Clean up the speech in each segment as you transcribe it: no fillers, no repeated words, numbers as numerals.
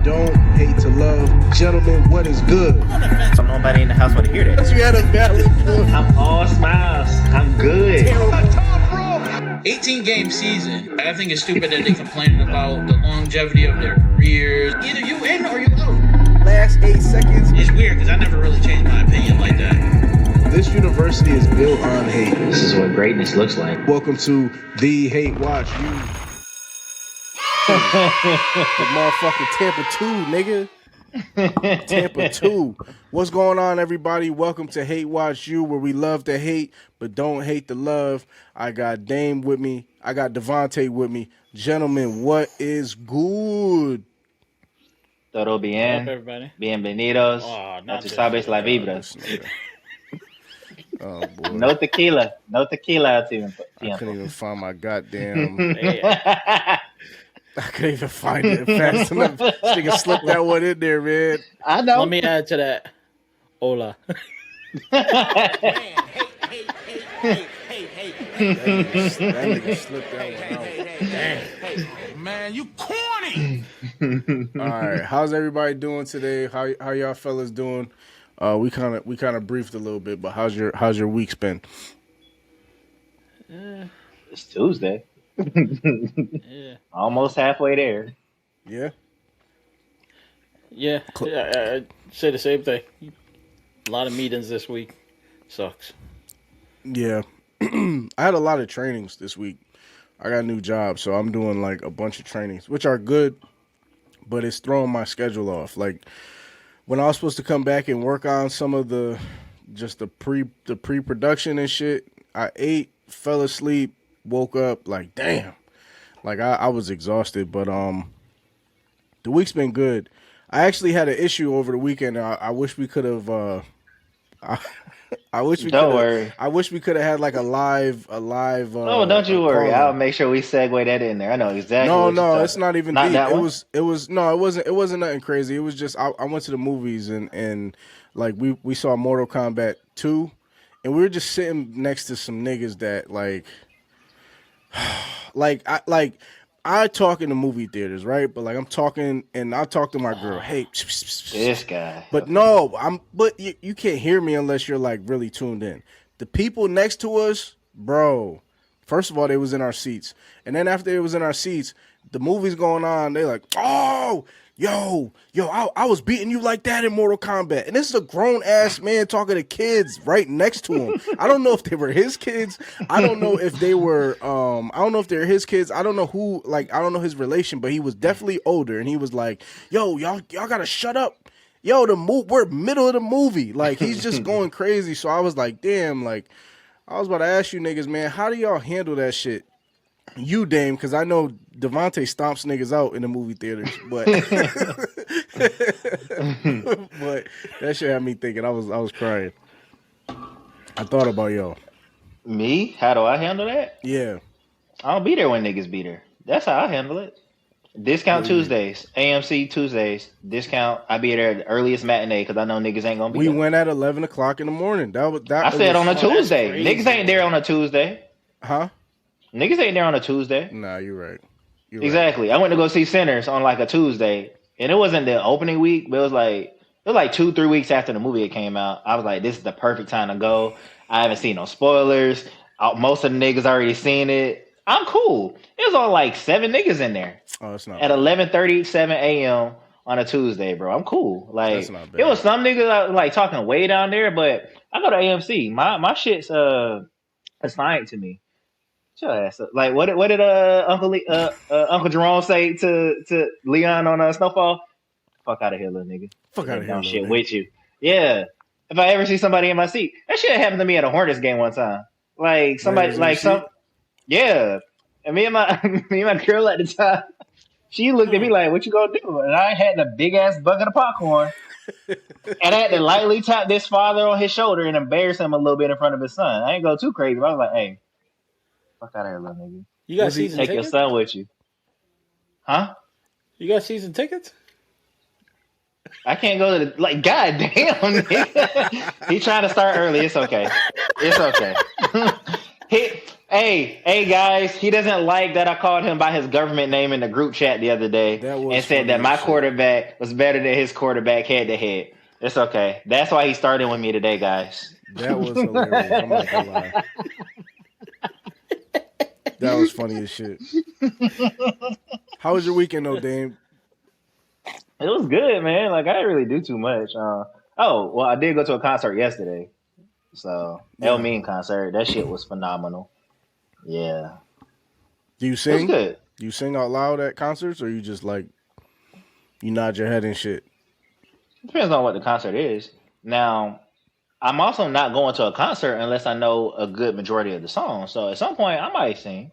don't hate to love. Gentlemen, what is good? Nobody in the house want to hear that. You had a valid point. I'm all smiles. I'm good. 18-game season. I think it's stupid that they're complaining about the longevity of their careers. Either you in or you out. Last 8 seconds. It's weird because I never really changed my opinion like that. This university is built on hate. This is what greatness looks like. Welcome to the Hate Watch You. The motherfucking Tampa 2, nigga. Tampa 2. What's going on, everybody? Welcome to Hate Watch You, where we love to hate, but don't hate the love. I got Dame with me. I got Devontae with me. Gentlemen, what is good? Todo bien. Up, everybody. Bienvenidos. Not tú sabes la vibra. Oh, boy. No tequila. No tequila. I couldn't even find my goddamn... Yeah. I couldn't even find it fast enough. This nigga slipped that one in there, man. I know. Let me add to that. Hola. That nigga slipped that one out. Man, you corny. All right, how's everybody doing today? How y'all fellas doing? We kind of briefed a little bit, but how's your week's been? It's Tuesday. Yeah. Almost halfway there. Yeah. Yeah. I'd say the same thing. A lot of meetings this week. Sucks. Yeah. I had a lot of trainings this week. I got a new job, so I'm doing like a bunch of trainings, which are good, but it's throwing my schedule off. Like when I was supposed to come back and work on some of the pre-production and shit, I ate, fell asleep, woke up like, damn. Like I was exhausted, but the week's been good. I actually had an issue over the weekend. I wish we could have I wish we Don't worry. I wish we could have had like a live Oh, don't you worry. I'll make sure we segue that in there. I know exactly. No, it's not even Not deep. that one? It wasn't nothing crazy. It was just I went to the movies and like we saw Mortal Kombat 2 and we were just sitting next to some niggas that I talk in the movie theaters, right? But like I'm talking and I talk to my girl, hey, This guy. but no, but you can't hear me unless you're like really tuned in. The people next to us, bro, first of all, they was in our seats. And then after they was in our seats, the movie's going on, they like, oh, yo, I was beating you like that in Mortal Kombat. And this is a grown-ass man talking to kids right next to him. I don't know if they were his kids. I don't know if they were, I don't know if they're his kids. I don't know who, like, I don't know his relation, but he was definitely older. And he was like, yo, y'all gotta shut up. Yo, we're middle of the movie. Like, he's just going crazy. So I was like, damn, like, I was about to ask you niggas, man, how do y'all handle that shit? You, Dame, because I know Devontae stomps niggas out in the movie theaters, but but that shit had me thinking. I was crying. I thought about y'all. Me? How do I handle that? Yeah. I don't be there when niggas be there. That's how I handle it. Discount Tuesdays, AMC Tuesdays, discount. I be there at the earliest matinee because I know niggas ain't gonna be We there. went at 11 o'clock in the morning. I said on a Tuesday. Niggas ain't there on a Tuesday. Huh? Niggas ain't there on a Tuesday. Nah, you're right. You're Exactly. I went to go see Sinners on like a Tuesday, and it wasn't the opening week, but it was like 2-3 weeks after the movie came out. I was like, this is the perfect time to go. I haven't seen no spoilers. Most of the niggas already seen it. I'm cool. It was all like 7 niggas in there. Oh, that's not at bad. 11:37 a.m. on a Tuesday, bro. I'm cool. Like That's not bad. it was some niggas like talking way down there, but I go to AMC. My shit's assigned to me. Shut your ass up. Like what did Uncle Jerome say to Leon on Snowfall? Fuck out of here, little nigga. Fuck out of here, Dumb little shit nigga. with you. Yeah. If I ever see somebody in my seat, that shit happened to me at a Hornets game one time. Like somebody Where like was your some yeah. And me and my girl at the time, she looked at me like, "What you gonna do?" And I had the big ass bucket of popcorn, and I had to lightly tap this father on his shoulder and embarrass him a little bit in front of his son. I ain't go too crazy, but I was like, "Hey, fuck out of here, little nigga. You got season Take your tickets? son with you, huh?" You got season tickets? I can't go to the like. God damn, nigga. He trying to start early. It's okay. It's okay. Hey guys, he doesn't like that I called him by his government name in the group chat the other day That was and said funny that as my shit. quarterback was better than his quarterback head to head. It's okay. That's why he's starting with me today, guys. That was hilarious. I'm not gonna lie. That was funny as shit. How was your weekend though, Dame? It was good, man. Like I didn't really do too much. Oh, well, I did go to a concert yesterday. So El Yeah. Mean concert. That shit was phenomenal. Yeah, Do you it was sing? good. Do you sing out loud at concerts, or you just like you nod your head and shit? Depends on what the concert is. Now, I'm also not going to a concert unless I know a good majority of the songs. So at some point, I might sing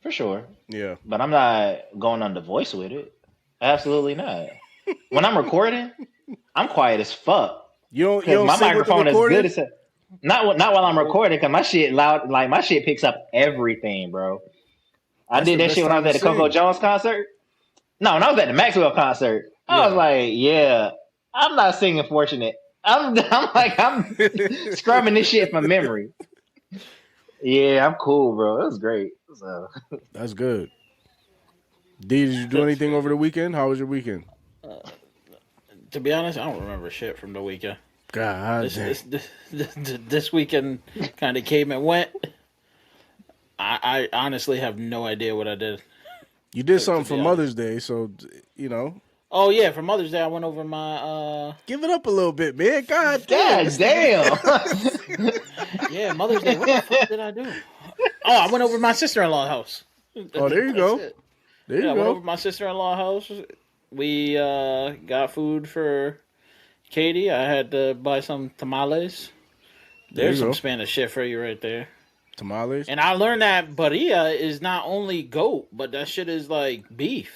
for sure, Yeah. but I'm not going on the voice with it. Absolutely not. When I'm recording, I'm quiet as fuck You because don't my sing with the microphone is good recording? as not while I'm recording because my shit loud. Like my shit picks up everything, bro. I That's did the that best shit when I time was to at the Coco sing. Jones concert. No, when I was at the Maxwell concert, I was Yeah. like, yeah, I'm not singing Fortunate. I'm scrubbing this shit from memory. Yeah, I'm cool, bro. It was great. So That's good. D, did you do That's anything over crazy. the weekend? How was your weekend? To be honest, I don't remember shit from the weekend. God This damn. this weekend kind of came and went. I honestly have no idea what I did. You did To something for be honest. Mother's Day, so you know, Oh yeah, for Mother's Day I went over my give it up a little bit, man. God damn, God this nigga. damn. yeah, Mother's Day. What the fuck did I do? Oh, I went over to my sister-in-law's house. Oh, there you That's go. it. There Yeah, you I went over go. to my sister-in-law's house. We got food for Katie. I had to buy some tamales. There There's you some go. Spanish shit for you right there. Tamales. And I learned that barilla is not only goat, but that shit is like beef.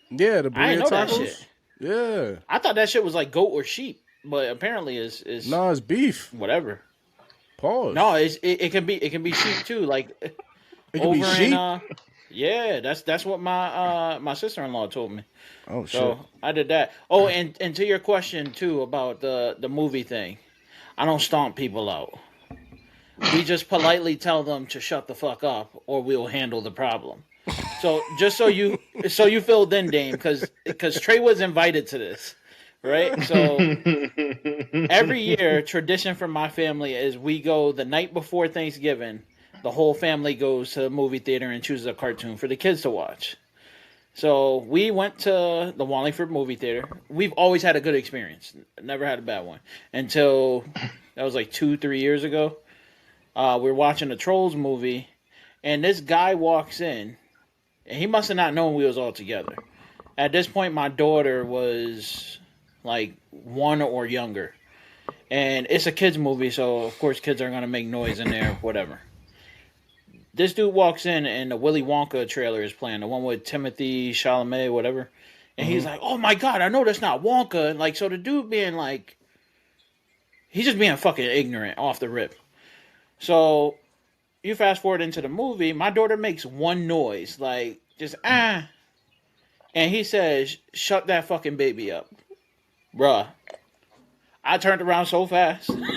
Yeah, the I burrito didn't know that tacos. shit. Yeah. I thought that shit was like goat or sheep, but apparently is No, it's beef. whatever. Pause. No, it can be sheep too. Like it could over be sheep. in yeah, that's what my sister-in-law told me. Oh shit. So I did that. Oh, and to your question too about the movie thing, I don't stomp people out. We just politely tell them to shut the fuck up, or we'll handle the problem. So just so you filled in, Dame, because Trey was invited to this, right? So every year, tradition for my family is we go the night before Thanksgiving. The whole family goes to the movie theater and chooses a cartoon for the kids to watch. So we went to the Wallingford movie theater. We've always had a good experience. Never had a bad one until that was like 2-3 years ago. We were watching a Trolls movie, and this guy walks in, and he must have not known we was all together. At this point, my daughter was like 1 or younger, and it's a kids movie, so of course kids are gonna make noise in there, whatever. This dude walks in, and the Willy Wonka trailer is playing, the one with Timothy Chalamet, whatever, and he's like, "Oh my god, I know that's not Wonka!" Like, so the dude being like, he's just being fucking ignorant off the rip. So you fast forward into the movie, my daughter makes one noise, like just and he says, "Shut that fucking baby up." Bruh. I turned around so fast. And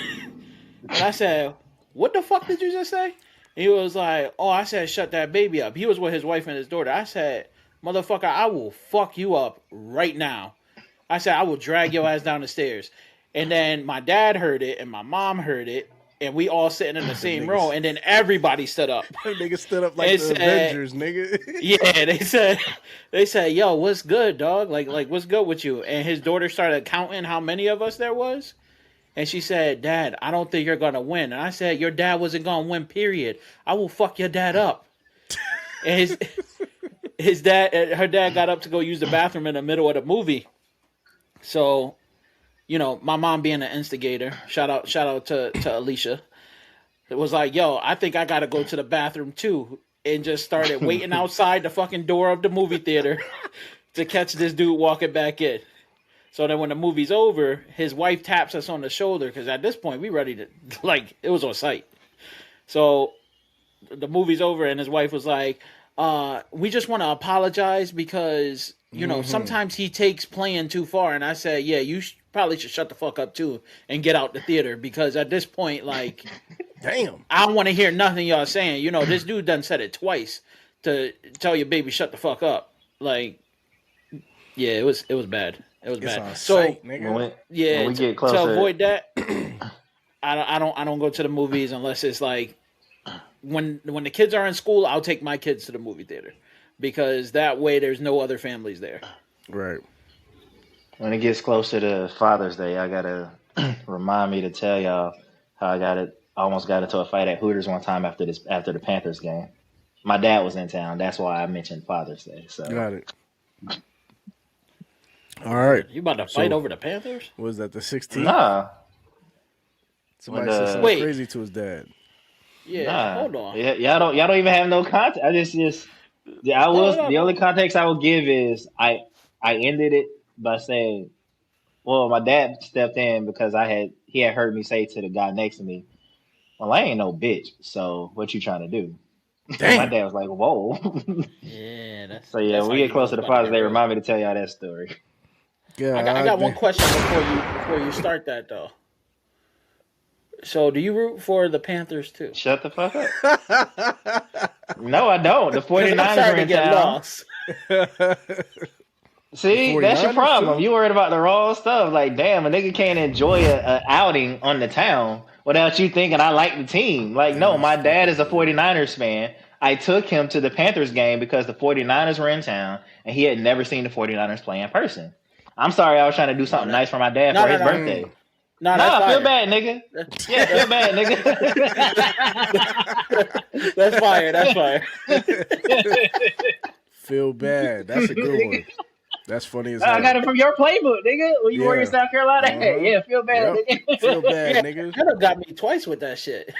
I said, "What the fuck did you just say?" He was like, "Oh, I said shut that baby up." He was with his wife and his daughter. I said, "Motherfucker, I will fuck you up right now." I said, "I will drag your ass down the stairs." And then my dad heard it and my mom heard it. And we all sitting in the same row, and then everybody stood up. Nigga stood up like They the said- Avengers, nigga. Yeah, they said, "Yo, what's good, dog? Like what's good with you?" And his daughter started counting how many of us there was, and she said, "Dad, I don't think you're gonna win." And I said, "Your dad wasn't gonna win. Period. I will fuck your dad up." And her dad got up to go use the bathroom in the middle of the movie, so. You know, my mom being an instigator, shout out to Alicia. It was like, yo, I think I gotta go to the bathroom too. And just started waiting outside the fucking door of the movie theater to catch this dude walking back in. So then when the movie's over, his wife taps us on the shoulder because at this point we ready to, like, it was on sight. So the movie's over and his wife was like, we just want to apologize because, you know, sometimes he takes playing too far. And I said, yeah, you probably should shut the fuck up too and get out the theater because at this point, like, Damn. I don't want to hear nothing y'all saying. You know, this dude done said it twice to tell your baby shut the fuck up. Like, yeah, it was bad. It was It's bad. on So sight, nigga. When we get closer to avoid that, I don't go to the movies unless it's like when the kids are in school. I'll take my kids to the movie theater because that way there's no other families there. Right. when it gets closer to Father's Day, I gotta remind me to tell y'all how I almost got into a fight at Hooters one time after the Panthers game. My dad was in town. That's why I mentioned Father's Day. So Got it. All right. You about to fight over the Panthers? Was that the 16th? nah, Somebody When said the- something Wait. crazy to his dad. Yeah. nah. Hold on. Y'all don't even have no context. No. The only context I will give is I ended it by saying, well, my dad stepped in because he had heard me say to the guy next to me, well, I ain't no bitch, so what you trying to do? My Damn. dad was like, whoa. Yeah. That's, So yeah, that's when how we you get know closer it's to about Father's get Day, real. remind me to tell y'all that story. I got one question before you start that though. So, do you root for the Panthers too? Shut the fuck up. No, I don't. The 'Cause I'm 49ers starting are to in get town. lost. See, The that's your 49ers problem. too? You worried about the wrong stuff. Like, damn, a nigga can't enjoy a outing on the town without you thinking I like the team. Like, no, my dad is a 49ers fan. I took him to the Panthers game because the 49ers were in town and he had never seen the 49ers play in person. I'm sorry, I was trying to do something nice for my dad for his birthday. No, Nah, that's feel fire. bad, nigga. Yeah, feel bad, nigga. That's fire. That's fire. Feel bad. That's a good one. That's funny as I hell. got it from your playbook, nigga. When you were in Yeah. South Carolina, Uh-huh. yeah, feel bad, Yep. nigga. Feel bad, Yeah, nigga. that got me twice with that shit.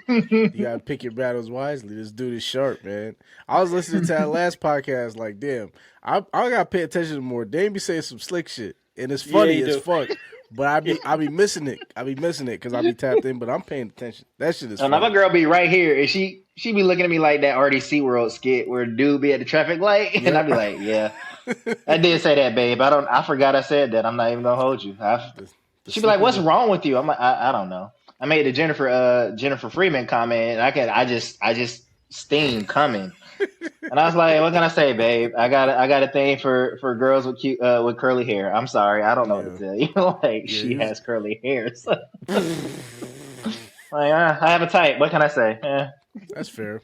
You gotta pick your battles wisely. This dude is sharp, man. I was listening to that last podcast, like, damn, I gotta pay attention more. Dame be saying some slick shit, and it's funny you as do. fuck. But I be missing it. I be missing it because I be tapped in. But I'm paying attention. That shit is So now my funny. girl be right here, and she be looking at me like that RDC World skit where dude be at the traffic light, and Yeah. I be like, yeah, I did say that, babe. I forgot I said that. I'm not even gonna hold you. The She be like, what's slippers wrong with you? I'm like, I don't know. I made the Jennifer Freeman comment, and I just steam coming. And I was like, "What can I say, babe? I got a thing for girls with cute with curly hair. I'm sorry, I don't know what to tell you. Like she you- has curly hair. So. Like I have a type. What can I say? That's fair.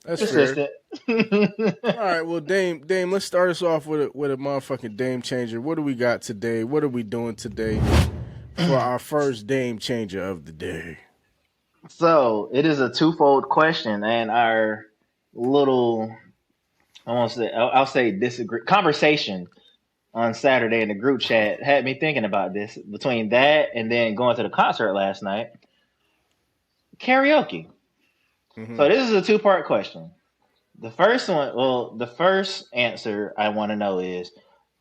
That's fair. Consistent. All right, well, Dame, let's start us off with a motherfucking Dame changer. What do we got today? What are we doing today for our first Dame changer of the day? So it is a twofold question, and our little I'll say disagree conversation on Saturday in the group chat had me thinking about this. Between that and then going to the concert last night, karaoke. Mhm. So this is a two-part question. The first answer I want to know is,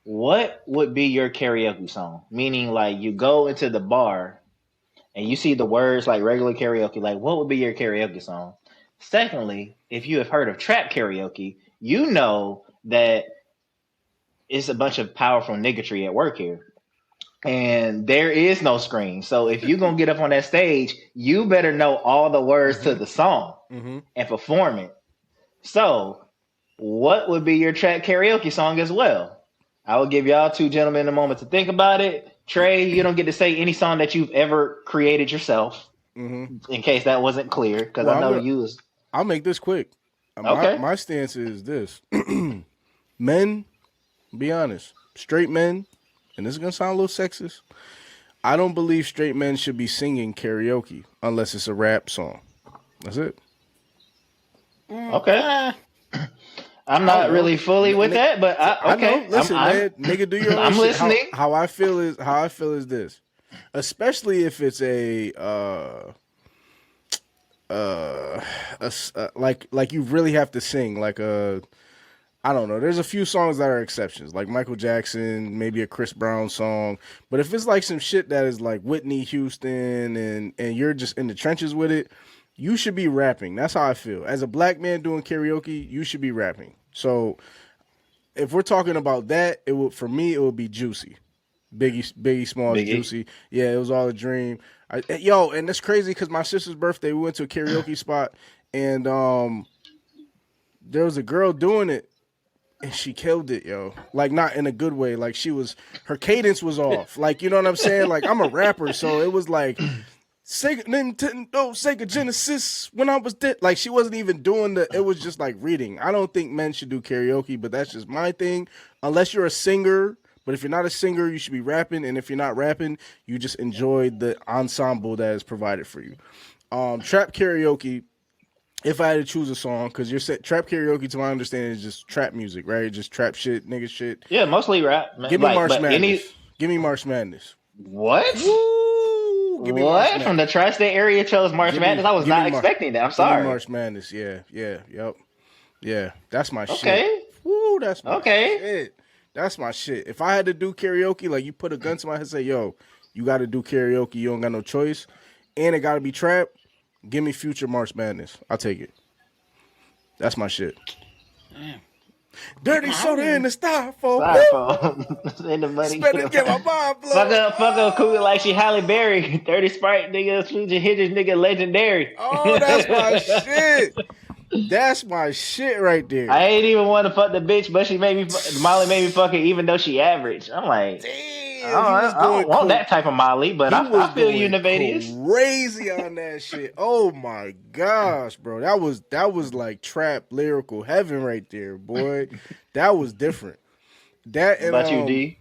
what would be your karaoke song? Meaning, like, you go into the bar and you see the words like regular karaoke, like, what would be your karaoke song? Secondly, if you have heard of trap karaoke, you know that it's a bunch of powerful niggatry at work here. And there is no screen. So if you're going to get up on that stage, you better know all the words to the song and perform it. So what would be your trap karaoke song as well? I will give y'all two gentlemen a moment to think about it. Trey, you don't get to say any song that you've ever created yourself, in case that wasn't clear, because I know you was... I'll make this quick. Okay. My stance is this. Men, be honest, straight men, and this is going to sound a little sexist, I don't believe straight men should be singing karaoke unless it's a rap song. That's it. Okay. I'm not really fully with that, but I okay. know. Listen, man, nigga, do your own I'm shit. listening. How I feel is this, especially if it's like you really have to sing like I don't know. There's a few songs that are exceptions, like Michael Jackson, maybe a Chris Brown song. But if it's like some shit that is like Whitney Houston and you're just in the trenches with it, you should be rapping. That's how I feel. As a black man doing karaoke, you should be rapping. So if we're talking about that, for me it would be Juicy Biggie Smalls, Biggie. Juicy. Yeah, it was all a dream. And it's crazy because my sister's birthday, we went to a karaoke spot, and there was a girl doing it, and she killed it, yo. Like, not in a good way. Like, her cadence was off. Like, you know what I'm saying? Like, I'm a rapper, so it was like Sega Nintendo, Sega Genesis when I was dead. Like, she wasn't even doing it was just like reading. I don't think men should do karaoke, but that's just my thing. Unless you're a singer. But if you're not a singer, you should be rapping. And if you're not rapping, you just enjoy the ensemble that is provided for you. Trap karaoke, if I had to choose a song, because trap karaoke, to my understanding, is just trap music, right? Just trap shit, nigga shit. Yeah, mostly rap. Man. Give me March Madness. Any... Give me March Madness. What? Woo! Give me March Madness. From the tri-state area chose March Madness? I was not expecting that. I'm sorry. Give me March Madness. Yeah. Yep. Yeah, that's my shit. Okay. Woo, that's my shit. That's my shit. If I had to do karaoke, like you put a gun to my head and say, yo, you got to do karaoke. You don't got no choice. And it got to be trap. Give me Future March Madness. I'll take it. That's my shit. Damn. Dirty soda in the styrofoam. In the money. Spend it, get my mind blown. Fuck up, cool like she Halle Berry. 30 Sprite, nigga. Future Hitches, nigga, legendary. Oh, that's my shit. That's my shit right there. I ain't even want to fuck the bitch, but Molly made me fuck her even though she average. I'm like, damn, I don't want that type of Molly, but I feel you, Nevadius. Crazy on that shit. Oh my gosh, bro. That was like trap lyrical heaven right there, boy. That was different. That and about you, D?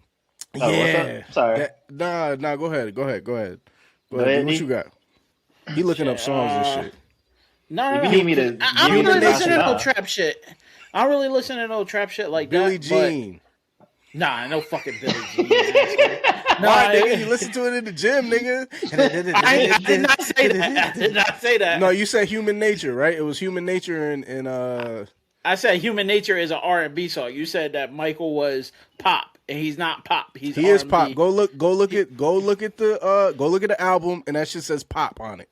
Oh, yeah. Sorry. Nah, go ahead. Go ahead. What you got? He looking up songs and shit. No, I don't really listen to no trap shit. I don't really listen to no trap shit like Billie that. Jean. Nah, no fucking Billie Jean. Why, nigga? You listen to it in the gym, nigga. I did not say that. I did not say that. No, you said Human Nature, right? It was Human Nature and I said Human Nature is an R&B song. You said that Michael was pop, and he's not pop. He R&B. Is pop. Go look at the album, and that shit says pop on it.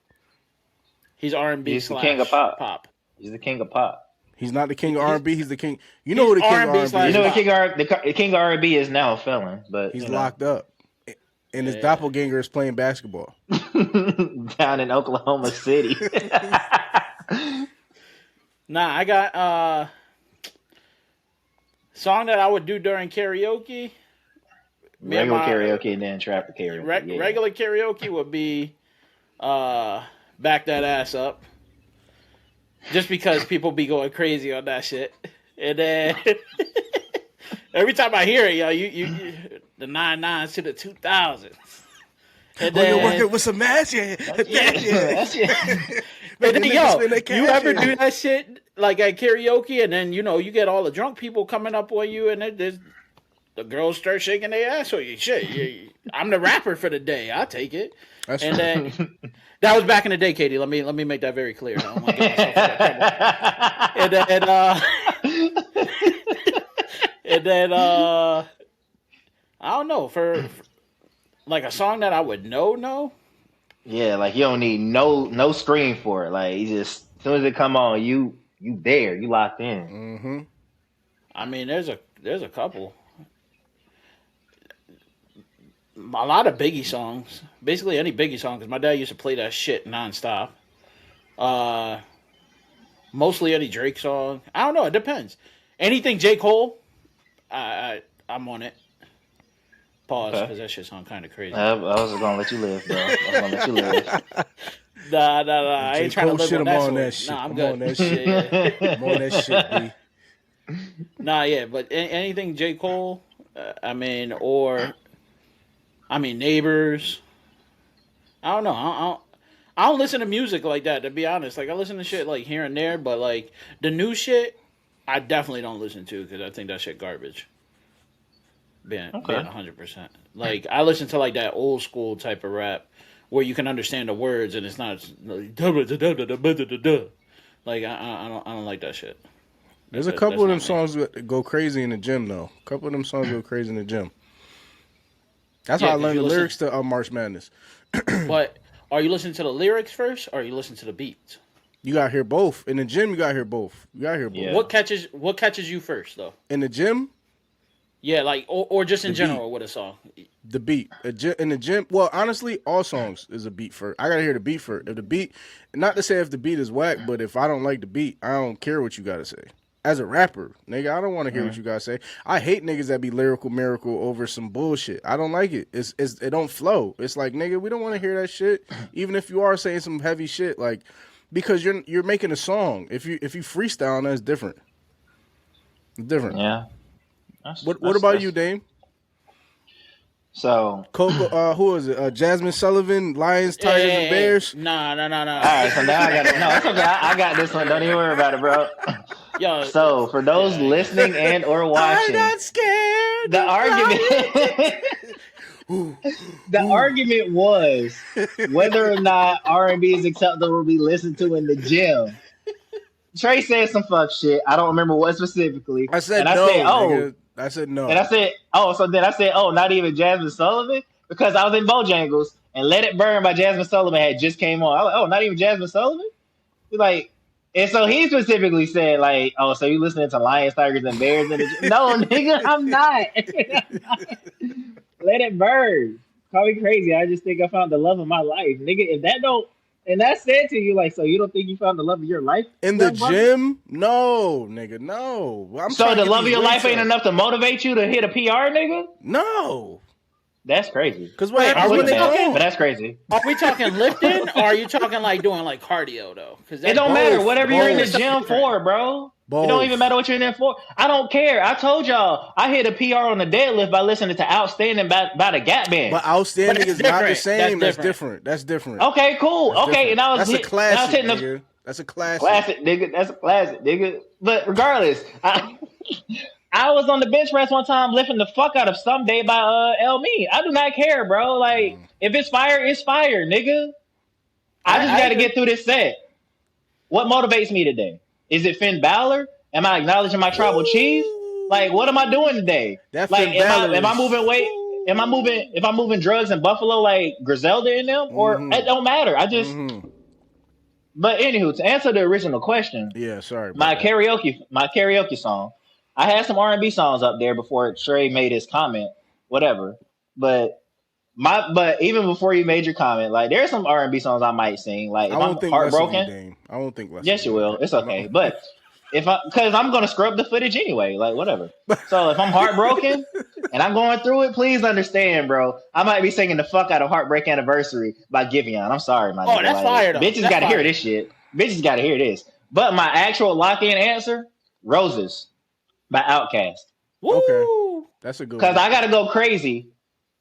He's R&B. He's the king of pop. He's the king of pop. He's not the king of R&B. He's the king. You know who the king of R&B is? You know the king of R&B is now a felon, but he's locked up, and his doppelganger is playing basketball down in Oklahoma City. Nah, I got song that I would do during karaoke. Regular karaoke and then trap karaoke. Regular karaoke would be Back That Ass Up. Just because people be going crazy on that shit. And then every time I hear it, yo, you the 99s to the 2000s. And then you're working with some magic. And then, yo, you ever do that shit like at karaoke, and then you get all the drunk people coming up on you, and the girls start shaking their ass on you. Shit, I'm the rapper for the day. I'll take it. That's and true. Then that was back in the day, Katie. Let me make that very clear. I don't want to get myself in that and then I don't know for like a song that I would know. Yeah, like you don't need no screen for it. Like you just as soon as it come on, you there, you locked in. Mm-hmm. I mean, there's a couple. A lot of Biggie songs. Basically any Biggie song, because my dad used to play that shit nonstop. Mostly any Drake song. I don't know. It depends. Anything J. Cole, I'm on it. Pause, because that shit sound kind of crazy. I was going to let you live, bro. I was going to let you live. Nah. I ain't trying to live on that shit. Nah, I'm good. On that shit. I'm on that shit, B. Nah, yeah, but anything J. Cole, Neighbors. I don't know. I don't listen to music like that, to be honest. Like, I listen to shit, like, here and there, but, like, the new shit, I definitely don't listen to, because I think that shit garbage. Being 100%. Like, I listen to, like, that old school type of rap, where you can understand the words, and it's not, like, I don't like that shit. There's a couple of them songs that go crazy in the gym, though. A couple of them songs go crazy in the gym. That's how I learned the lyrics to March Madness. But are you listening to the lyrics first, or are you listening to the beats? You gotta hear both. In the gym, you gotta hear both. You gotta hear both. Yeah. What catches you first, though? In the gym, Yeah, like or just in The general with a song. The beat in the gym. Well, honestly, all songs is a beat first. I gotta hear the beat first. If the beat, not to say if the beat is whack, but if I don't like the beat, I don't care what you gotta say. As a rapper, nigga, I don't want to hear what you gotta say. I hate niggas that be lyrical miracle over some bullshit. I don't like it. It don't flow. It's like, nigga, we don't want to hear that shit. Even if you are saying some heavy shit, like, because you're making a song. If you freestyle, that's different. Different. Yeah. What about you, Dame? So Coco, who is it? Jasmine Sullivan, Lions, Tigers, and Bears. Nah. all right, so now I got it. No, it's okay. I got this one. Don't even worry about it, bro. Yo, So for those listening and or watching, I'm not scared. the argument was whether or not R&B is acceptable to be listened to in the gym. Trey said some fuck shit. I don't remember what specifically. I said and no. Nigga. I said no. And I said, so then I said, not even Jasmine Sullivan? Because I was in Bojangles and Let It Burn by Jasmine Sullivan had just came on. I was like, not even Jasmine Sullivan? He's like, and so he specifically said, like, so you listening to Lions, Tigers, and Bears? No, nigga, I'm not. Let It Burn. Call me crazy. I just think I found the love of my life. Nigga, if that don't, and that's said to you, like, so you don't think you found the love of your life? In the gym? No, nigga, no. So the love of your life ain't enough to motivate you to hit a PR, nigga? No. That's crazy. Because what happens when they but that's crazy. Are we talking lifting or are you talking like doing like cardio though? Because it don't matter. Whatever you're in the gym for, bro. Both. It don't even matter what you're in there for. I don't care. I told y'all I hit a PR on the deadlift by listening to Outstanding by the Gap Band. But Outstanding is not the same. That's different. Okay, cool. That's okay, different. and That's a classic, nigga. That's a classic. Classic, nigga. That's a classic, nigga. But regardless, I was on the bench press one time lifting the fuck out of Someday by El Me. I do not care, bro. Like, if it's fire, it's fire, nigga. I just got to get through this set. What motivates me today? Is it Finn Balor? Am I acknowledging my tribal chief? Like, what am I doing today? That like, am I moving weight? Am I moving? If I'm moving drugs in Buffalo like Griselda in them, or it don't matter. I just. But anywho, to answer the original question, my karaoke song. I had some R&B songs up there before Trey made his comment, whatever. But even before you made your comment, like there's some R&B songs I might sing. Like if I'm heartbroken, I won't think less. Yes, you will. It's okay. But because I'm gonna scrub the footage anyway, like whatever. So if I'm heartbroken and I'm going through it, please understand, bro. I might be singing the fuck out of "Heartbreak Anniversary" by Giveon. I'm sorry, my nigga. Oh, that's fire though. Bitches got to hear this shit. Bitches got to hear this. But my actual lock-in answer, "Roses" by Outkast. Okay, that's a good one. Because I gotta go crazy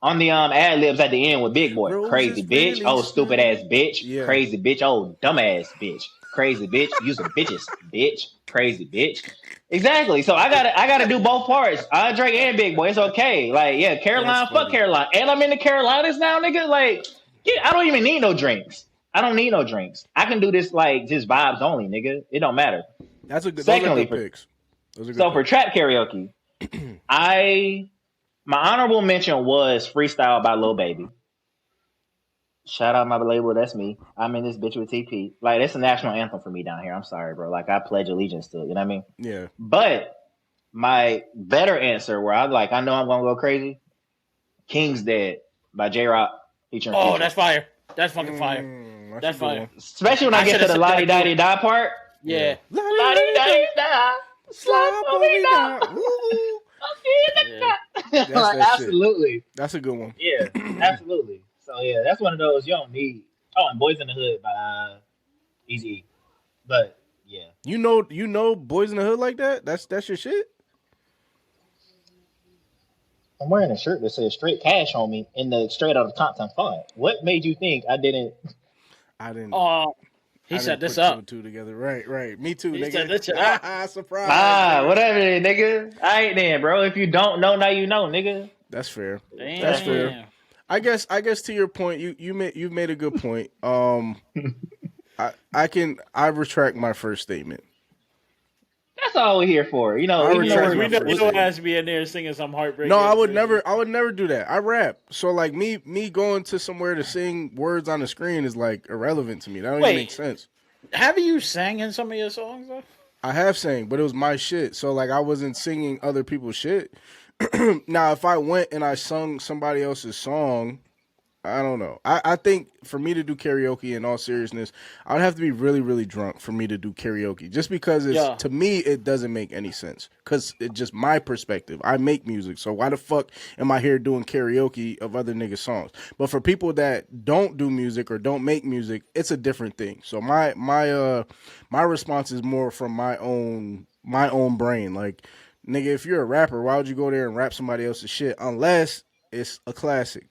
on the ad libs at the end with Big Boy. Roses crazy bitch. Really oh, stupid ass bitch. Yeah. Crazy bitch. Oh, dumb ass bitch. Crazy bitch. Using bitches. Bitch. Crazy bitch. Exactly. So I gotta do both parts. Andre and Big Boy. It's okay. Like, yeah, Carolina, fuck Carolina. And I'm in the Carolinas now, nigga. Like, yeah, I don't even need no drinks. I don't need no drinks. I can do this like just vibes only, nigga. It don't matter. That's a good. Secondly, picks. For trap karaoke, my honorable mention was Freestyle by Lil Baby. Shout out my label, that's me. I'm in this bitch with TP. Like, that's a national anthem for me down here. I'm sorry, bro. Like, I pledge allegiance to it. You know what I mean? Yeah. But my better answer, where I know I'm gonna go crazy, King's Dead by J Rock featuring. Oh, Future. That's fire. That's fucking fire. That's fire. Especially when I get to the la di da di da part. Yeah. La di da di da. Slide for me now. Like, absolutely. That's a good one. Yeah, absolutely. So yeah, that's one of those you don't need. Oh, and Boys in the Hood by Easy. But yeah, you know, Boys in the Hood like that. That's your shit. I'm wearing a shirt that says "Straight Cash" on me in the straight out of Compton font. What made you think I didn't? Oh, he set this up. Two together, right. Me too, he nigga. Set this up. Surprise. Whatever, nigga. All right then, bro. If you don't know, now you know, nigga. That's fair. Damn. That's fair. I guess to your point, you've made a good point. I retract my first statement. That's all we're here for, you know. We don't have to be in there singing some heartbreak. No, I would never do that. I rap, so like me going to somewhere to sing words on the screen is like irrelevant to me. That don't even make sense. Have you sang in some of your songs though? I have sang, but it was my shit. So like I wasn't singing other people's shit. Now, if I went and I sung somebody else's song, I don't know. I think for me to do karaoke, in all seriousness, I'd have to be really, really drunk for me to do karaoke. Just because to me, it doesn't make any sense. Because it's just my perspective. I make music, so why the fuck am I here doing karaoke of other niggas' songs? But for people that don't do music or don't make music, it's a different thing. So my response is more from my own brain. Like, nigga, if you're a rapper, why would you go there and rap somebody else's shit unless it's a classic?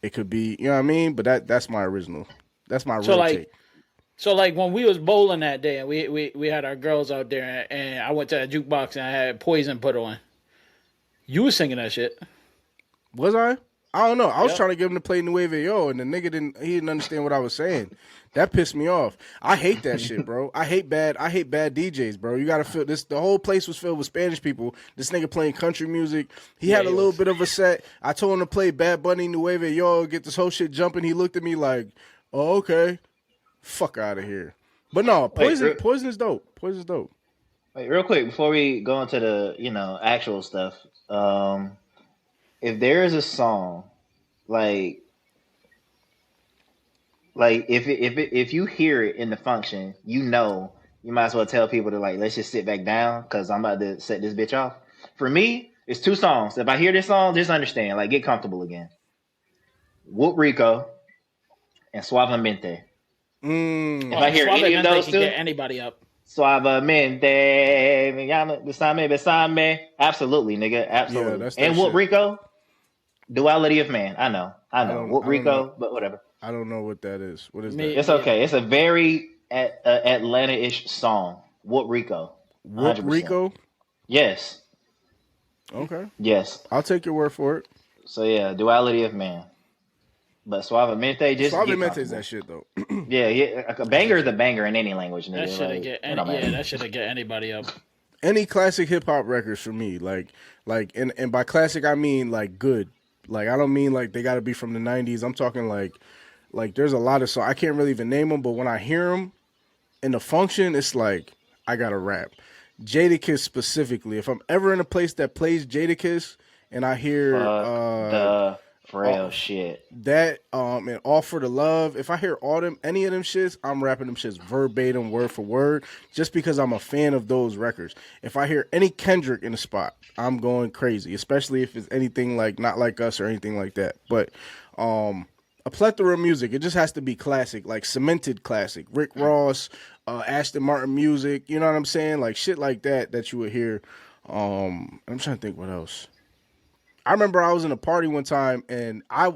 It could be, you know what I mean? But that's my original. That's my real take. So like when we was bowling that day and we had our girls out there and I went to a jukebox and I had Poison put on. You was singing that shit. Was I? I don't know. I was trying to get him to play Nueve Yo, and the nigga didn't understand what I was saying. That pissed me off. I hate that shit, bro. I hate bad DJs, bro. You gotta feel this. The whole place was filled with Spanish people. This nigga playing country music. He had a little bit of a set. I told him to play Bad Bunny, Nueve Yo, get this whole shit jumping. He looked at me like, oh, okay. Fuck out of here. But no, Poison is dope. Poison's dope. Wait, real quick, before we go into the, actual stuff, if there is a song, like if you hear it in the function, you might as well tell people to let's just sit back down because I'm about to set this bitch off. For me, it's 2 songs. If I hear this song, just understand, get comfortable again. Whoop Rico and Suavemente. If I hear any of those two, get anybody up. Suavemente, besame, besame. Absolutely, nigga. Absolutely. Yeah, and Whoop Rico, Duality of Man. I know. Whoop Rico, but whatever. I don't know what that is. What is that? It's okay. It's a very Atlanta-ish song. Whoop Rico. 100%. Whoop Rico? Yes. Okay. Yes. I'll take your word for it. So yeah, Duality of Man. But Suavemente just Suavemente is that shit though. yeah. A banger is a banger in any language. Nigga. That should get anybody up. Any classic hip hop records for me, and by classic I mean good. I don't mean they got to be from the 90s. I'm talking like there's a lot of songs. I can't really even name them, but when I hear them in the function, it's I got to rap. Jadakiss specifically. If I'm ever in a place that plays Jadakiss and I hear the frail shit. That and All for the Love. If I hear any of them shits, I'm rapping them shits verbatim, word for word, just because I'm a fan of those records. If I hear any Kendrick in the spot, I'm going crazy, especially if it's anything Not Like Us or anything like that. But a plethora of music. It just has to be classic, cemented classic. Rick Ross, Aston Martin music. You know what I'm saying? Shit like that you would hear. I'm trying to think what else. I remember I was in a party one time and I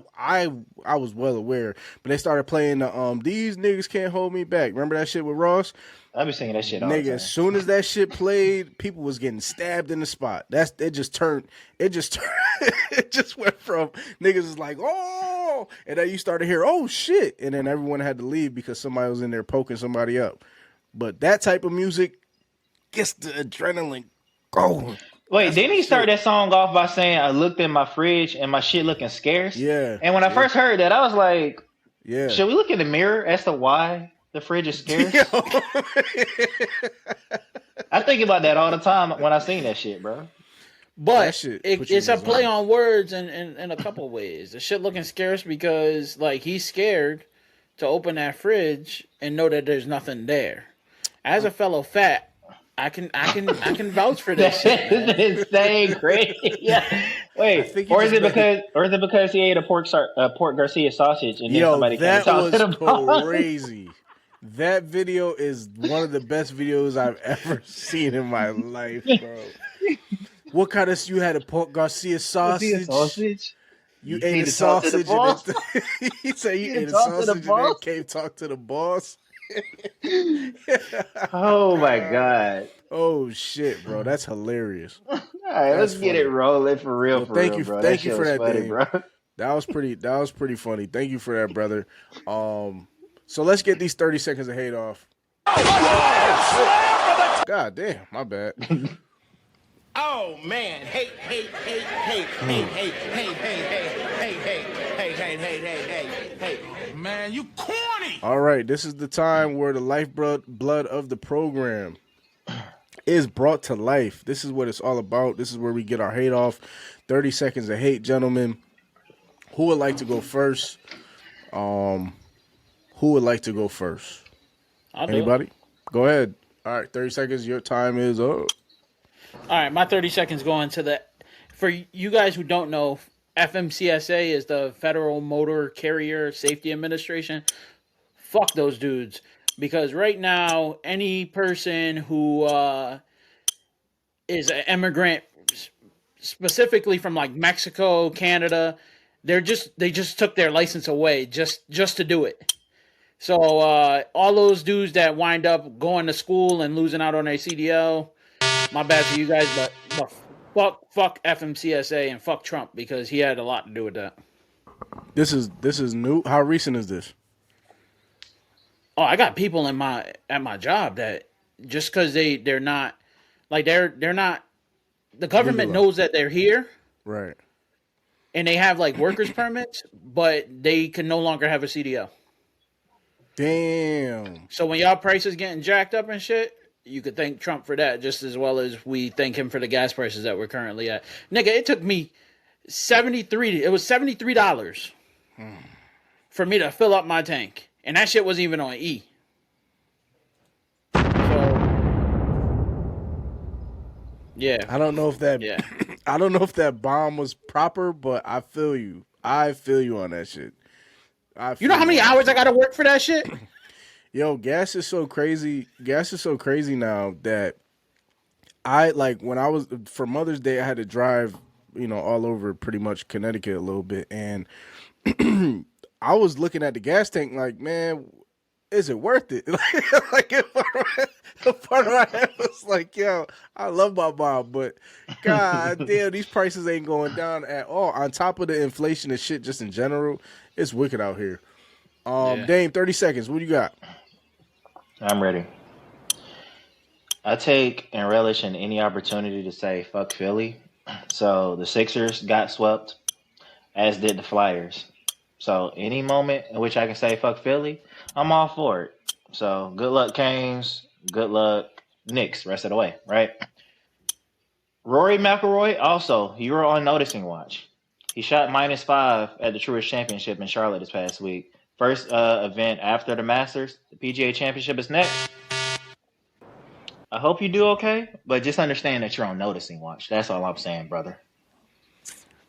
was well aware, but they started playing the These Niggas Can't Hold Me Back. Remember that shit with Ross? I be singing that shit all the time. As soon as that shit played, people was getting stabbed in the spot. It just went from niggas was like, oh, and then you started to hear, oh shit, and then everyone had to leave because somebody was in there poking somebody up. But that type of music gets the adrenaline going. Wait, didn't he start that song off by saying, I looked in my fridge and my shit looking scarce? Yeah. And when I first heard that, I was like, yeah, should we look in the mirror as to why the fridge is scarce? I think about that all the time when I sing that shit, bro. But it's a play on words in a couple ways. The shit looking scarce because he's scared to open that fridge and know that there's nothing there. As a fellow fat, I can vouch for this shit. This is insane, crazy. Yeah. Wait, or is it because he ate a pork Garcia sausage and then somebody came to talk to him? Crazy. That video is one of the best videos I've ever seen in my life, bro. What kind of you had a pork Garcia sausage? You ate a sausage. He said you ate a sausage and then came talk to the boss. Oh my god! Oh shit, bro, that's hilarious. All right, let's get it rolling for real. Thank you for that, funny, bro. That was pretty funny. Thank you for that, brother. So let's get these 30 seconds of hate off. God damn, my bad. Oh man, hate. Man, you corny. All right, this is the time where the lifeblood of the program, is brought to life. This is what it's all about. This is where we get our hate off. 30 seconds of hate, gentlemen. Who would like to go first? Who would like to go first? Anybody? Go ahead. All right, 30 seconds. Your time is up. All right, my 30 seconds going to the. For you guys who don't know, FMCSA is the Federal Motor Carrier Safety Administration. Fuck those dudes. Because right now, any person who is an immigrant, specifically from like Mexico, Canada, they just took their license away just to do it. So all those dudes that wind up going to school and losing out on their CDL, my bad for you guys, but fuck FMCSA and fuck Trump because he had a lot to do with that. This is new. How recent is this? Oh, I got people at my job that just because they're not like they're not the government knows that they're here, right? And they have like workers permits, but they can no longer have a CDL. Damn. So when y'all prices getting jacked up and shit, you could thank Trump for that just as well as we thank him for the gas prices that we're currently at. Nigga, it took me $73 for me to fill up my tank. And that shit wasn't even on E. So, yeah. I don't know if that. Yeah. I don't know if that bomb was proper, but I feel you. I feel you on that shit. You know how many hours I got to work for that shit? Yo, gas is so crazy. Gas is so crazy now that I like when I was for Mother's Day, I had to drive, all over pretty much Connecticut a little bit, and I was looking at the gas tank like, man, is it worth it? Like, a part of my head was like, yo, I love my mom, but god damn, these prices ain't going down at all. On top of the inflation and shit, just in general, it's wicked out here. Dame, 30 seconds. What do you got? I'm ready. I take and relish in any opportunity to say fuck Philly. So the Sixers got swept, as did the Flyers. So any moment in which I can say fuck Philly, I'm all for it. So good luck, Canes. Good luck, Knicks, rest of the way, right? Rory McIlroy, also, you were on noticing watch. He shot -5 at the Truist Championship in Charlotte this past week. First event after the Masters. The PGA Championship is next. I hope you do okay, but just understand that you're on noticing watch. That's all I'm saying, brother.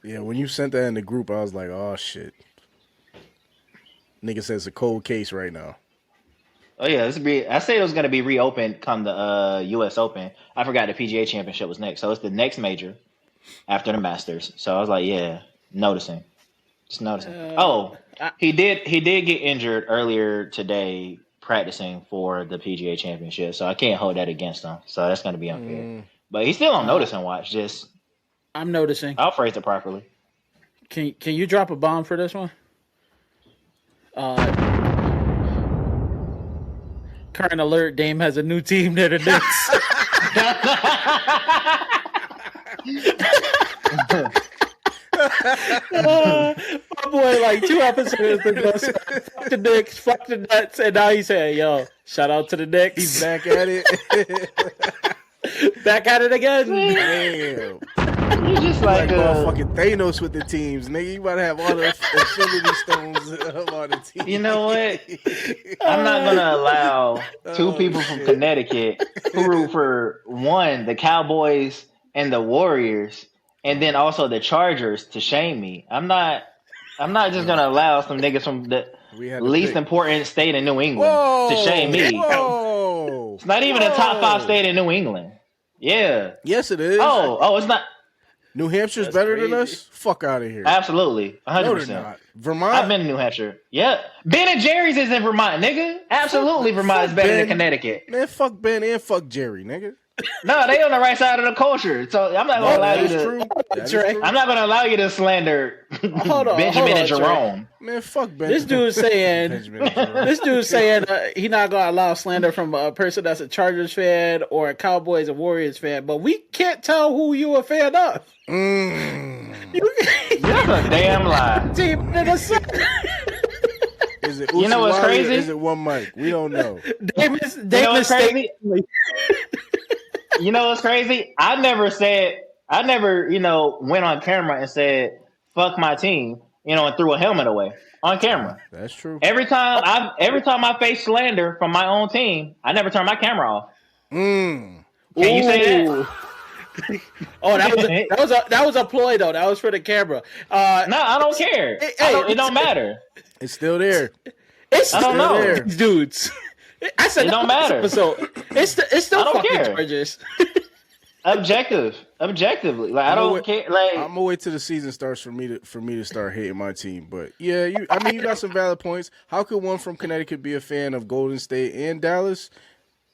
Yeah, when you sent that in the group, I was like, oh, shit. Nigga says it's a cold case right now. Oh, yeah. I say it was going to be reopened come the U.S. Open. I forgot the PGA Championship was next. So it's the next major after the Masters. So I was like, yeah, noticing. Just noticing. He did get injured earlier today practicing for the PGA Championship. So I can't hold that against him. So that's going to be unfair. But he's still on noticing watch. Just I'm noticing. I'll phrase it properly. Can you drop a bomb for this one? Current alert, Dame has a new team. They're the Knicks. My boy, like 2 episodes ago, said, fuck the Knicks, fuck the Nets, and now he's saying, yo, shout out to the Knicks. He's back at it. Back at it again. Damn. You just like motherfucking Thanos with the teams, nigga. You about to have all the Infinity Stones of all the teams. You know what? I'm not gonna allow 2 people from Connecticut who root for one, the Cowboys and the Warriors, and then also the Chargers to shame me. I'm not just gonna allow some niggas from the least important state in New England to shame me. Whoa. It's not even a top 5 state in New England. Yeah. Yes, it is. Oh, it's not. New Hampshire's better than us? Fuck out of here. Absolutely. 100%. No, they're not. Vermont? I've been to New Hampshire. Yeah. Ben and Jerry's is in Vermont, nigga. Absolutely, Vermont is better than Connecticut. Man, fuck Ben and fuck Jerry, nigga. No, they on the right side of the culture. So I'm not gonna allow you to. That's true. I'm not gonna allow you to slander Benjamin and Jerome. Man, fuck Ben. This dude's saying he not gonna allow slander from a person that's a Chargers fan or a Cowboys and Warriors fan, but we can't tell who you a fan of. That's a damn lie. Team in a Is it you know what's crazy? Is it one mic? We don't know. Davis crazy? You know what's crazy? I never, went on camera and said, fuck my team, and threw a helmet away on camera. That's true. Every time I face slander from my own team, I never turn my camera off. Mm. Can you say that? Ooh. Oh, that was a ploy though. That was for the camera. No, I don't care. It don't matter. It's still there. It's I don't still know. there. Dudes. I said It don't matter. Episode. It's still I don't fucking care. charges. Objectively, like I don't care. Like I'm gonna wait till the season starts for me to start hating my team. But yeah, you got some valid points. How could one from Connecticut be a fan of Golden State and Dallas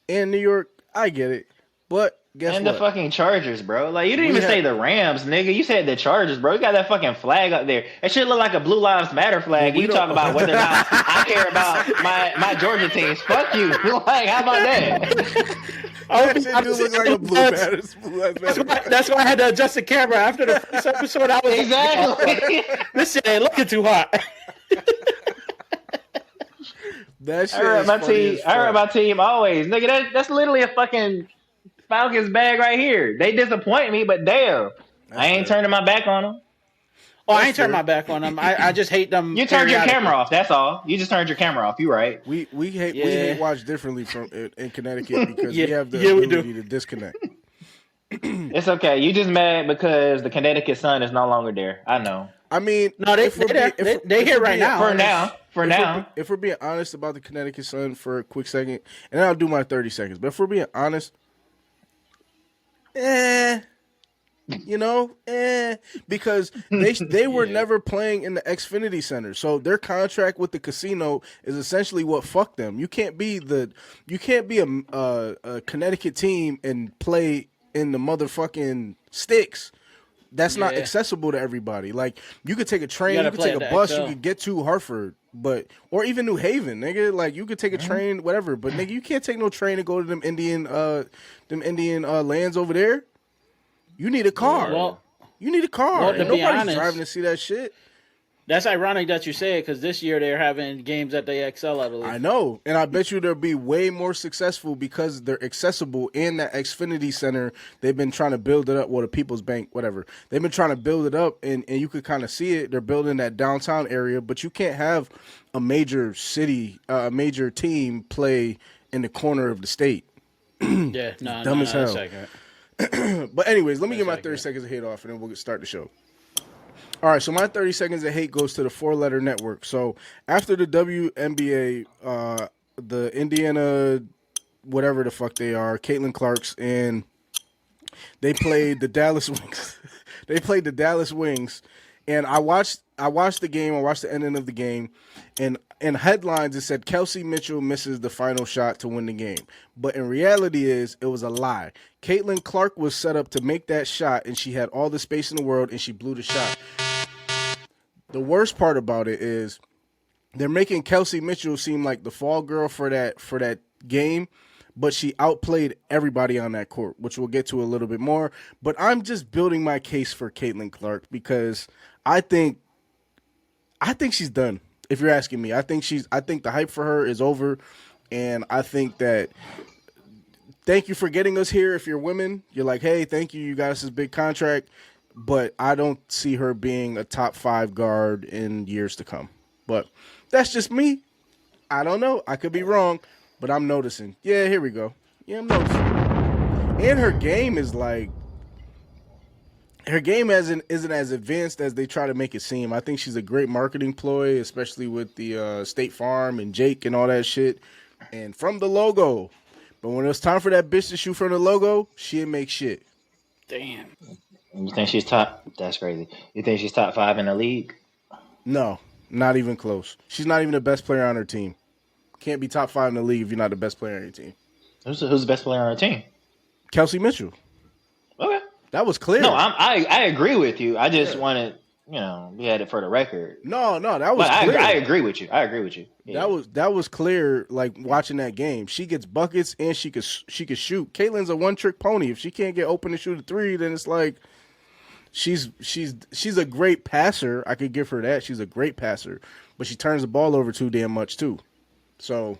and New York? I get it, but guess and what? the fucking Chargers, bro. Like you didn't even say the Rams, nigga. You said the Chargers, bro. You got that fucking flag up there. That shit look like a Blue Lives Matter flag. Well, You talk about whether or not I care about my Georgia teams. Fuck you. Like how about that? That shit do look like a Blue Lives Matter. That's why I had to adjust the camera after the first episode. I was Exactly. this shit ain't looking too hot. That shit I heard is my funny team. as I heard fuck. my team always, nigga. That's literally a fucking Falcons bag right here. They disappoint me, but damn, I ain't turning my back on them. Oh, I ain't turned my back on them. I just hate them. You turned your periodically. camera off. That's all. You just turned your camera off. You right. We hate watch differently from in Connecticut because Yeah, we have the yeah, we ability to disconnect. It's okay. You just mad because the Connecticut Sun is no longer there. I know. I mean, No, they here right now. For now. If we're being honest about the Connecticut Sun for a quick second, and then I'll do my 30 seconds. But if we're being honest, because they were never playing in the Xfinity Center, so their contract with the casino is essentially what fucked them. You can't be a Connecticut team and play in the motherfucking sticks. That's not accessible to everybody. Like you could take a train, you could take a bus, you could get to Hartford, or even New Haven, nigga. Like you could take a train, whatever. But nigga, you can't take no train and go to them Indian lands over there. You need a car. You need a car. Well, And to be nobody's honest, driving to see that shit. That's ironic that you say it because this year they're having games at the XL, I believe. I know, and I bet you they'll be way more successful because they're accessible in that Xfinity Center. They've been trying to build it up, the People's Bank, whatever. They've been trying to build it up, and you could kind of see it. They're building that downtown area, but you can't have a major city, a major team play in the corner of the state. Yeah, dumb as hell. But anyways, let me get my 30 accurate. seconds of hate off, and then we'll start the show. All right, so my 30 seconds of hate goes to the four-letter network. So after the WNBA, the Indiana, whatever the fuck they are, Caitlin Clarks, and they played the Dallas Wings. They played the Dallas Wings, and I watched the game. I watched the ending of the game, and in headlines it said Kelsey Mitchell misses the final shot to win the game. But in reality, it was a lie. Caitlin Clark was set up to make that shot, and she had all the space in the world, and she blew the shot. The worst part about it is they're making Kelsey Mitchell seem like the fall girl for that game, but she outplayed everybody on that court, which we'll get to a little bit more. But I'm just building my case for Caitlin Clark because I think she's done. If you're asking me, I think the hype for her is over, and I think that thank you for getting us here. If you're women, you're like, hey, thank you, you got us this big contract. But I don't see her being a top 5 guard in years to come. But that's just me. I don't know. I could be wrong, but I'm noticing. Yeah, here we go. Yeah, I'm noticing. And her game is like, isn't as advanced as they try to make it seem. I think she's a great marketing ploy, especially with the State Farm and Jake and all that shit. And from the logo. But when it was time for that bitch to shoot from the logo, she didn't make shit. Damn. You think she's top? That's crazy. You think she's top 5 in the league? No, not even close. She's not even the best player on her team. Can't be top 5 in the league if you're not the best player on your team. Who's the best player on her team? Kelsey Mitchell. Okay. That was clear. No, I agree with you. I just wanted, we had it for the record. No, that was But clear. I agree with you. Yeah. That was clear. Like watching that game, she gets buckets and she could shoot. Caitlin's a one-trick pony. If she can't get open to shoot a 3, then it's like she's a great passer. I could give her that. She's a great passer, but she turns the ball over too damn much too. So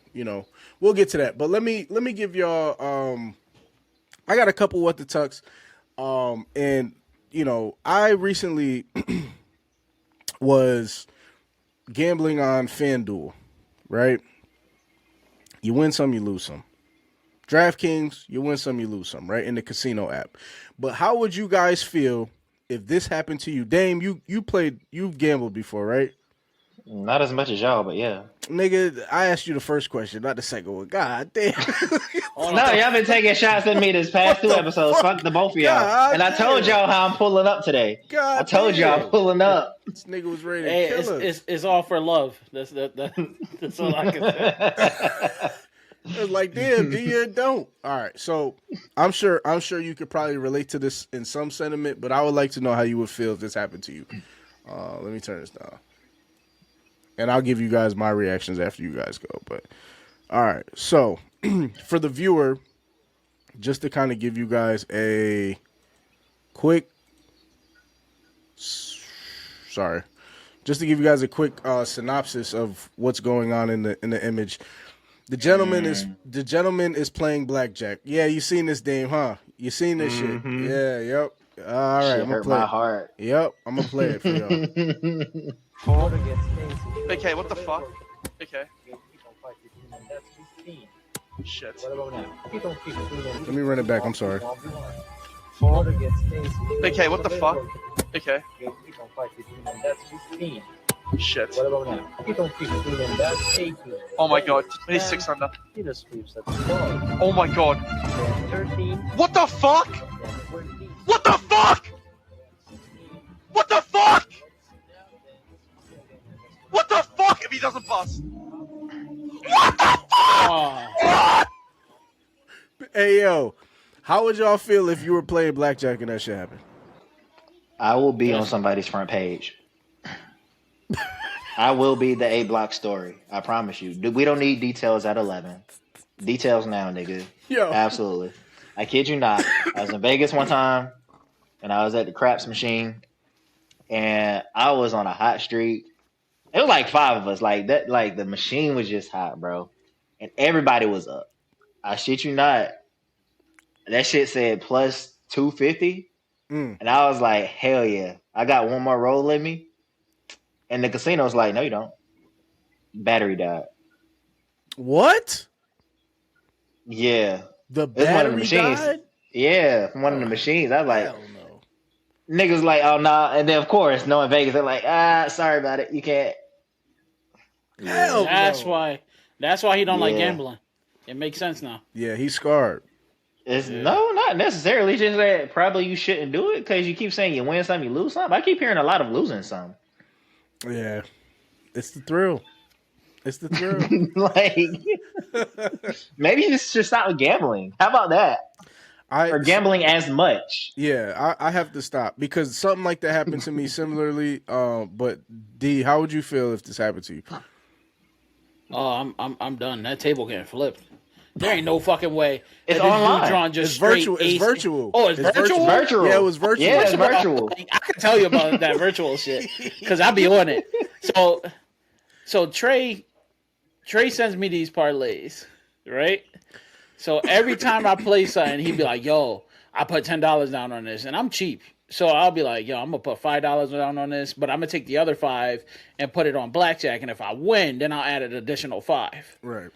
we'll get to that. But let me give y'all I got a couple what the tucks. And I recently was gambling on FanDuel, right? You win some, you lose some. DraftKings, you win some, you lose some, right? In the casino app. But how would you guys feel if this happened to you? Dame, you've gambled before, right? Not as much as y'all, but yeah. Nigga, I asked you the first question, not the second one. God damn. No, y'all been taking shots at me this past 2 episodes. Fuck the both of y'all. God and I told y'all how I'm pulling up today. God I told y'all I'm pulling up. This nigga was ready to Hey, kill us. it's all for love. That's all I can say. It's like, damn, do you or don't? All right, so I'm sure you could probably relate to this in some sentiment, but I would like to know how you would feel if this happened to you. Let me turn this down, and I'll give you guys my reactions after you guys go. But all right, so for the viewer, just to kind of give you guys a quick, just to give you guys a quick synopsis of what's going on in the image. The gentleman is playing blackjack. Yeah, you seen this game, huh? You seen this shit? Yeah, yep. All right, Shit I'm gonna hurt play. my heart. Yep, I'm gonna play it for y'all. Okay, what the fuck? Okay. Shit. Let me run it back. I'm sorry. Okay, what the fuck? Okay. Shit. Oh my god, 26 under. Oh my god. What the fuck? What the fuck? What the fuck? What the fuck if he doesn't bust? What the fuck? Oh. Hey yo, how would y'all feel if you were playing blackjack and that shit happened? I will be on somebody's front page. I will be the A Block story. I promise you. We don't need details at 11. Details now, nigga. Yo. Absolutely. I kid you not. I was in Vegas one time, and I was at the craps machine, and I was on a hot streak. It was like 5 of us. Like that. Like the machine was just hot, bro, and everybody was up. I shit you not. That shit said plus 250, and I was like, hell yeah! I got one more roll in me. And the casino's like, no, you don't. Battery died. What? Yeah. The It's one of the battery machines. died? Yeah, from one of the machines. I was like, Hell no. niggas like, oh, nah. And then, of course, knowing Vegas, they're like, sorry about it. You can't. Hell That's no. why he don't like Yeah. gambling. It makes sense now. Yeah, he's scarred. It's no, not necessarily. Just that probably you shouldn't do it because you keep saying you win some, you lose some. I keep hearing a lot of losing some. Yeah. It's the thrill. It's the thrill. Like, maybe you should stop gambling. How about that? Or gambling as much. Yeah, I have to stop because something like that happened to me similarly. But D, how would you feel if this happened to you? Oh, I'm done. That table getting flipped. There ain't no fucking way. It's that this online. dude drawing just It's virtual. straight It's ace- virtual. Oh, it's virtual? Virtual. Yeah, it was virtual. Yeah, it's virtual. I can tell you about that virtual shit because I be on it. So Trey sends me these parlays, right? So every time I play something, he'd be like, "Yo, I put $10 down on this," and I'm cheap. So I'll be like, "Yo, I'm gonna put $5 down on this, but I'm gonna take the other $5 and put it on blackjack, and if I win, then I'll add an additional $5." Right.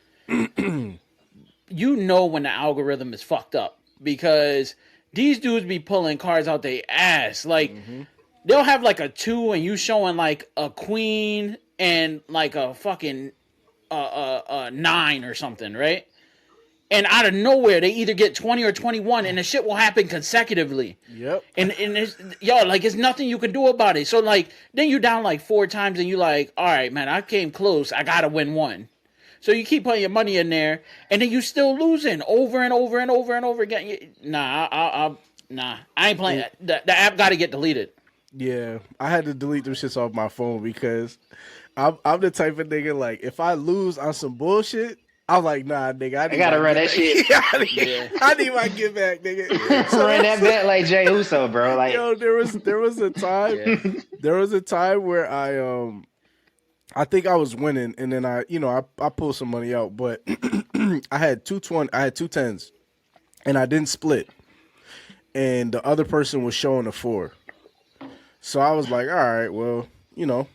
You know when the algorithm is fucked up because these dudes be pulling cards out their ass. Like they'll have like a 2 and you showing like a queen and like a fucking 9 or something, right? And out of nowhere they either get 20 or 21 and the shit will happen consecutively. Yep. And it's, like it's nothing you can do about it. So like then you down like 4 times and you like, all right, man, I came close. I gotta win one. So you keep putting your money in there, and then you still losing over and over and over and over again. I ain't playing. The app got to get deleted. Yeah, I had to delete them shits off my phone because I'm the type of nigga like if I lose on some bullshit, I'm like, nah, nigga, I gotta run that shit. I need my get back, nigga. Run that bet like Jay Uso, bro. Like, yo, there was a time, there was a time where I think I was winning, and then I pulled some money out, but I had 2 10s, and I didn't split. and the other person was showing a 4. So I was like, all right, well, you know,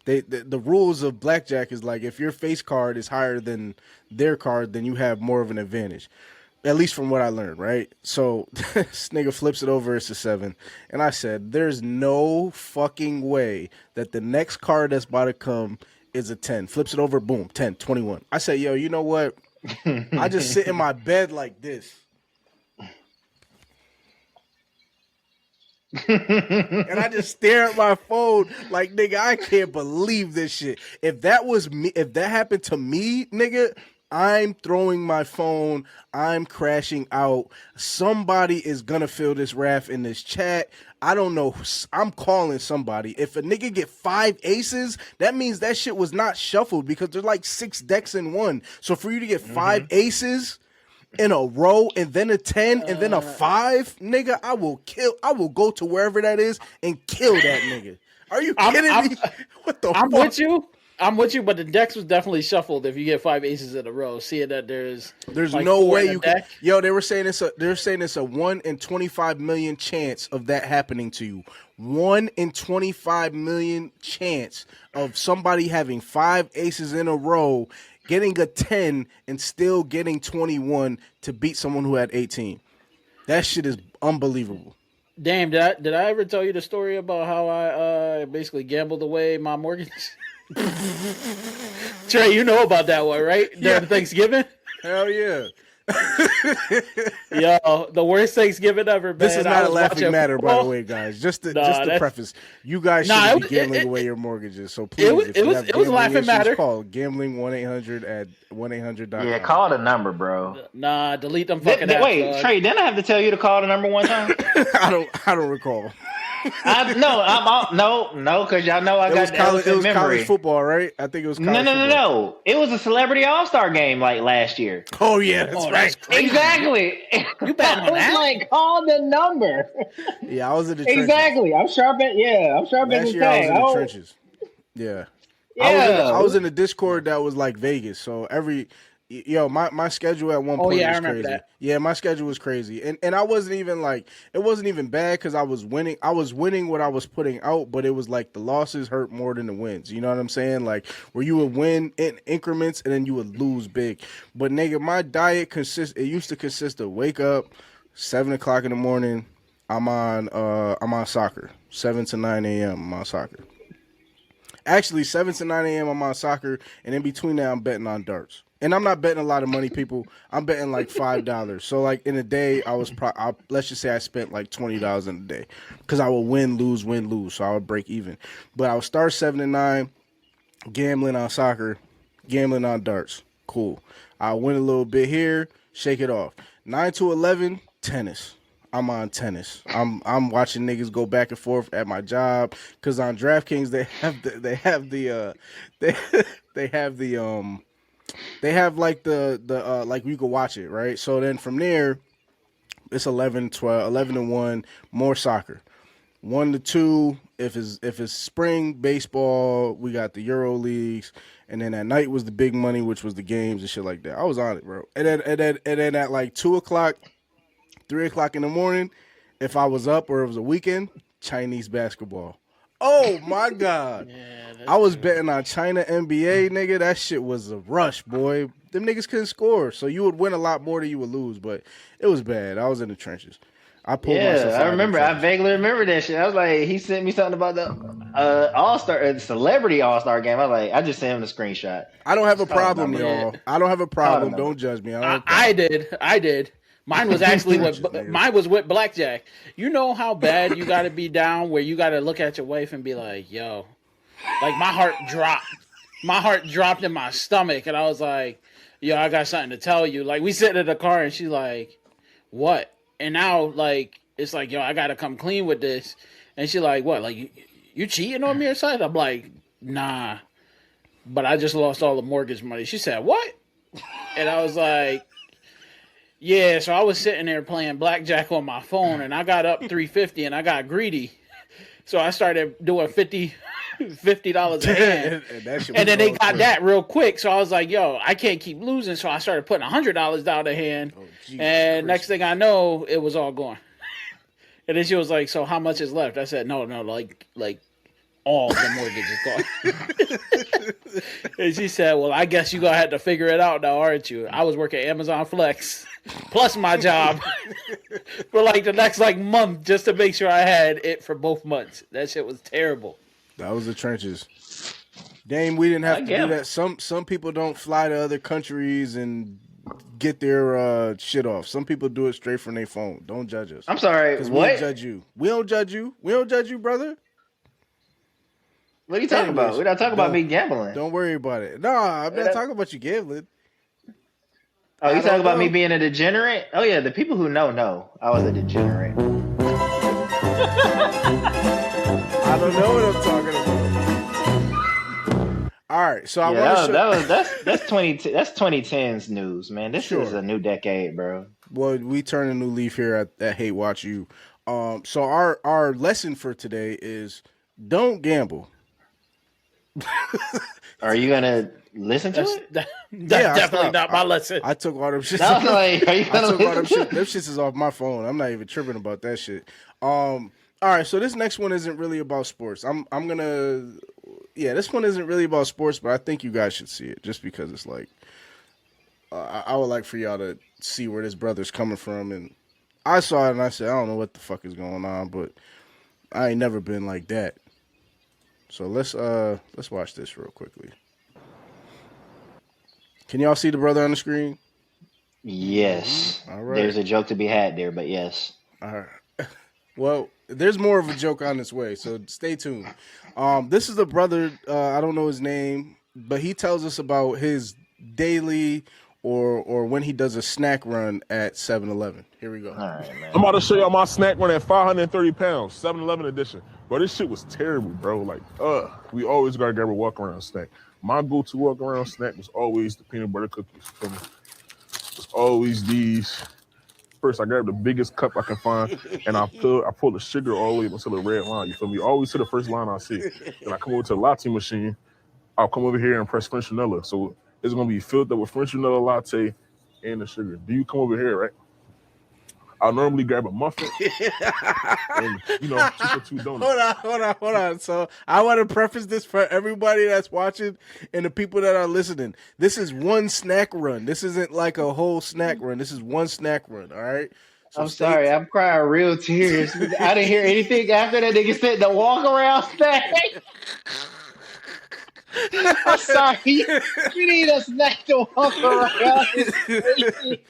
the rules of blackjack is like if your face card is higher than their card, then you have more of an advantage. At least from what I learned, right? So this nigga flips it over, it's a 7. And I said, there's no fucking way that the next card that's about to come is a 10. Flips it over, boom, 10, 21. I said, yo, you know what? I just sit in my bed like this. And I just stare at my phone like, nigga, I can't believe this shit. If that was me, if that happened to me, nigga, I'm throwing my phone. I'm crashing out. Somebody is gonna feel this wrath in this chat. I don't know. I'm calling somebody. If a nigga get 5 aces, that means that shit was not shuffled because there's like 6 decks in one. So for you to get 5 aces in a row and then a 10 and then a 5, nigga, I will go to wherever that is and kill that nigga. Are you kidding me? What the fuck? I'm with you, but the decks was definitely shuffled if you get 5 aces in a row. Seeing that there's like no way you can. Yo, they were saying it's a 1 in 25 million chance of that happening to you. 1 in 25 million chance of somebody having 5 aces in a row, getting a 10 and still getting 21 to beat someone who had 18. That shit is unbelievable. Damn, did I ever tell you the story about how I basically gambled away my mortgage? Trey, you know about that one, right? During Thanksgiving? Hell yeah. Yo, the worst Thanksgiving ever, man. This is not a laughing matter, by the way, guys. Just to preface, you guys shouldn't be gambling away your mortgages. So please, it was laughing matter. Call gambling 1-800 at 1-800.com. Yeah, call the number, bro. Nah, delete them fucking apps. Wait, Trey, didn't I have to tell you to call the number one time? I don't recall. No, because y'all know I got college, it was memory. College football, right? I think it was college football. No. It was a Celebrity All-Star game like last year. Oh, yeah, that's right. Exactly. You bet on that? Like, call the number. Yeah, I was in the trenches. Exactly. I'm sharp at Last the year I was in the tag. trenches. Yeah. Yeah. I was in a Discord that was like Vegas. So my schedule at one point was crazy. That. Yeah, my schedule was crazy. And I wasn't even like, it wasn't even bad because I was winning. I was winning what I was putting out, but it was like the losses hurt more than the wins. You know what I'm saying? Like where you would win in increments and then you would lose big. But nigga, my diet used to consist of wake up, 7 o'clock in the morning, I'm on soccer. 7 to 9 a.m. I'm on soccer. Actually, 7 to 9 a.m. I'm on soccer, and in between that, I'm betting on darts. And I'm not betting a lot of money, people. I'm betting like $5. So, like, in a day, let's just say I spent like $20 in a day. Because I will win, lose. So I would break even. But I would start 7 to 9, gambling on soccer, gambling on darts. Cool. I'll win a little bit here, shake it off. 9 to 11, tennis. I'm on tennis. I'm watching niggas go back and forth at my job because on DraftKings they have like like you can watch it, right? So then from there it's 11 to 1 more soccer. 1 to 2 if it's spring baseball, we got the Euro leagues, and then at night was the big money, which was the games and shit like that. I was on it, bro. And then at like 2 o'clock, 3 o'clock in the morning, if I was up or it was a weekend, Chinese basketball. Oh my God. Yeah, I was betting on China NBA, nigga. That shit was a rush, boy. Them niggas couldn't score. So you would win a lot more than you would lose, but it was bad. I was in the trenches. I pulled myself out. I remember. I vaguely remember that shit. I was like, he sent me something about the All-Star, Celebrity All-Star game. I was like, I just sent him the screenshot. I don't have a problem, y'all. I don't have a problem. Don't judge me. I did. Mine was actually with blackjack. You know how bad you got to be down where you got to look at your wife and be like, yo, like my heart dropped. My heart dropped in my stomach. And I was like, yo, I got something to tell you. Like we sit in the car and she's like, what? And now like, it's like, yo, I got to come clean with this. And she's like, what? Like you cheating on me or something? I'm like, nah, but I just lost all the mortgage money. She said, what? And I was like, yeah, so I was sitting there playing blackjack on my phone, and I got up $350, and I got greedy. So I started doing $50 a hand. And then they got that real quick. So I was like, yo, I can't keep losing. So I started putting $100 down a hand. And next thing I know, it was all gone. And then she was like, "So how much is left?" I said, "No, like all the mortgage is gone." And she said, "Well, I guess you gonna have to figure it out now, aren't you?" I was working Amazon Flex plus my job for like the next month just to make sure I had it for both months. That shit was terrible. That was the trenches. Dame, we didn't have to do get that. Some people don't fly to other countries and get their shit off. Some people do it straight from their phone. Don't judge us. I'm sorry. We What? don't judge you. We don't judge you. We don't judge you, brother. What are you talking about? We're not talking about me gambling. Don't worry about it. No, I'm not talking about you gambling. Oh, you talking about me being a degenerate? Oh yeah, the people who know I was a degenerate. I don't know what I'm talking about. All right, so that's 2010's news, man. This is a new decade, bro. Well, we turn a new leaf here at Hate Watch You. So our lesson for today is don't gamble. Are you gonna listen to it? That's definitely not my lesson. I took all them shits. I was like, are you gonna I took all them listen? shit. Them shits is off my phone. I'm not even tripping about that shit. All right, so this next one isn't really about sports. This one isn't really about sports, but I think you guys should see it just because it's like I would like for y'all to see where this brother's coming from. And I saw it and I said, I don't know what the fuck is going on, but I ain't never been like that. So let's watch this real quickly. Can y'all see the brother on the screen? Yes. All right. There's a joke to be had there, but yes. All right. Well, there's more of a joke on its way, so stay tuned. This is a brother, I don't know his name, but he tells us about his daily or when he does a snack run at 7-Eleven. Here we go. All right, man. I'm about to show y'all my snack run at 530 pounds, 7-Eleven edition. Bro, this shit was terrible, bro. Like, we always gotta grab a walk-around snack. My go-to walk-around snack was always the peanut butter cookies. Feel me? It's always these. First, I grab the biggest cup I can find, and I pull the sugar all the way up until the red line. You feel me? Always to the first line I see. Then I come over to the latte machine. I'll come over here and press French vanilla. So it's gonna be filled up with French vanilla latte and the sugar. Do you come over here, right? I'll normally grab a muffin and, 2 for 2 donuts. Hold on. So I want to preface this for everybody that's watching and the people that are listening. This is one snack run. This isn't like a whole snack run. This is one snack run, all right? So I'm sorry, I'm crying real tears. I didn't hear anything after that nigga said the walk around snack. I'm sorry. You need a snack to walk around. It's crazy.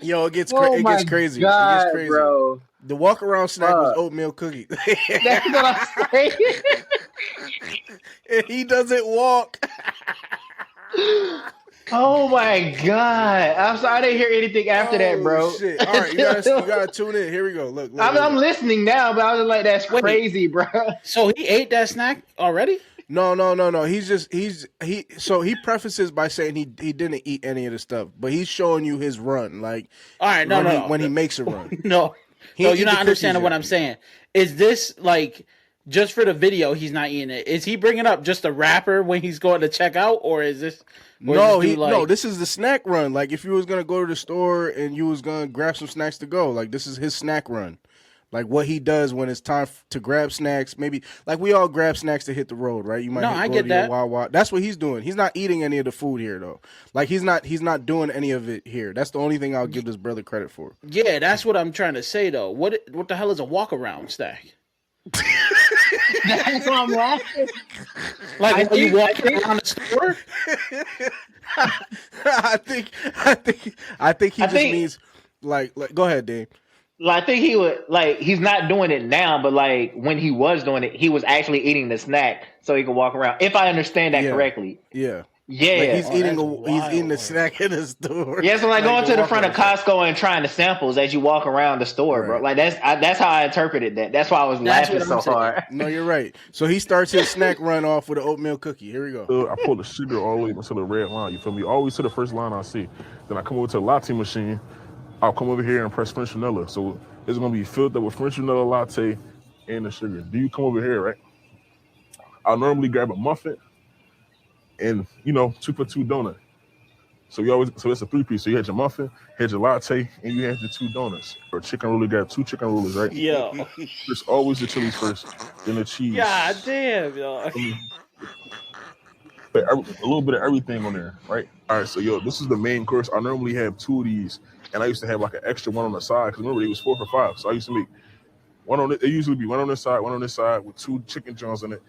Yo, it gets Oh my crazy. God, it gets crazy. bro. The walk around snack was oatmeal cookie. That's what I'm saying. And he doesn't walk. Oh my God. I'm sorry, I didn't hear anything after that, bro. Shit. All right, you gotta tune in. Here we go. Look. I'm listening now, but I was like, that's crazy, bro. So he ate that snack already? No. So he prefaces by saying he didn't eat any of the stuff, but he's showing you his run. Like, all right, when he makes a run. No, you're not understanding what I'm saying. Is this like just for the video? He's not eating it. Is he bringing up just a wrapper when he's going to check out, or is this? No, this is the snack run. Like if you was gonna go to the store and you was gonna grab some snacks to go, like this is his snack run. Like what he does when it's time to grab snacks, maybe like we all grab snacks to hit the road, right? You might I go get to that. your Wawa. That's what he's doing. He's not eating any of the food here though. Like he's not doing any of it here. That's the only thing I'll give this brother credit for. Yeah, that's what I'm trying to say though. What the hell is a walk around snack? That's what I'm laughing. Like you walking around the store? I think he means like go ahead, Dave. I think he would he's not doing it now, but like when he was doing it, he was actually eating the snack so he could walk around. If I understand that correctly. Yeah. Yeah. Like he's eating the snack in the store. Yeah, so like going to the front of Costco and trying the samples as you walk around the store, bro. Like that's how I interpreted that. That's why I was laughing so hard. No, you're right. So he starts his snack run off with an oatmeal cookie. Here we go. I pull the sugar all the way until the red line. You feel me? Always to the first line I see. Then I come over to the latte machine. I'll come over here and press French vanilla. So it's gonna be filled up with French vanilla latte and the sugar. Do you come over here, right? I'll normally grab a muffin and 2 for 2 donut. So it's a 3-piece. So you had your muffin, had your latte, and you had your 2 donuts. Or chicken roll, you got 2 chicken rollers, right? Yo. It's always the chilies first, then the cheese. God damn, yo. But a little bit of everything on there, right? All right, so this is the main course. I normally have 2 of these, and I used to have like an extra one on the side because remember it was 4 for $5. So I used to make one on it. It usually be one on this side, one on this side with 2 chicken joints in it,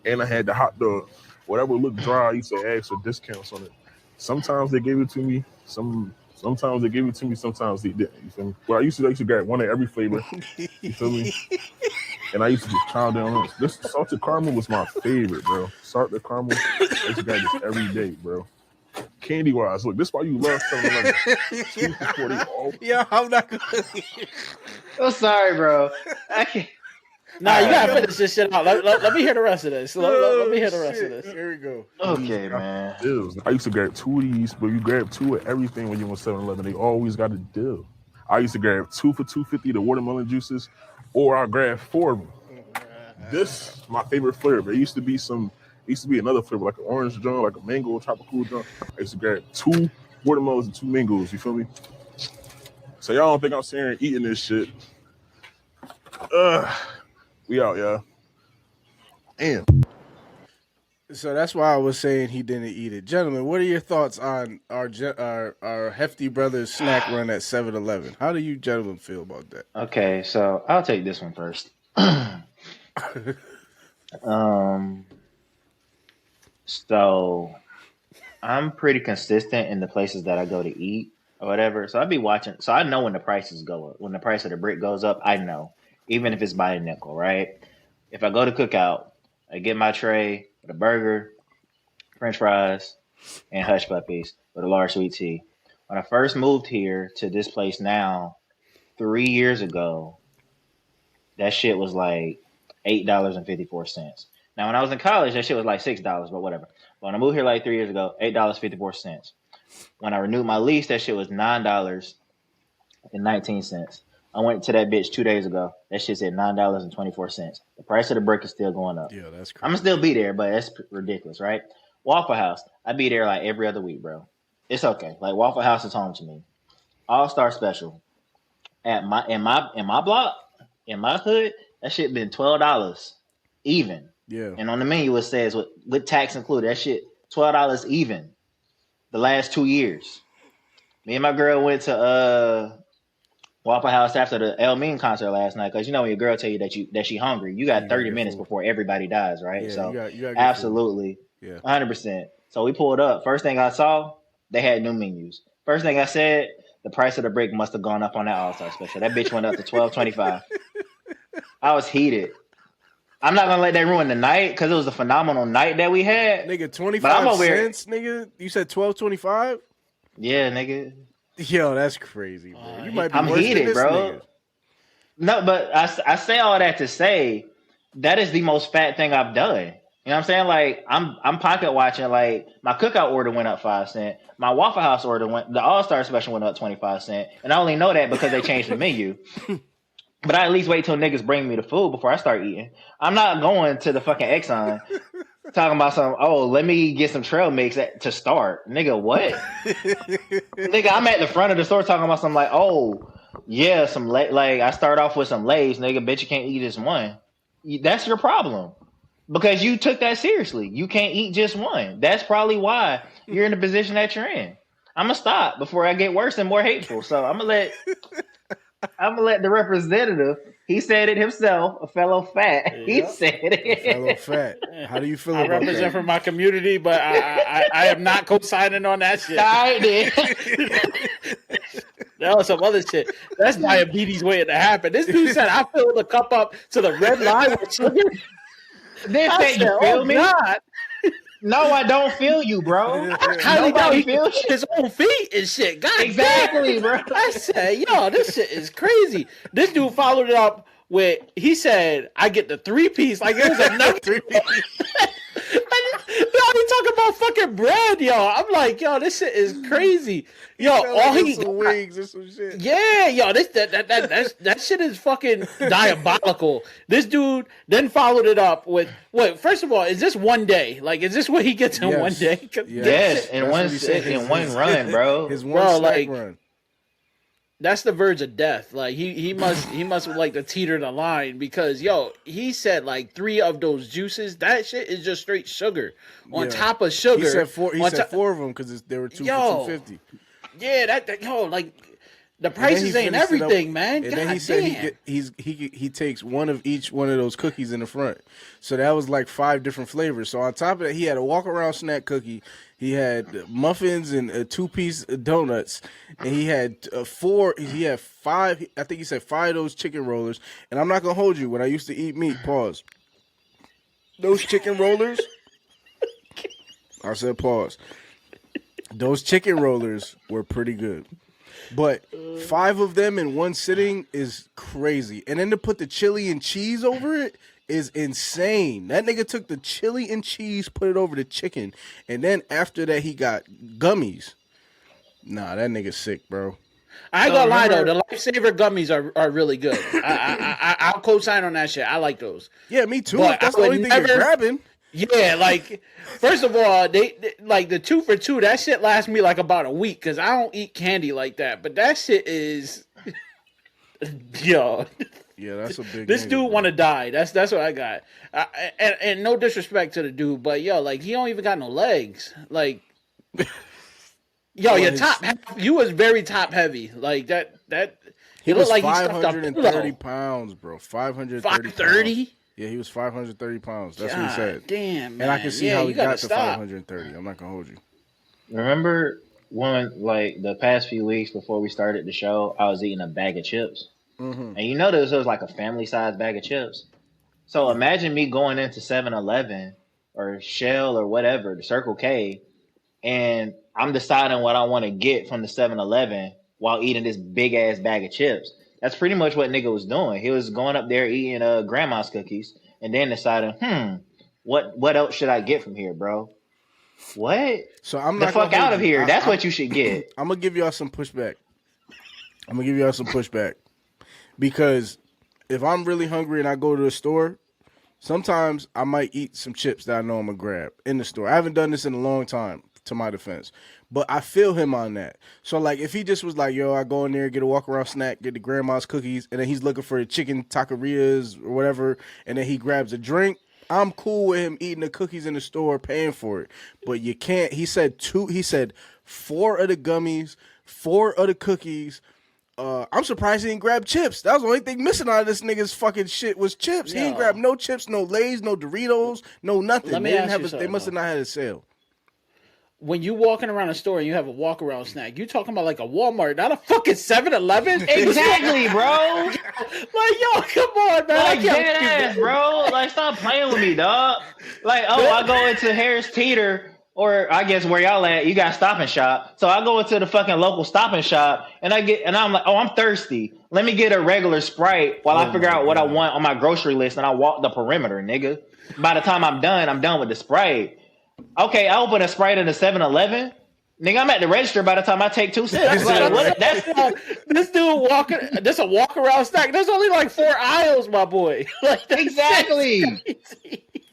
and I had the hot dog. Whatever looked dry, I used to ask for discounts on it. Sometimes they gave it to me. Sometimes they gave it to me. Sometimes they didn't. You feel me? Well, I used to grab one of every flavor. You feel me? And I used to just pound down on it. This salted caramel was my favorite, bro. Salted caramel. I used to grab this every day, bro. Candy wise, look, this is why you love 7-Eleven. Yeah, I'm not gonna. I'm sorry, bro. I can't. Nah, you gotta finish this shit out. Let me hear the rest of this. Let me hear the rest of this. Here we go. Okay, man. I used to grab 2 of these, but you grab 2 of everything when you went 7-Eleven. They always got a deal. I used to grab 2 for $2.50, the watermelon juices, or I grab 4 of them. This my favorite flavor. There used to be another flavor, like an orange joint, like a mango tropical joint. I used to grab 2 watermelons and 2 mangoes. You feel me? So y'all don't think I'm sitting here eating this shit? We out, y'all. Damn. So that's why I was saying he didn't eat it. Gentlemen, what are your thoughts on our Hefty Brothers snack run at 7-Eleven? How do you gentlemen feel about that? Okay, so I'll take this one first. So I'm pretty consistent in the places that I go to eat or whatever. So I'd be watching. So I know when the prices go up. When the price of the brick goes up, I know. Even if it's by a nickel, right? If I go to Cookout, I get my tray with a burger, French fries, and hush puppies with a large sweet tea. When I first moved here to this place now, 3 years ago, that shit was like $8.54. Now, when I was in college, that shit was like $6, but whatever. But when I moved here like 3 years ago, $8.54. When I renewed my lease, that shit was $9.19. I went to that bitch 2 days ago. That shit's at $9.24. The price of the brick is still going up. Yeah, that's crazy. I'm gonna still be there, but that's ridiculous, right? Waffle House, I be there like every other week, bro. It's okay. Like Waffle House is home to me. All-Star Special at in my block, in my hood, that shit been $12 even. Yeah. And on the menu it says with tax included, that shit $12 even. The last 2 years. Me and my girl went to Waffle House after the El Mean concert last night, because you know when your girl tell you that she hungry, you got 30 minutes before everybody dies, right? Yeah, so you gotta absolutely, yeah, 100%. So we pulled up. First thing I saw, they had new menus. First thing I said, the price of the brick must have gone up on that All-Star Special. That bitch went up to $12.25. I was heated. I'm not gonna let that ruin the night because it was a phenomenal night that we had. Nigga, 25 cents, nigga. You said $12.25? Yeah, nigga. Yo, that's crazy, bro. You might be I'm worse heated, than this bro. nigga. No, but I say all that to say that is the most fat thing I've done. You know what I'm saying? Like I'm pocket watching. Like my Cookout order went up 5 cents. My Waffle House order the All-Star Special went up 25 cents. And I only know that because they changed the menu. But I at least wait till niggas bring me the food before I start eating. I'm not going to the fucking Exxon talking about let me get some trail mix to start. Nigga, what? Nigga, I'm at the front of the store talking about something like, some I start off with some Lay's, nigga, bet you can't eat just one. That's your problem. Because you took that seriously. You can't eat just one. That's probably why you're in the position that you're in. I'm going to stop before I get worse and more hateful. So I'm going to let the representative, he said it himself, a fellow fat. Yep. He said it. A fellow fat. How do you feel about that? I represent for my community, but I am not co-signing on that shit. I did. That was some other shit. That's diabetes waiting to happen. This dude said, I filled the cup up to the red line with sugar. This ain't you feel me? God. No, I don't feel you, bro. How do he feels his own feet and shit? God exactly, damn. Bro. I said, this shit is crazy. This dude followed it up with, he said, I get the 3-piece. Like it was another 3-piece. Now he talking about fucking bread, yo. I'm like, yo, this shit is crazy. Yo, Felt all like he some wings or some shit. yeah, yo, that shit is fucking diabolical. This dude then followed it up with what? First of all, is this one day? Like, is this what he gets in Yes. one day? Yes, in That's one what he said. in one run, bro. His one Bro, snack like, run. That's the verge of death. Like he must like to teeter the line because yo, he said like 3 of those juices. That shit is just straight sugar on top of sugar. He said 4. He said 4 of them because there were 2 for $2.50. Yeah, that yo, like the prices ain't everything, man. And then he said he takes one of each one of those cookies in the front. So that was like 5 different flavors. So on top of that, he had a walk around snack cookie. He had muffins and 2-piece donuts, and he had 4. He had 5. I think he said 5 of those chicken rollers. And I'm not gonna hold you. When I used to eat meat, pause. Those chicken rollers. I said pause. Those chicken rollers were pretty good. But 5 of them in one sitting is crazy. And then to put the chili and cheese over it is insane. That nigga took the chili and cheese, put it over the chicken. And then after that, he got gummies. Nah, that nigga's sick, bro. I ain't gonna lie though, the Lifesaver gummies are really good. I'll co-sign on that shit. I like those. Yeah, me too. But If that's the only thing you're grabbing. Yeah, like first of all, they like the 2 for $2. That shit lasts me like about a week because I don't eat candy like that. But that shit is, yo. Yeah, that's a big. This dude want to die. That's what I got. And no disrespect to the dude, but yo, like he don't even got no legs. Like, yo, your top. You was very top heavy. Like that. He looked was like he stuffed up 530 pounds, bro. 530. 530. Yeah, he was 530 pounds. That's what he said. Damn, man. And I can see how he got to 530. I'm not gonna hold you. Remember when, like, the past few weeks before we started the show, I was eating a bag of chips, and you know this was like a family-sized bag of chips. So imagine me going into 7-Eleven or Shell or whatever, the Circle K, and I'm deciding what I want to get from the 7-Eleven while eating this big ass bag of chips. That's pretty much what nigga was doing. He was going up there eating grandma's cookies and then deciding, what else should I get from here, bro? What? So I'm the not fuck out of here. That's what you should get. I'm gonna give y'all some pushback. Because if I'm really hungry and I go to the store, sometimes I might eat some chips that I know I'm gonna grab in the store. I haven't done this in a long time, to my defense. But I feel him on that. So, like, if he just was like, yo, I go in there, get a walk-around snack, get the grandma's cookies, and then he's looking for the chicken taquerias or whatever, and then he grabs a drink, I'm cool with him eating the cookies in the store, paying for it. But you can't. He said 4 of the gummies, 4 of the cookies. I'm surprised he didn't grab chips. That was the only thing missing out of this nigga's fucking shit was chips. He didn't grab no chips, no Lay's, no Doritos, no nothing. Let me ask you something, they must have not had a sale. When you walking around a store and you have a walk around snack, you talking about like a Walmart, not a fucking 7-Eleven? Exactly, bro. Like, yo, come on, man. Like, dead ass, bro. Like, stop playing with me, dog. Like, I go into Harris Teeter, or I guess where y'all at, you got Stop and Shop. So I go into the fucking local Stop and Shop, and I'm like, oh, I'm thirsty. Let me get a regular Sprite while I figure out what I want on my grocery list, and I walk the perimeter, nigga. By the time I'm done with the Sprite. Okay, I open a Sprite in the 7-Eleven. Nigga, I'm at the register by the time I take 2 sips. Like, this dude walking. This a walk around snack. There's only like 4 aisles, my boy. Like exactly,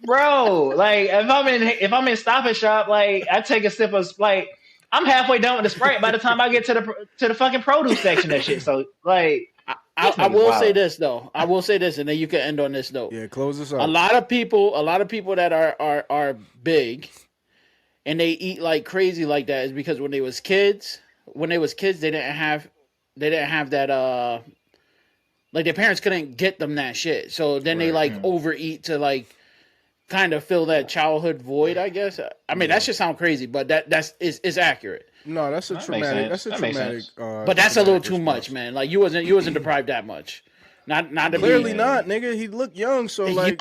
bro. Like if I'm in Stop and Shop, like I take a sip of like I'm halfway done with the Sprite by the time I get to the fucking produce section and shit. So like. I will say this though. I will say this, and then you can end on this note. Yeah, close this up. A lot of people that are big, and they eat like crazy like that is because when they was kids, they didn't have that like their parents couldn't get them that shit. So then they like overeat to like kind of fill that childhood void, I guess. I mean, that should sound crazy, but that's accurate. No, that's a traumatic. That's a traumatic. But that's a little too much, man. Like you wasn't deprived that much. Not clearly not, nigga. He looked young, so like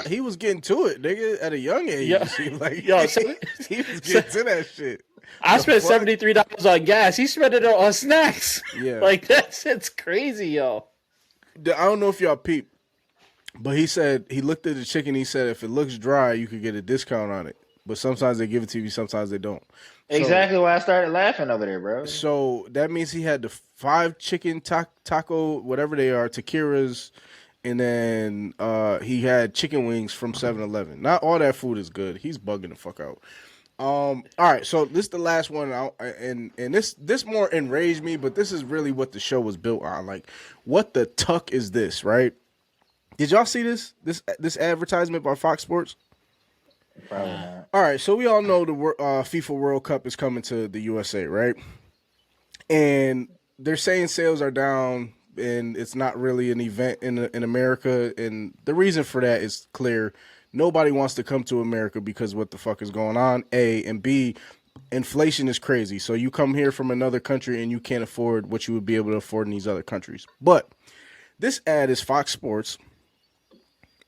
he was getting to it, nigga, at a young age. Yo, he was getting to that shit. I spent $73 on gas. He spent it on snacks. Yeah, like that shit's crazy, yo. I don't know if y'all peep, but he said he looked at the chicken. He said if it looks dry, you could get a discount on it. but sometimes they give it to you, sometimes they don't. So, Exactly why I started laughing over there, bro. So that means he had the 5 chicken taco, whatever they are, taquiras, and then he had chicken wings from 7-Eleven. Not all that food is good. He's bugging the fuck out. All right, so this is the last one, and this more enraged me, but this is really what the show was built on. Like, what the tuck is this, right? Did y'all see this advertisement by Fox Sports? Probably not. All right, so we all know the FIFA World Cup is coming to the USA, right? And they're saying sales are down, and it's not really an event in America. And the reason for that is clear. Nobody wants to come to America because what the fuck is going on, A, and B, inflation is crazy. So you come here from another country and you can't afford what you would be able to afford in these other countries. But this ad is Fox Sports,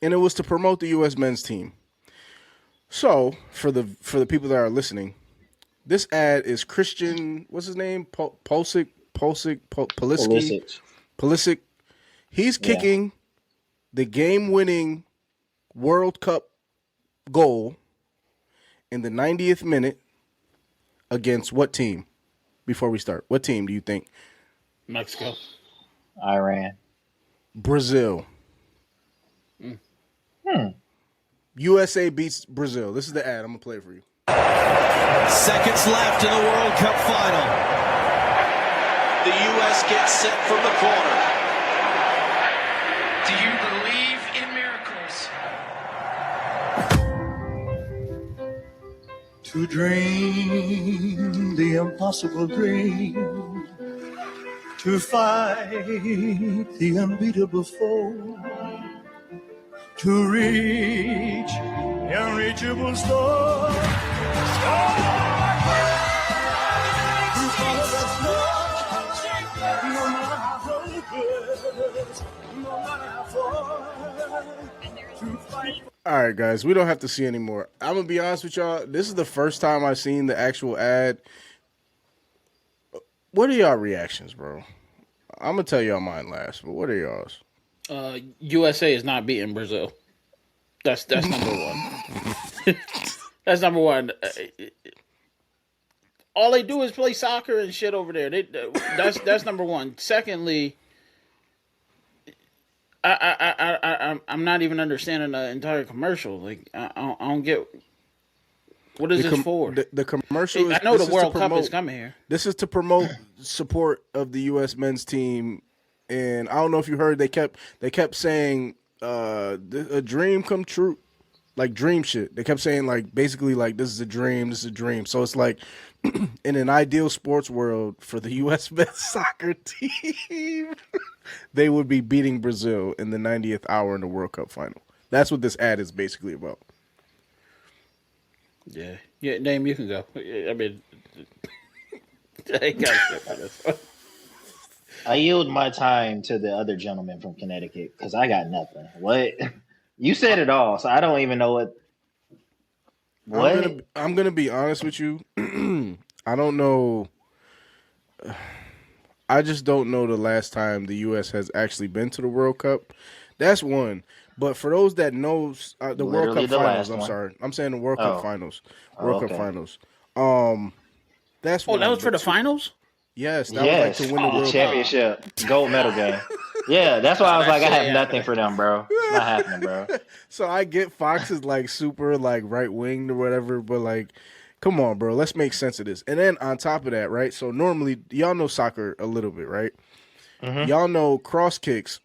and it was to promote the U.S. men's team. So for the people that are listening, this ad is Christian. What's his name? Pulisic. He's kicking the game-winning World Cup goal in the 90th minute against what team? Before we start, what team do you think? Mexico. Iran. Brazil. USA beats Brazil. This is the ad. I'm going to play it for you. Seconds left in the World Cup final. The U.S. gets set from the corner. Do you believe in miracles? To dream the impossible dream. To fight the unbeatable foe. To reach the unreachable star. All right, guys, we don't have to see anymore. I'm going to be honest with y'all. This is the first time I've seen the actual ad. What are y'all reactions, bro? I'm going to tell y'all mine last, but what are y'all's? USA is not beating Brazil. That's number one. That's number one. All they do is play soccer and shit over there. That's number one. Secondly, I'm not even understanding the entire commercial. Like I don't get what is this for. The commercial. I know the World Cup is coming here. This is to promote support of the U.S. men's team, and I don't know if you heard they kept saying a dream come true, like dream shit. They kept saying like basically like this is a dream, this is a dream. So it's like in an ideal sports world for the U.S. men's soccer team, they would be beating Brazil in the 90th hour in the World Cup final. That's what this ad is basically about. Yeah, Dame, you can go. I mean, I ain't got shit for this one. I yield my time to the other gentleman from Connecticut because I got nothing. What? You said it all, so I don't even know what. What? I'm gonna be honest with you. I don't know. I just don't know the last time the U.S. has actually been to the World Cup. That's one. But for those that knows the World Cup finals, I'm sorry, I'm saying the World Cup finals. World Cup finals. That's that was for the finals. Yes, that was like to win the World championship, gold medal game. Yeah, that's why I was like, I have nothing for them, bro. It's not happening, bro. So I get Fox is like super like right winged or whatever, but like, come on, bro, let's make sense of this. And then on top of that, right? So normally y'all know soccer a little bit, right? Mm-hmm. Y'all know cross kicks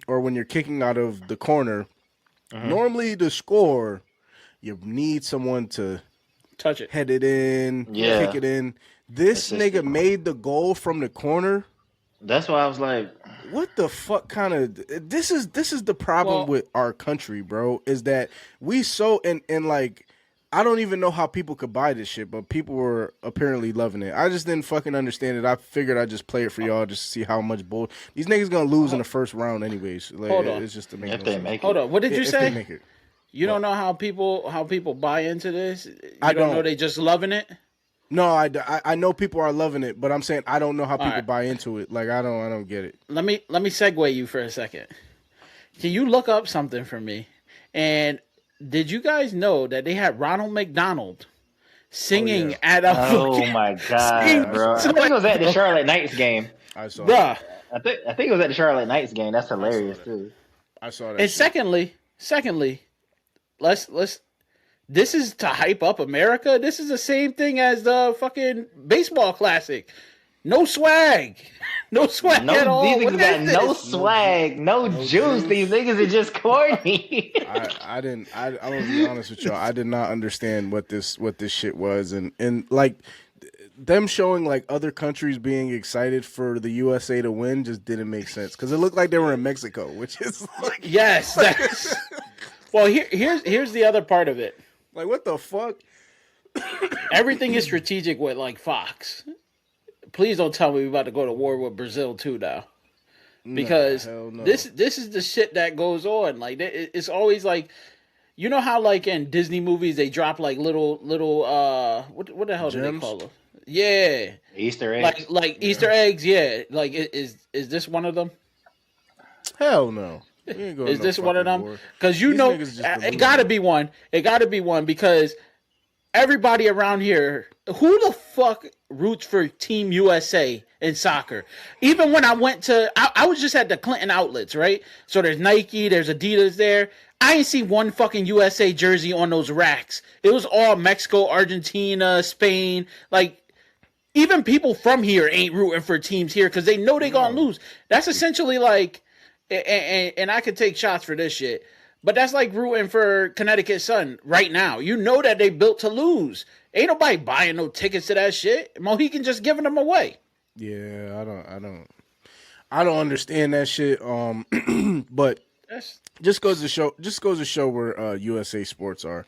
or when you're kicking out of the corner. Mm-hmm. Normally to score, you need someone to touch it, head it in, kick it in. This nigga made the goal from the corner. That's why I was like, what the fuck kind of this is the problem with our country, bro, is that we so and like I don't even know how people could buy this shit, but people were apparently loving it. I just didn't fucking understand it. I figured I'd just play it for y'all just to see how much bull these niggas gonna lose in the first round anyways. Like, hold on. It's just to make if they make it. Hold on. What did you say? They make it. You don't know how people buy into this? I don't know they just loving it? No, I know people are loving it, but I'm saying I don't know how people buy into it. Like I don't get it. Let me segue you for a second. Can you look up something for me? And did you guys know that they had Ronald McDonald singing yeah. at a Oh fucking my god, bro! I think it was at the Charlotte Knights game. I saw bruh. I think it was at the Charlotte Knights game. That's hilarious too. I saw that. And shit. secondly, let's this is to hype up America. This is the same thing as the fucking baseball classic. No swag. No swag at all. These What niggas got is no this? swag, no juice. These niggas are just corny. I'm gonna be honest with y'all. I did not understand what this shit was, and like them showing like other countries being excited for the USA to win just didn't make sense because it looked like they were in Mexico, which is like Yes. That's, well, here's the other part of it. like what the fuck? Everything is strategic with like Fox. Please don't tell me we're about to go to war with Brazil too now. Because hell no. this is the shit that goes on. Like it's always like, you know how like in Disney movies they drop like little what the hell do they Gems? call them? Yeah, Easter eggs. like Easter eggs. Yeah, like is this one of them? Hell no. We ain't going Is no this one of fucking them? war. Because you These know niggas just it delusional. gotta be one. It gotta be one because everybody around here, who the fuck roots for Team USA in soccer? Even when I went to, I was just at the Clinton outlets, right? So there's Nike, there's Adidas there. I ain't see one fucking USA jersey on those racks. It was all Mexico, Argentina, Spain. Like, even people from here ain't rooting for teams here because they know they gonna lose. That's essentially like, and I could take shots for this shit, but that's like rooting for Connecticut Sun right now. You know that they built to lose. Ain't nobody buying no tickets to that shit. Mohican just giving them away. Yeah, I don't understand that shit. But just goes to show where USA sports are.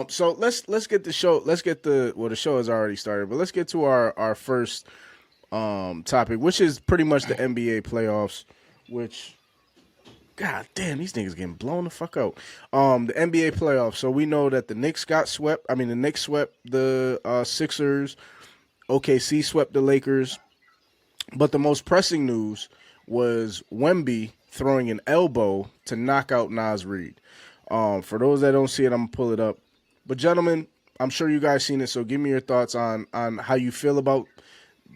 So let's get the show. The show has already started, but let's get to our first topic, which is pretty much the NBA playoffs. Which, god damn, these niggas getting blown the fuck out. The NBA playoffs. So we know that the Knicks got swept. I mean, the Knicks swept the Sixers. OKC swept the Lakers. But the most pressing news was Wemby throwing an elbow to knock out Nas Reed. For those that don't see it, I'm gonna pull it up. But gentlemen, I'm sure you guys seen it. So give me your thoughts on how you feel about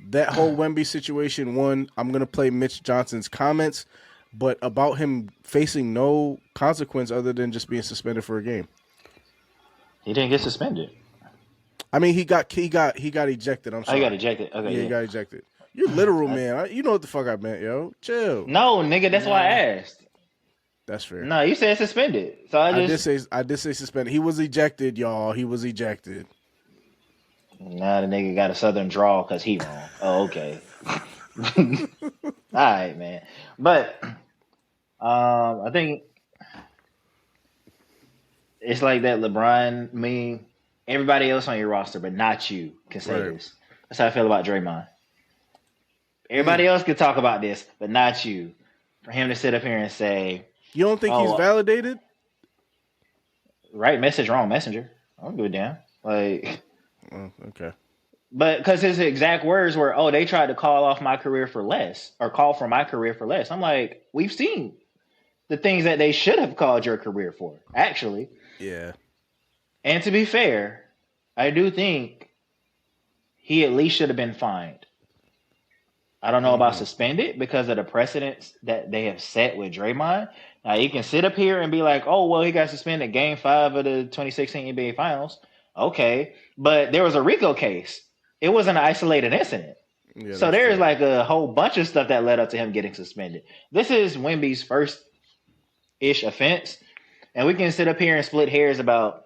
that whole Wemby situation. One, I'm gonna play Mitch Johnson's comments, but about him facing no consequence other than just being suspended for a game. He didn't get suspended. I mean, he got ejected. I'm Oh, sorry. he got ejected. Okay, Yeah, he got ejected. You're literal, man. You know what the fuck I meant, yo. Chill. No, nigga, that's why I asked. That's fair. No, you said suspended. So I did say suspended. He was ejected, y'all. He was ejected. Nah, the nigga got a southern drawl because he wrong. Oh, okay. All right, man. But I think it's like that LeBron meme. Everybody else on your roster, but not you, can say this. That's how I feel about Draymond. Everybody else can talk about this, but not you. For him to sit up here and say, you don't think he's validated? Right message, wrong messenger. I don't give a damn. Like, okay. But because his exact words were, "Oh, they tried to call off my career for less, or call for my career for less." I'm like, we've seen the things that they should have called your career for, actually. Yeah. And to be fair, I do think he at least should have been fined. I don't know about suspended because of the precedents that they have set with Draymond. Now, you can sit up here and be like, "Oh, well, he got suspended Game 5 of the 2016 NBA Finals." Okay, but there was a RICO case. It wasn't an isolated incident. Yeah, so there's like a whole bunch of stuff that led up to him getting suspended. This is Wemby's first-ish offense, and we can sit up here and split hairs about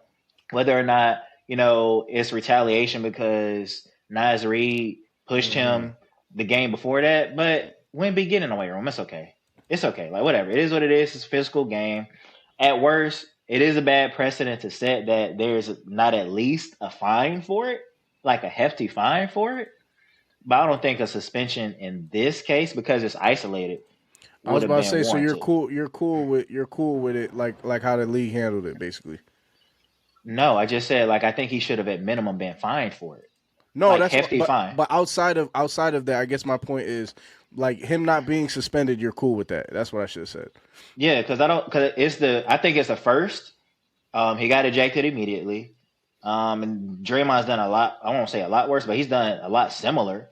whether or not, it's retaliation because Nas Reed pushed him the game before that. But Wemby, get in the weight room. It's okay. It's okay. Like, whatever. It is what it is. It's a physical game. At worst, it is a bad precedent to set that there's not at least a fine for it, like a hefty fine for it. But I don't think a suspension in this case, because it's isolated, I was about to say, warranted. So you're cool with it, like how the league handled it, basically. No, I just said, I think he should have at minimum been fined for it. No, that's hefty fine. But outside of that, I guess my point is, like, him not being suspended, you're cool with that. That's what I should have said. Yeah, because I think it's the first He got ejected immediately. And Draymond's done a lot. I won't say a lot worse, but he's done a lot similar,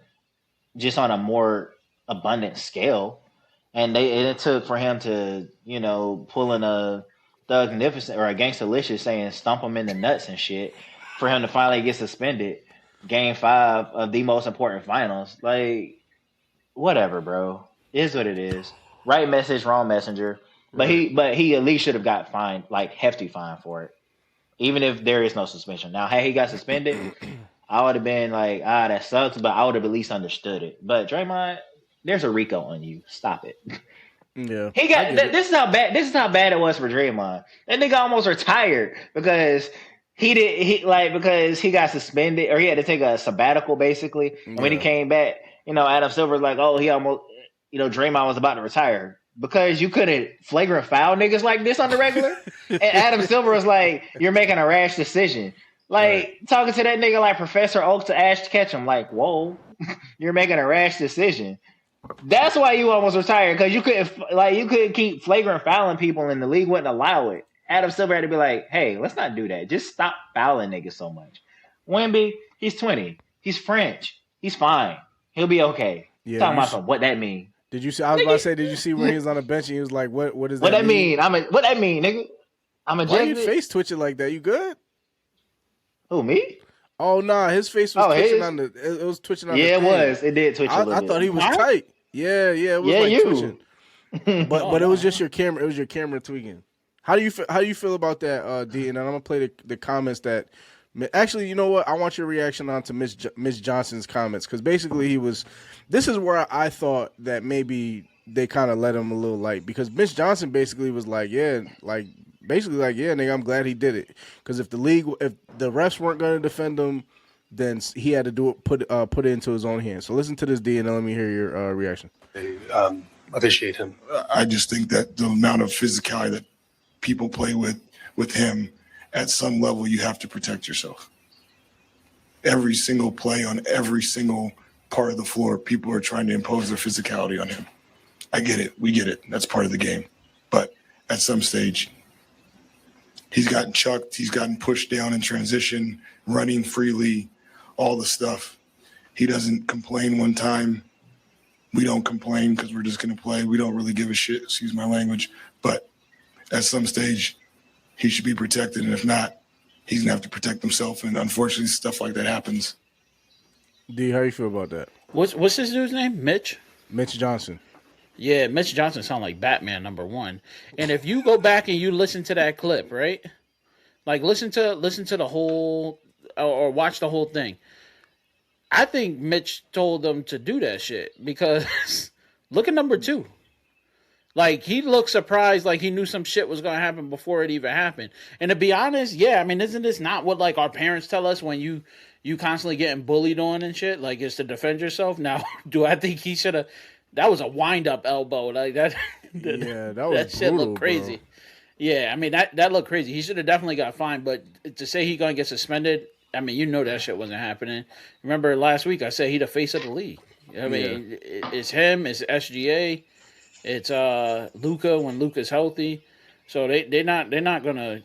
just on a more abundant scale. And it took for him to, pull in a Thugnificent or a Gangstalicious saying stomp him in the nuts and shit for him to finally get suspended. Game 5 of the most important finals. Like, whatever, bro. It is what it is. Right message, wrong messenger. But he at least should have got fined, like hefty fine for it, even if there is no suspension. Now, had he got suspended, I would have been like, that sucks, but I would have at least understood it. But Draymond, there's a Rico on you. Stop it. Yeah, He got this is how bad it was for Draymond. That nigga almost retired because because he got suspended or he had to take a sabbatical basically. And when he came back, Adam Silver was like, oh, he almost Draymond was about to retire because you couldn't flagrant foul niggas like this on the regular. And Adam Silver was like, you're making a rash decision. Like talking to that nigga like Professor Oak to Ash Ketchum, like, whoa, you're making a rash decision. That's why you almost retired, because you couldn't keep flagrant fouling people and the league wouldn't allow it. Adam Silver had to be like, hey, let's not do that. Just stop fouling niggas so much. Wemby, he's 20. He's French. He's fine. He'll be okay. Yeah, Talking about what that mean. Did you see? I was about to say, did you see when he was on the bench and he was like, "What does that What that mean?" What that mean, nigga? I'm a Why you face twitching like that? You good? Who, me? Oh nah, his face was twitching on the. It was twitching on. Yeah, the it was. It did twitch. I thought he was tight. Yeah, it was like twitching. But it was just your camera. It was your camera tweaking. How do you feel about that, D? And I'm gonna play the comments that. Actually, you know what? I want your reaction on to Mitch Johnson's comments, because basically this is where I thought that maybe they kind of let him a little light, because Mitch Johnson basically was like, nigga, I'm glad he did it, because if the refs weren't going to defend him, then he had to do it, put it into his own hands. So listen to this, D, and then let me hear your reaction. They officiate him. I just think that the amount of physicality that people play with him, at some level, you have to protect yourself. Every single play on every single part of the floor, people are trying to impose their physicality on him. I get it. We get it. That's part of the game. But at some stage, he's gotten chucked. He's gotten pushed down in transition, running freely, all the stuff. He doesn't complain one time. We don't complain because we're just going to play. We don't really give a shit, excuse my language. But at some stage, he should be protected. And if not, he's going to have to protect himself. And unfortunately, stuff like that happens. D, how you feel about that? What's his dude's name? Mitch Johnson. Yeah, Mitch Johnson sounds like Batman #1. And if you go back and you listen to that clip, right? Like listen to the whole or watch the whole thing. I think Mitch told them to do that shit, because look at #2. Like, he looked surprised, like he knew some shit was going to happen before it even happened. And to be honest, yeah, I mean, isn't this not what, like, our parents tell us when you constantly getting bullied on and shit? Like, it's to defend yourself? Now, do I think he should have... That was a wind-up elbow. Like, that... Yeah, that was that shit brutal, looked crazy. Bro. Yeah, I mean, that looked crazy. He should have definitely got fined, but to say he going to get suspended, I mean, you know that shit wasn't happening. Remember last week I said he the face of the league. I mean, it's him, it's SGA... It's Luka when Luka's healthy, so they're not gonna.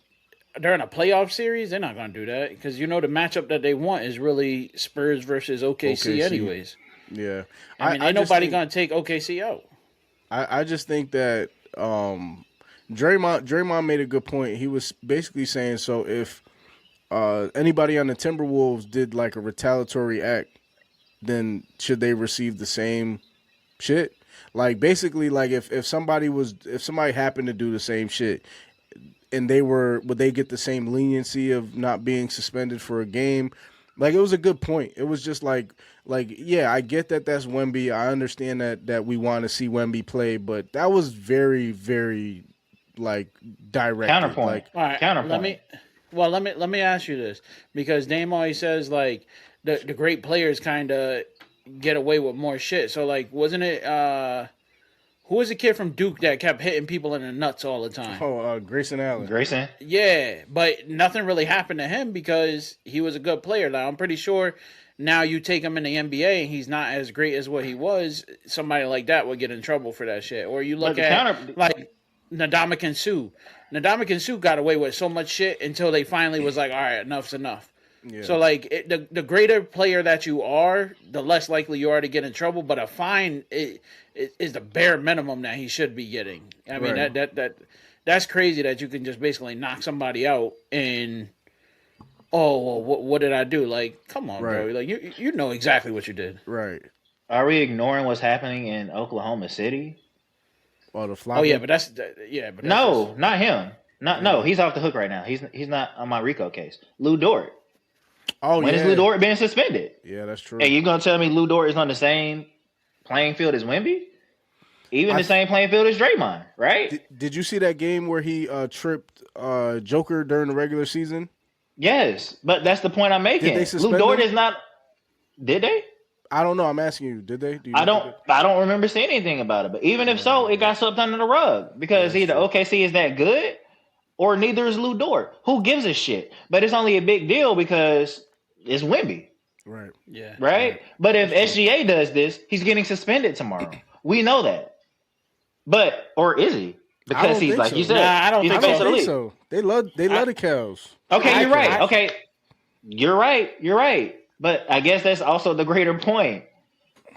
They're in a playoff series. They're not gonna do that, because the matchup that they want is really Spurs versus OKC. Anyways. Yeah, I mean, ain't nobody gonna take OKC out. I just think that Draymond made a good point. He was basically saying, so if anybody on the Timberwolves did like a retaliatory act, then should they receive the same shit? Like, basically, like if somebody happened to do the same shit, and would they get the same leniency of not being suspended for a game? Like, it was a good point. It was just like yeah, I get that that's Wemby. I understand that we want to see Wemby play, but that was very, very like direct. Counterpoint. Like, All right, counterpoint. Let me ask you this, because Dame always says like the great players kind of get away with more shit. So like, wasn't it who was the kid from Duke that kept hitting people in the nuts all the time? Oh, Grayson Allen. Grayson? Yeah, but nothing really happened to him because he was a good player. Now I'm pretty sure now you take him in the NBA and he's not as great as what he was, somebody like that would get in trouble for that shit. Or you look at Ndamukong Suh. Ndamukong Suh got away with so much shit until they finally was like, all right, enough's enough. Yeah. So, like, the greater player that you are, the less likely you are to get in trouble. But a fine is the bare minimum that he should be getting. I mean, that's crazy that you can just basically knock somebody out and, well, what did I do? Like, come on, bro. Like, you know exactly what you did. Right. Are we ignoring what's happening in Oklahoma City? The Oh yeah, but no, not him. No, he's off the hook right now. He's not on my RICO case. Lou Dort. When has Lou Dort been suspended? Yeah, that's true. Hey, you gonna tell me Lou Dort is on the same playing field as Wemby? Even the same playing field as Draymond, right? Did you see that game where he tripped Joker during the regular season? Yes, but that's the point I'm making. Did they suspend Lou Dort him? is not. Did they? I don't know. I'm asking you. Did they? I don't remember seeing anything about it. But even if so, it got swept under the rug because either OKC is that good or neither is Lou Dort. Who gives a shit? But it's only a big deal because it's Wemby. Right. Yeah. Right? But if SGA does this, he's getting suspended tomorrow. We know that. Or is he? Because he's like you said. Nah, I don't think so. They love the cows. Okay, you're right. Okay. You're right. But I guess that's also the greater point.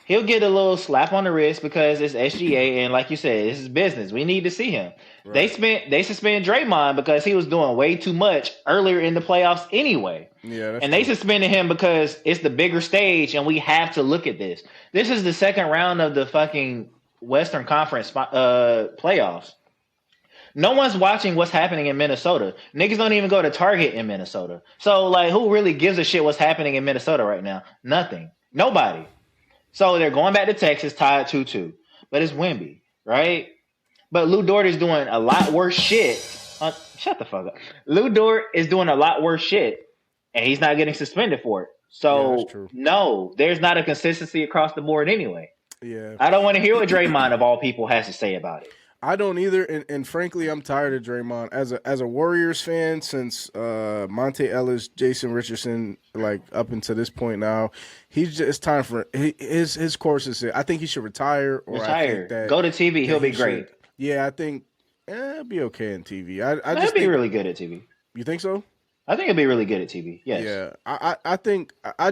He'll get a little slap on the wrist because it's SGA, and like you said, this is business. We need to see him. Right. They suspended Draymond because he was doing way too much earlier in the playoffs anyway. Yeah, and they suspended him because it's the bigger stage, and we have to look at this. This is the second round of the fucking Western Conference playoffs. No one's watching what's happening in Minnesota. Niggas don't even go to Target in Minnesota. So, like, who really gives a shit what's happening in Minnesota right now? Nothing. Nobody. So, they're going back to Texas, tied 2-2. But it's Wemby, right? But Lou Dort is doing a lot worse shit. Shut the fuck up. Lou Dort is doing a lot worse shit, and he's not getting suspended for it. So, no, there's not a consistency across the board anyway. Yeah. I don't want to hear what Draymond, of all people, has to say about it. I don't either, and frankly, I'm tired of Draymond. As a Warriors fan, since Monte Ellis, Jason Richardson, like up until this point now, it's time for his course is it. I think he should retire. Or I think that, go to TV. He'll be great. Yeah, I think it'll be okay in TV. He'll be really good at TV. You think so? I think he'll be really good at TV. Yes. Yeah, I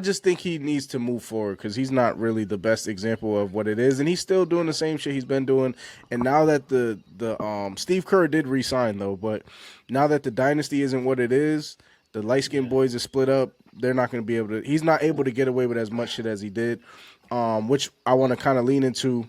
just think he needs to move forward because he's not really the best example of what it is, and he's still doing the same shit he's been doing. And now that the Steve Kerr did resign though, but now that the dynasty isn't what it is, the light skinned boys are split up. They're not going to be able to. He's not able to get away with as much shit as he did, which I want to kind of lean into.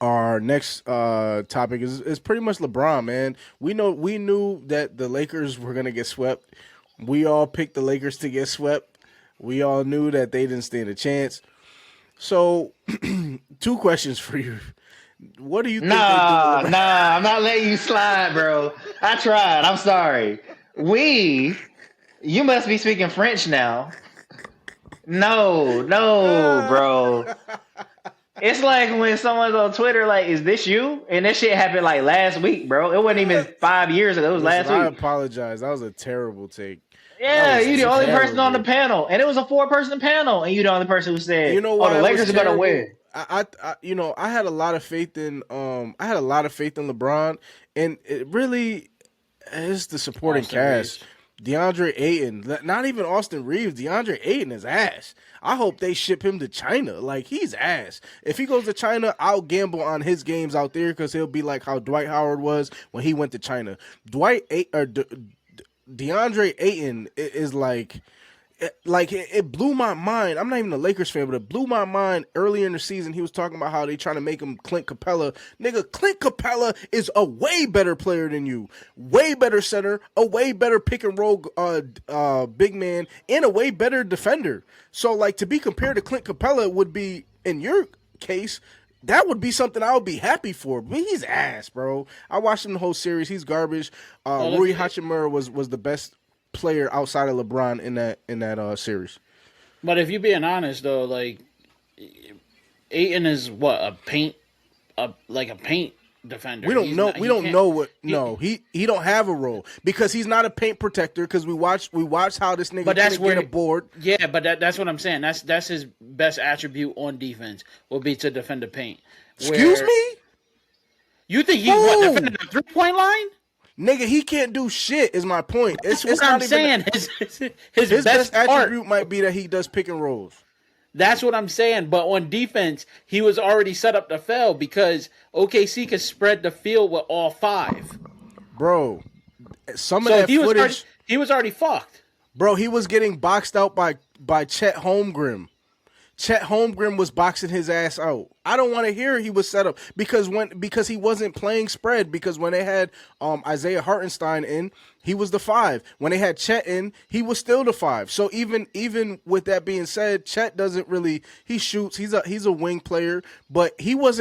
Our next topic is pretty much LeBron, man. We knew that the Lakers were gonna get swept. We all picked the Lakers to get swept. We all knew that they didn't stand a chance. So, two questions for you. What do you think? Nah, I'm not letting you slide, bro. I tried. I'm sorry. You must be speaking French now. No, bro. It's like when someone's on Twitter, like, is this you? And that shit happened like last week, bro. It wasn't even 5 years ago. It was last week. I apologize. That was a terrible take. Yeah, you're the only person on the panel. And it was a 4-person panel. And you're the only person who said, the Lakers are going to win. I had a lot of faith in LeBron. And it really is the supporting cast. DeAndre Ayton, not even Austin Reeves. DeAndre Ayton is ass. I hope they ship him to China. Like, he's ass. If he goes to China, I'll gamble on his games out there because he'll be like how Dwight Howard was when he went to China. DeAndre Ayton is like it blew my mind. I'm not even a Lakers fan, but it blew my mind earlier in the season. He was talking about how they trying to make him Clint Capella. Nigga, Clint Capella is a way better player than you. Way better center, a way better pick and roll big man, and a way better defender. So, like, to be compared to Clint Capella would be, in your case, that would be something I would be happy for. But he's ass, bro. I watched him the whole series. He's garbage. Rui Hachimura was the best player outside of LeBron in that series. But if you're being honest though, like, Ayton is what, a paint defender. We don't know. He don't have a role because he's not a paint protector. Because we watch how this nigga get a board. Yeah, but that's what I'm saying. That's his best attribute on defense will be to defend the paint. Excuse me. You think he defended the 3-point line? Nigga, he can't do shit. Is my point. That's It's what I'm not saying. even His best part. attribute might be that he does pick and rolls. That's what I'm saying. But on defense, he was already set up to fail because OKC could spread the field with all 5. Bro, some of that footage. He was already fucked. Bro, he was getting boxed out by Chet Holmgren. Chet Holmgren was boxing his ass out. I don't want to hear he was set up because he wasn't playing spread, because when they had Isaiah Hartenstein in, he was the 5. When they had Chet in, he was still the 5. So even with that being said, Chet doesn't really, he shoots, he's a wing player, but he was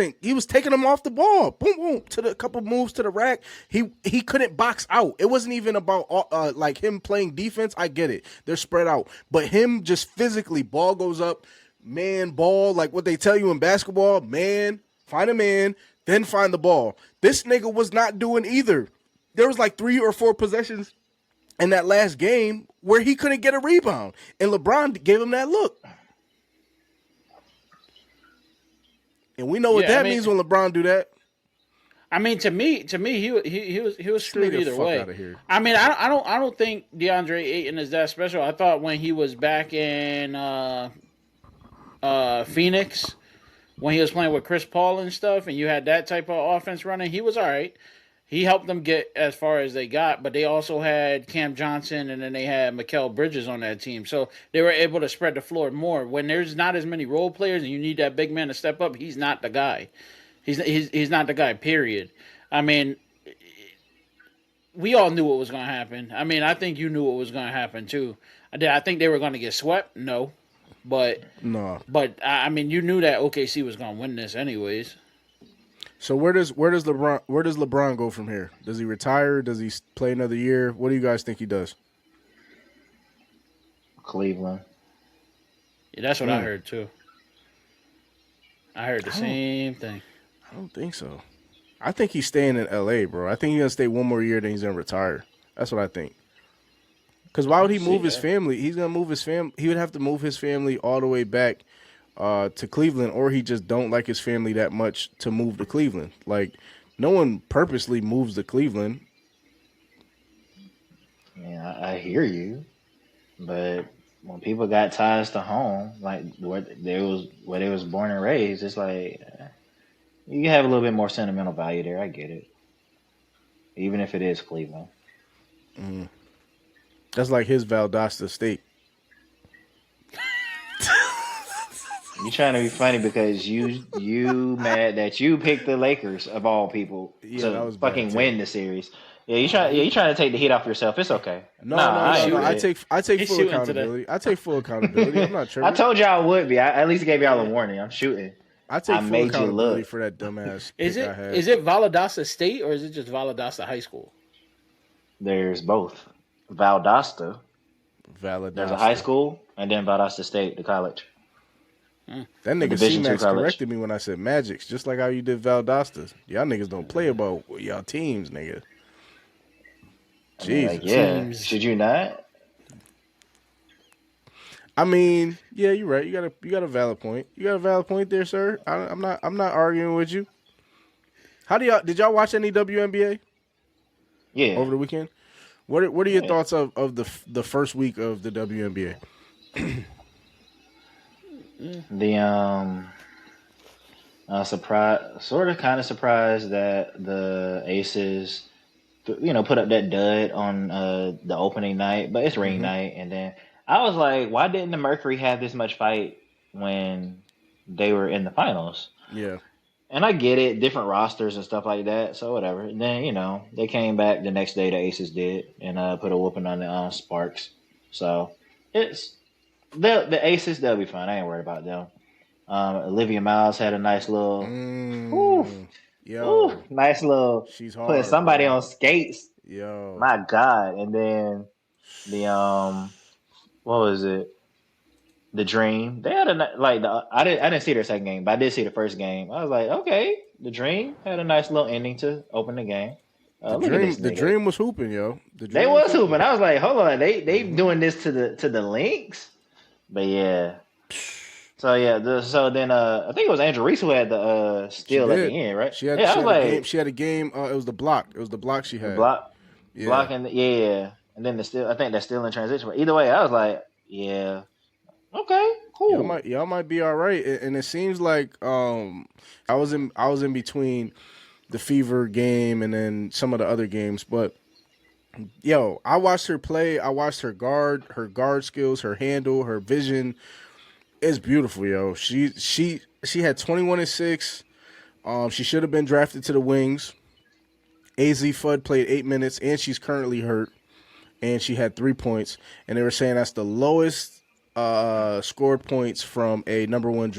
taking him off the ball. Boom boom to the couple moves to the rack. He couldn't box out. It wasn't even about like him playing defense. I get it. They're spread out. But him just physically, ball goes up, man, ball, like what they tell you in basketball, man, find a man, then find the ball. This nigga was not doing either. There was like 3 or 4 possessions in that last game where he couldn't get a rebound, and LeBron gave him that look. And we know what means when LeBron do that. I mean, to me, he was screwed either way. Out of here. I mean, I don't think DeAndre Ayton is that special. I thought when he was back in Phoenix, when he was playing with Chris Paul and stuff, and you had that type of offense running, he was all right. He helped them get as far as they got, but they also had Cam Johnson, and then they had Mikal Bridges on that team, so they were able to spread the floor more. When there's not as many role players and you need that big man to step up, he's not the guy. He's not the guy, period. I mean, we all knew what was going to happen. I mean, I think you knew what was going to happen too. I think they were going to get swept? No. But I mean, you knew that OKC was going to win this anyways. So where does LeBron go from here? Does he retire? Does he play another year? What do you guys think he does? Cleveland. Yeah, that's what I heard too. I heard the same thing. I don't think so. I think he's staying in LA, bro. I think he's gonna stay one more year, then he's gonna retire. That's what I think. Because why would he move his family? He's gonna move his family. He would have to move his family all the way back to Cleveland, or he just don't like his family that much to move to Cleveland. Like, no one purposely moves to Cleveland. Yeah, I hear you, but when people got ties to home, like where they was born and raised, it's like you have a little bit more sentimental value there. I get it, even if it is Cleveland. Mm. That's like his Valdosta State. You trying to be funny because you mad that you picked the Lakers of all people to fucking win the series. Yeah, you trying to take the heat off yourself. It's okay. No. I take full accountability. I take full accountability. I'm not tripping. I told y'all I would be. I at least gave y'all a warning. I'm shooting. I take full accountability for that dumbass. Is it Valdosta State or is it just Valdosta High School? There's both. Valdosta. There's a high school, and then Valdosta State, the college. That nigga C-Max corrected me when I said Magics, just like how you did Valdosta. Y'all niggas don't play about y'all teams, nigga. Jesus. Yeah, should you not? I mean, yeah, you're right. You got a valid point. You got a valid point there, sir. I'm not arguing with you. Did y'all watch any WNBA? Yeah. Over the weekend? What are your thoughts of the first week of the WNBA? The kind of surprised that the Aces, put up that dud on the opening night, but it's ring night, and then I was like, why didn't the Mercury have this much fight when they were in the finals? Yeah. And I get it, different rosters and stuff like that, so whatever. And then, they came back the next day, the Aces did, and put a whooping on the Sparks. So it's the Aces, they'll be fine. I ain't worried about them. Olivia Miles had a nice little, nice little, she's hard, putting somebody bro. on skates. Yo, my God! And then the what was it? The Dream. They had I didn't see their second game, but I did see the first game. I was like, okay, the Dream had a nice little ending to open the game. The Dream was hooping, yo. They was hooping. I was like, hold on, they doing this to the Lynx. But yeah, So yeah, so then I think it was Angel Reese who had the She steal at the did. end, right? She had Yeah, I was a game. like She had a game. It was the block. It was the block she the had. block, Yeah. blocking, yeah, and then the steal. I think that's still in transition. But either way, I was like, yeah, okay, cool. Y'all might be all right. And it seems like I was in between the Fever game and then some of the other games, but yo, I watched her play. I watched her guard skills, her handle, her vision. It's beautiful, yo. She had 21 and 6. She should have been drafted to the Wings. AZ Fudd played 8 minutes, and she's currently hurt. And she had 3 points. And they were saying that's the lowest scored points from a number one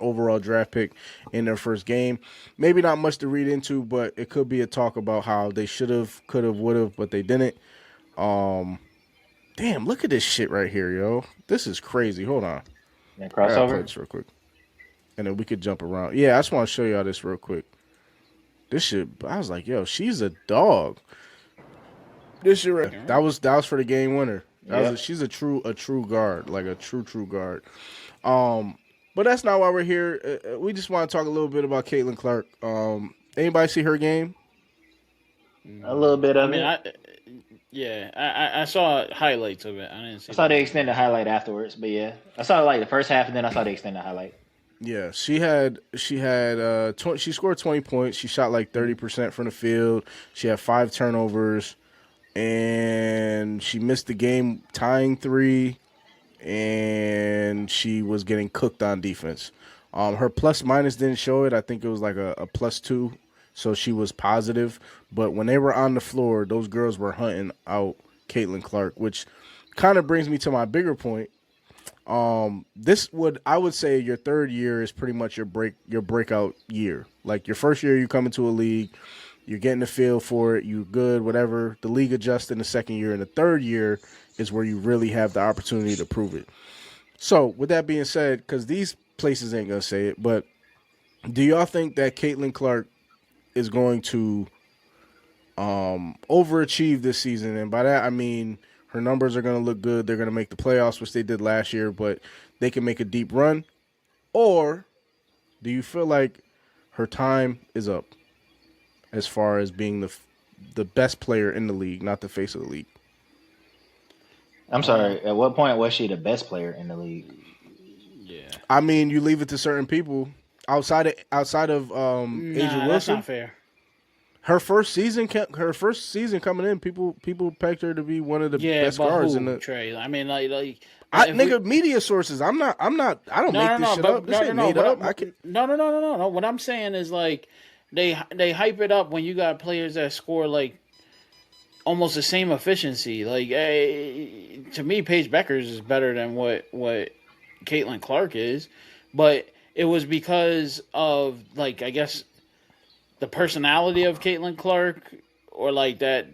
overall draft pick in their first game. Maybe not much to read into, but it could be a talk about how they should have, could have, would have, but they didn't. Damn, look at this shit right here, yo. This is crazy. Hold on. Yeah, I gotta play crossover. this real quick. And then we could jump around. Yeah, I just want to show y'all this real quick. This shit, I was like, yo, she's a dog. This shit right, that was for the game winner. She's a true guard, like a true guard. But that's not why we're here. We just want to talk a little bit about Caitlin Clark. Anybody see her game? A little bit of it. I saw highlights of it. I didn't see. I saw the extended highlight afterwards, but yeah, I saw like the first half, and then I saw the extended highlight. Yeah, she scored 20 points. She shot like 30% from the field. She had 5 turnovers, and she missed the game tying 3, and she was getting cooked on defense. Her plus minus didn't show it. I think it was like a +2, so she was positive. But when they were on the floor, those girls were hunting out Caitlin Clark, which kind of brings me to my bigger point. I would say your third year is pretty much your breakout year. Like your first year, you come into a league, you're getting the feel for it, you're good, whatever. The league adjusts in the second year, and the third year is where you really have the opportunity to prove it. So with that being said, because these places ain't gonna say it, but do y'all think that Caitlin Clark is going to overachieve this season? And by that I mean her numbers are going to look good. They're going to make the playoffs, which they did last year, but they can make a deep run. Or do you feel like her time is up as far as being the best player in the league, not the face of the league? I'm sorry. At what point was she the best player in the league? Yeah. I mean, you leave it to certain people outside of Asia Wilson. That's not fair. Her first season coming in, people pegged her to be one of the best guards in the Trey. I mean, like media sources. I don't make this shit up. This ain't made up. No. What I'm saying is like they hype it up when you got players that score like almost the same efficiency. Like to me, Paige Beckers is better than what Caitlin Clark is, but it was because of like I guess the personality of Caitlin Clark, or like that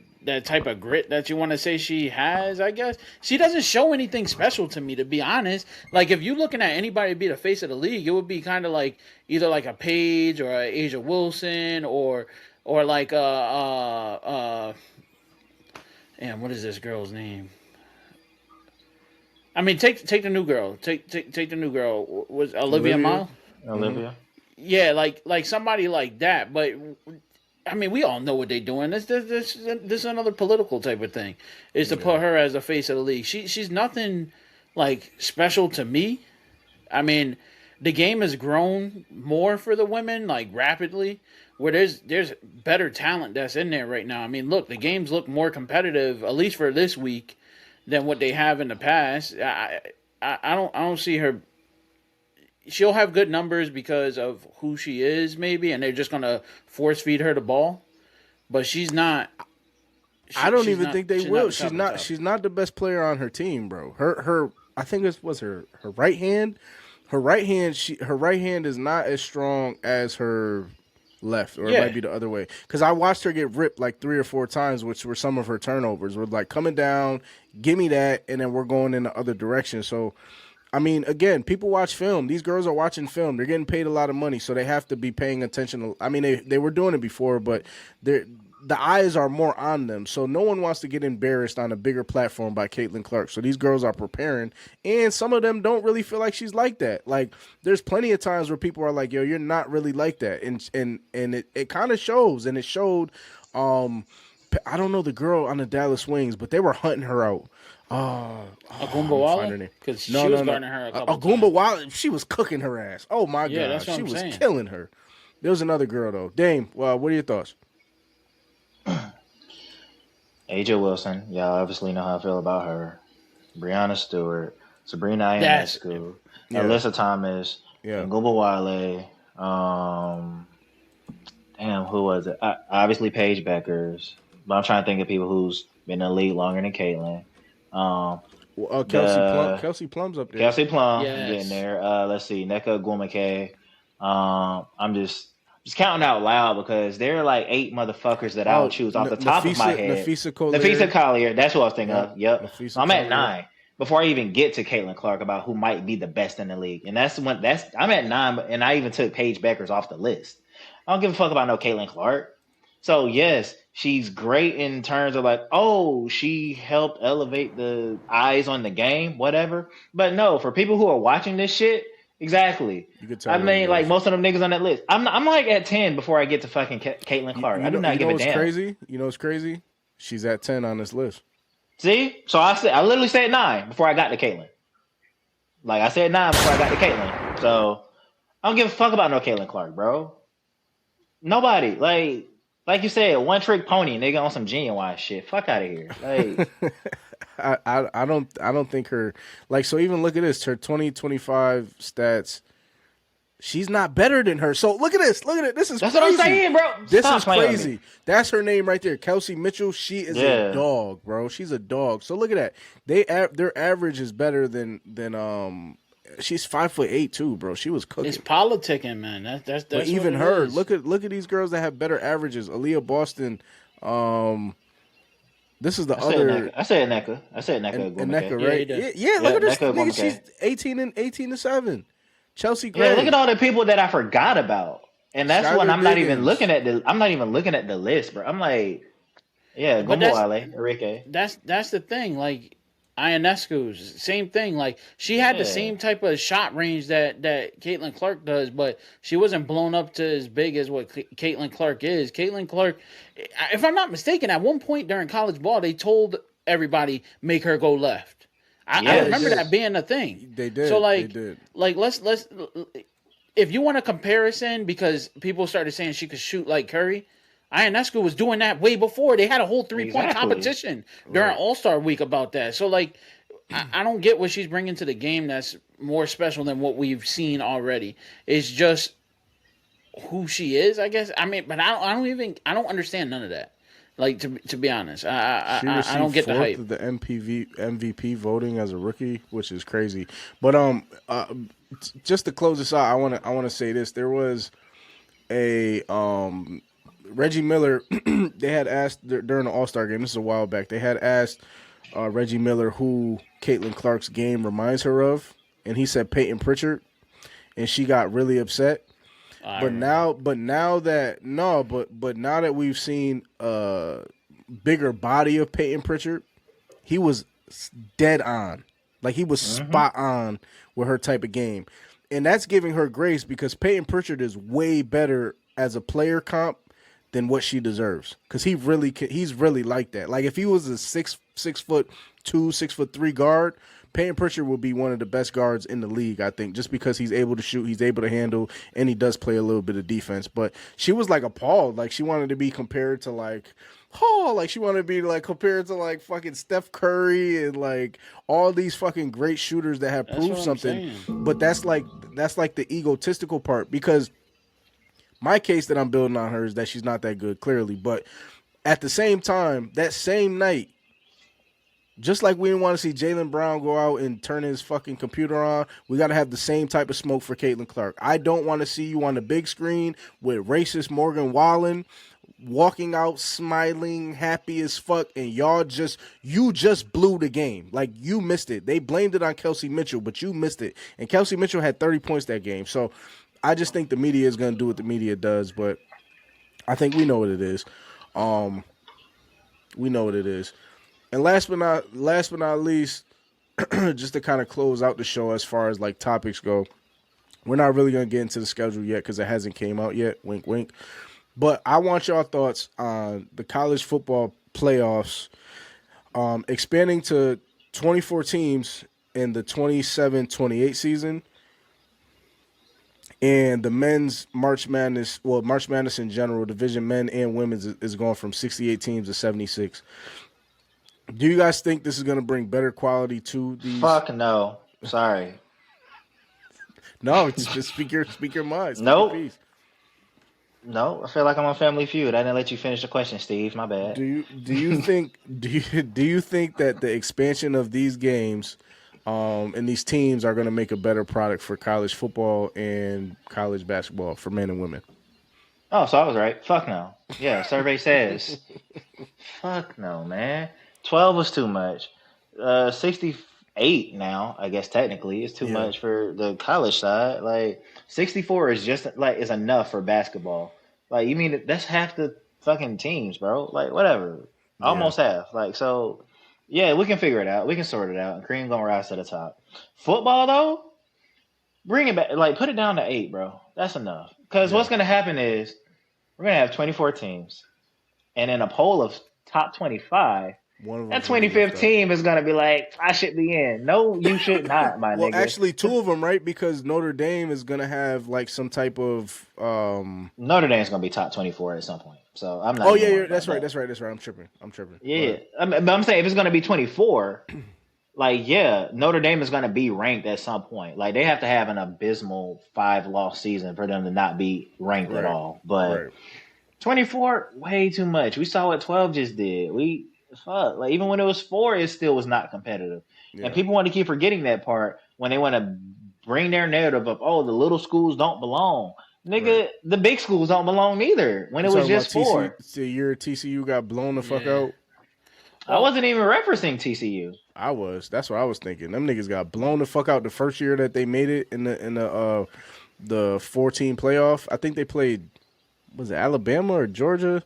type of grit that you want to say she has, I guess. She doesn't show anything special to me, to be honest. Like, if you're looking at anybody to be the face of the league, it would be kind of like either like a Paige or a Asia Wilson or like what is this girl's name? I mean, take the new girl. Take the new girl. Was Olivia Miles? Olivia. Yeah, like somebody like that. But I mean, we all know what they're doing. This is another political type of thing. Is to put her as the face of the league. She's nothing like special to me. I mean, the game has grown more for the women like rapidly. Where there's better talent that's in there right now. I mean, look, the games look more competitive, at least for this week, than what they have in the past. I don't see her. She'll have good numbers because of who she is, maybe, and they're just gonna force feed her the ball. But she's not. I don't even think they will. She's not the best player on her team, bro. Her I think it was her right hand. Her right hand is not as strong as her left, or it might be the other way. Because I watched her get ripped like 3 or 4 times, which were some of her turnovers. Were like coming down, give me that, and then we're going in the other direction. So, I mean, again, people watch film. These girls are watching film. They're getting paid a lot of money, so they have to be paying attention. I mean, they were doing it before, but the eyes are more on them. So no one wants to get embarrassed on a bigger platform by Caitlin Clark. So these girls are preparing, and some of them don't really feel like she's like that. Like there's plenty of times where people are like, "Yo, you're not really like that," and it kind of shows, and it showed. I don't know the girl on the Dallas Wings, but they were hunting her out. Agumba Wale? Because she was guarding her a couple Agumba Wale, she was cooking her ass. Oh my god, that's what she I'm was saying. killing her. There was another girl though. Dame, well, what are your thoughts? AJ Wilson, y'all obviously know how I feel about her. Brianna Stewart, Sabrina Ionescu, Alyssa Thomas, Agumba Wale. Damn, who was it? Obviously Paige Beckers, but I'm trying to think of people who's been in the league longer than Caitlin. Kelsey Plum's up there. Kelsey Plum, getting there. Let's see, Nneka Ogwumike. I'm just counting out loud because there are like 8 motherfuckers that I'll choose off the top of my head. Nafisa Collier, that's what I was thinking of. Yep. So I'm at 9 before I even get to Caitlin Clark about who might be the best in the league, and I'm at 9, and I even took Paige Beckers off the list. I don't give a fuck about no Caitlin Clark. So yes, she's great in terms of like, oh, she helped elevate the eyes on the game, whatever. But no, for people who are watching this shit, exactly. I mean, like most of them niggas on that list. I'm like at 10 before I get to fucking Caitlin Clark. I do not give a damn. Crazy? You know what's crazy? She's at 10 on this list. See? So I literally said 9 before I got to Caitlin. Like I said 9 before I got to Caitlin. So I don't give a fuck about no Caitlin Clark, bro. Nobody. Like you said, one trick pony, nigga, on some genuine shit. Fuck out of here. Like I don't think her like, so even look at this, her 2025 stats. She's not better than her. So look at this. This is That's crazy. what I'm saying, bro. This is crazy. That's her name right there. Kelsey Mitchell. She is a dog, bro. She's a dog. So look at that. Their average is better than she's 5'8" too, bro. She was cooking. It's politicking, man. That's but even her. Is. Look at these girls that have better averages. Aaliyah Boston. This is the other. I said Nneka. Nneka, right? Yeah. Look at this nigga. She's 18 to 7. Chelsea Gray. Yeah, look at all the people that I forgot about, and that's when I'm not even looking at the list, bro. I'm like, yeah, Gumbo Wale, Enrique. That's the thing. Like Ionescu's same thing. Like she had the same type of shot range that Caitlin Clark does, but she wasn't blown up to as big as what Caitlin Clark is. Caitlin Clark, if I'm not mistaken, at one point during college ball, they told everybody make her go left. I remember that being a thing. They did. So let's if you want a comparison, because people started saying she could shoot like Curry, Ionescu was doing that way before. They had a whole 3-point competition during All-Star Week about that. So like, I don't get what she's bringing to the game that's more special than what we've seen already. It's just who she is, I guess. I mean, but I don't understand none of that. Like to be honest, I don't get the hype. The MVP voting as a rookie, which is crazy. But just to close this out, I want to say this. There was a Reggie Miller. They had asked during the All-Star game. This is a while back. They had asked Reggie Miller who Caitlin Clark's game reminds her of, and he said Peyton Pritchard, and she got really upset. But now that we've seen a bigger body of Peyton Pritchard, he was dead on. Like he was spot on with her type of game. And that's giving her grace because Peyton Pritchard is way better as a player comp than what she deserves. Because he's really like that. Like if he was a 6'2", 6'3" guard, Peyton Pritchard will be one of the best guards in the league, I think, just because he's able to shoot, he's able to handle, and he does play a little bit of defense. But she was like appalled. Like she wanted to be compared to she wanted to be like compared to like fucking Steph Curry and like all these fucking great shooters that have proved something. But that's like the egotistical part, because my case that I'm building on her is that she's not that good, clearly. But at the same time, that same night, just like we didn't want to see Jaylen Brown go out and turn his fucking computer on, we got to have the same type of smoke for Caitlin Clark. I don't want to see you on the big screen with racist Morgan Wallen walking out smiling, happy as fuck, and you just blew the game. Like, you missed it. They blamed it on Kelsey Mitchell, but you missed it. And Kelsey Mitchell had 30 points that game. So I just think the media is going to do what the media does, but I think we know what it is. We know what it is. And last but not least, just to kind of close out the show as far as like topics go, we're not really gonna get into the schedule yet because it hasn't came out yet. Wink, wink. But I want y'all thoughts on the college football playoffs, expanding to 24 teams in the 27-28 season, and the men's March Madness, March Madness in general, division men and women's is going from 68 teams to 76. Do you guys think this is going to bring better quality to these? Fuck no. Sorry. No, it's just speak your mind. Nope. Your piece. No, I feel like I'm on Family Feud. I didn't let you finish the question, Steve. My bad. Do you think that the expansion of these games and these teams are going to make a better product for college football and college basketball for men and women? Oh, so I was right. Fuck no. Yeah, survey says. Fuck no, man. 12 was too much. 68 now, I guess technically, is too much for the college side. Like 64 is just like is enough for basketball. Like you mean that's half the fucking teams, bro. Like whatever, almost half. Like so, yeah, we can figure it out. We can sort it out. And Cream gonna rise to the top. Football though, bring it back. Like put it down to 8, bro. That's enough. Because what's gonna happen is we're gonna have 24 teams, and in a poll of top 25. That 25th team is going to be like, I should be in. No, you should not, my nigga. Well, actually, 2 of them, right? Because Notre Dame is going to have like some type of. Notre Dame's going to be top 24 at some point. So I'm not. Oh, yeah, that's right. I'm tripping. Yeah. But I'm saying if it's going to be 24, like, yeah, Notre Dame is going to be ranked at some point. Like, they have to have an abysmal 5-loss season for them to not be ranked at all. But 24, way too much. We saw what 12 just did. Fuck, like even when it was 4, it still was not competitive. And people want to keep forgetting that part when they want to bring their narrative up. Oh, the little schools don't belong, nigga. The big schools don't belong either. When it was just 4. The year TCU got blown the fuck out. I wasn't even referencing TCU. I was. That's what I was thinking. Them niggas got blown the fuck out the first year that they made it in the 14 playoff. I think they played, was it Alabama or Georgia?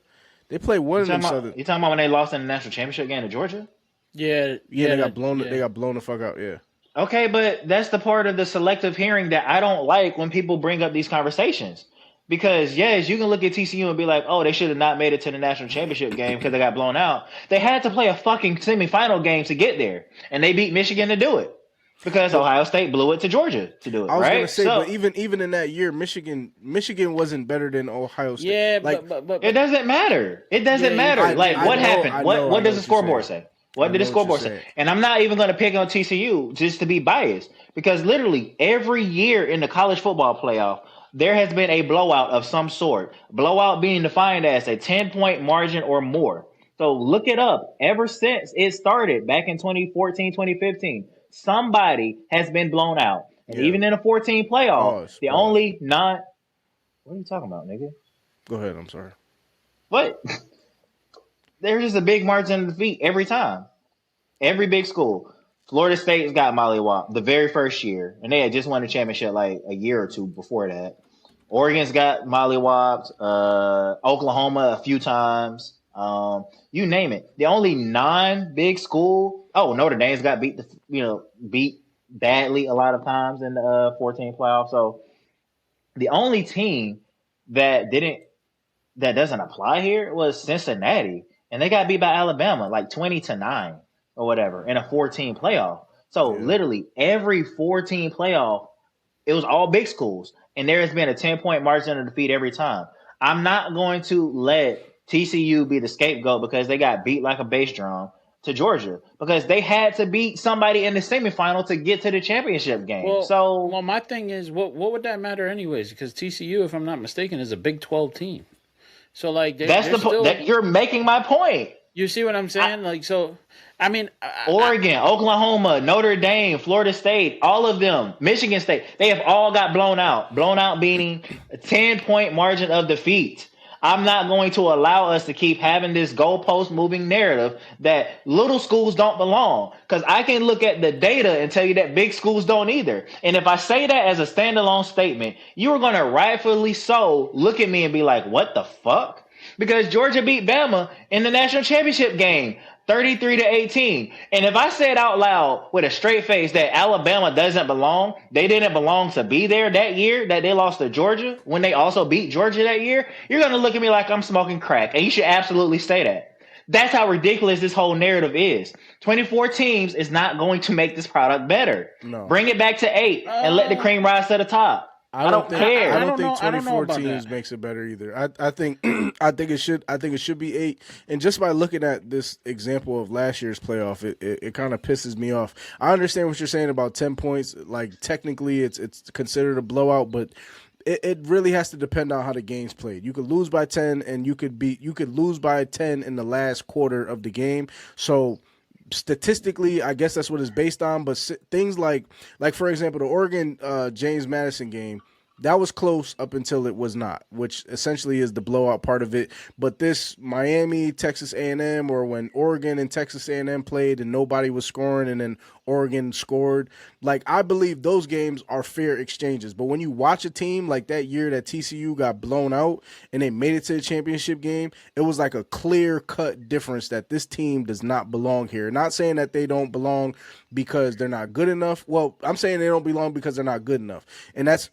They played one of them. You talking about when they lost in the national championship game to Georgia? Yeah, they got blown. They got blown the fuck out. Yeah. Okay, but that's the part of the selective hearing that I don't like when people bring up these conversations. Because yes, you can look at TCU and be like, oh, they should have not made it to the national championship game because they got blown out. They had to play a fucking semifinal game to get there, and they beat Michigan to do it. Because Ohio State blew it to Georgia to do it. I was going to say, but even in that year, Michigan wasn't better than Ohio State. Yeah, like, but it doesn't matter. It doesn't matter. What happened? What does the scoreboard say? What did the scoreboard say? And I'm not even going to pick on TCU just to be biased, because literally every year in the college football playoff, there has been a blowout of some sort. Blowout being defined as a 10-point margin or more. So look it up. Ever since it started back in 2014, 2015. Somebody has been blown out. And even in a 14 playoff, only What are you talking about, nigga? Go ahead, I'm sorry. What? There's just a big margin of defeat every time. Every big school. Florida State's got mollywopped the very first year, and they had just won the championship like a year or two before that. Oregon's got mollywopped. Oklahoma a few times. You name it. The only non-big school. Oh, Notre Dame's got beat badly a lot of times in the 14 playoff. So the only team that doesn't apply here was Cincinnati, and they got beat by Alabama like 20-9 or whatever in a 14 playoff. So literally every 14 playoff, it was all big schools, and there has been a 10-point margin of defeat every time. I'm not going to let TCU be the scapegoat because they got beat like a bass drum to Georgia, because they had to beat somebody in the semifinal to get to the championship game. Well, my thing is, what would that matter anyways? Because TCU, if I'm not mistaken, is a Big 12 team. So like, you're making my point. You see what I'm saying? Oregon, Oklahoma, Notre Dame, Florida State, all of them, Michigan State, they have all got blown out, meaning a 10-point margin of defeat. I'm not going to allow us to keep having this goalpost moving narrative that little schools don't belong, because I can look at the data and tell you that big schools don't either. And if I say that as a standalone statement, you are going to rightfully so look at me and be like, what the fuck? because Georgia beat Bama in the national championship game, 33-18. And if I said out loud with a straight face that Alabama doesn't belong, they didn't belong to be there that year that they lost to Georgia when they also beat Georgia that year, you're going to look at me like I'm smoking crack. And you should absolutely say that. That's how ridiculous this whole narrative is. 24 teams is not going to make this product better. No. Bring it back to 8 and let the cream rise to the top. I don't care. I don't think 24 teams makes it better either. I think it should be 8. And just by looking at this example of last year's playoff, it kind of pisses me off. I understand what you're saying about 10 points. Like technically it's considered a blowout, but it really has to depend on how the game's played. You could lose by 10 and you could lose by 10 in the last quarter of the game. So statistically, I guess that's what it's based on. But things like for example, the Oregon James Madison game, that was close up until it was not, which essentially is the blowout part of it. But this Miami, Texas A&M, or when Oregon and Texas A&M played and nobody was scoring and then Oregon scored, like I believe those games are fair exchanges. But when you watch a team like that year that TCU got blown out and they made it to the championship game, it was like a clear-cut difference that this team does not belong here. Not saying that they don't belong because they're not good enough. Well, I'm saying they don't belong because they're not good enough. And that's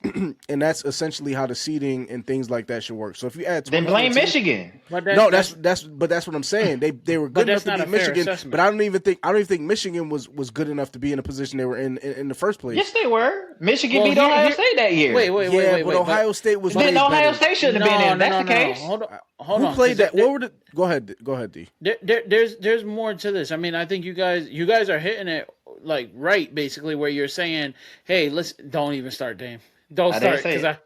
essentially how the seeding and things like that should work. So if you add then blame Michigan. That's what I'm saying. They were good enough to beat Michigan, but I don't even think Michigan was good enough to be in the position they were in the first place. Yes, they were. Michigan beat Ohio State that year. Wait. But Ohio State was. Then Ohio State shouldn't have been in. That's the case. Hold Who on. played that? What were the? Go ahead, D. There's more to this. I mean, I think you guys are hitting it like right, basically, where you're saying, "Hey, don't even start, Dame. Don't start," because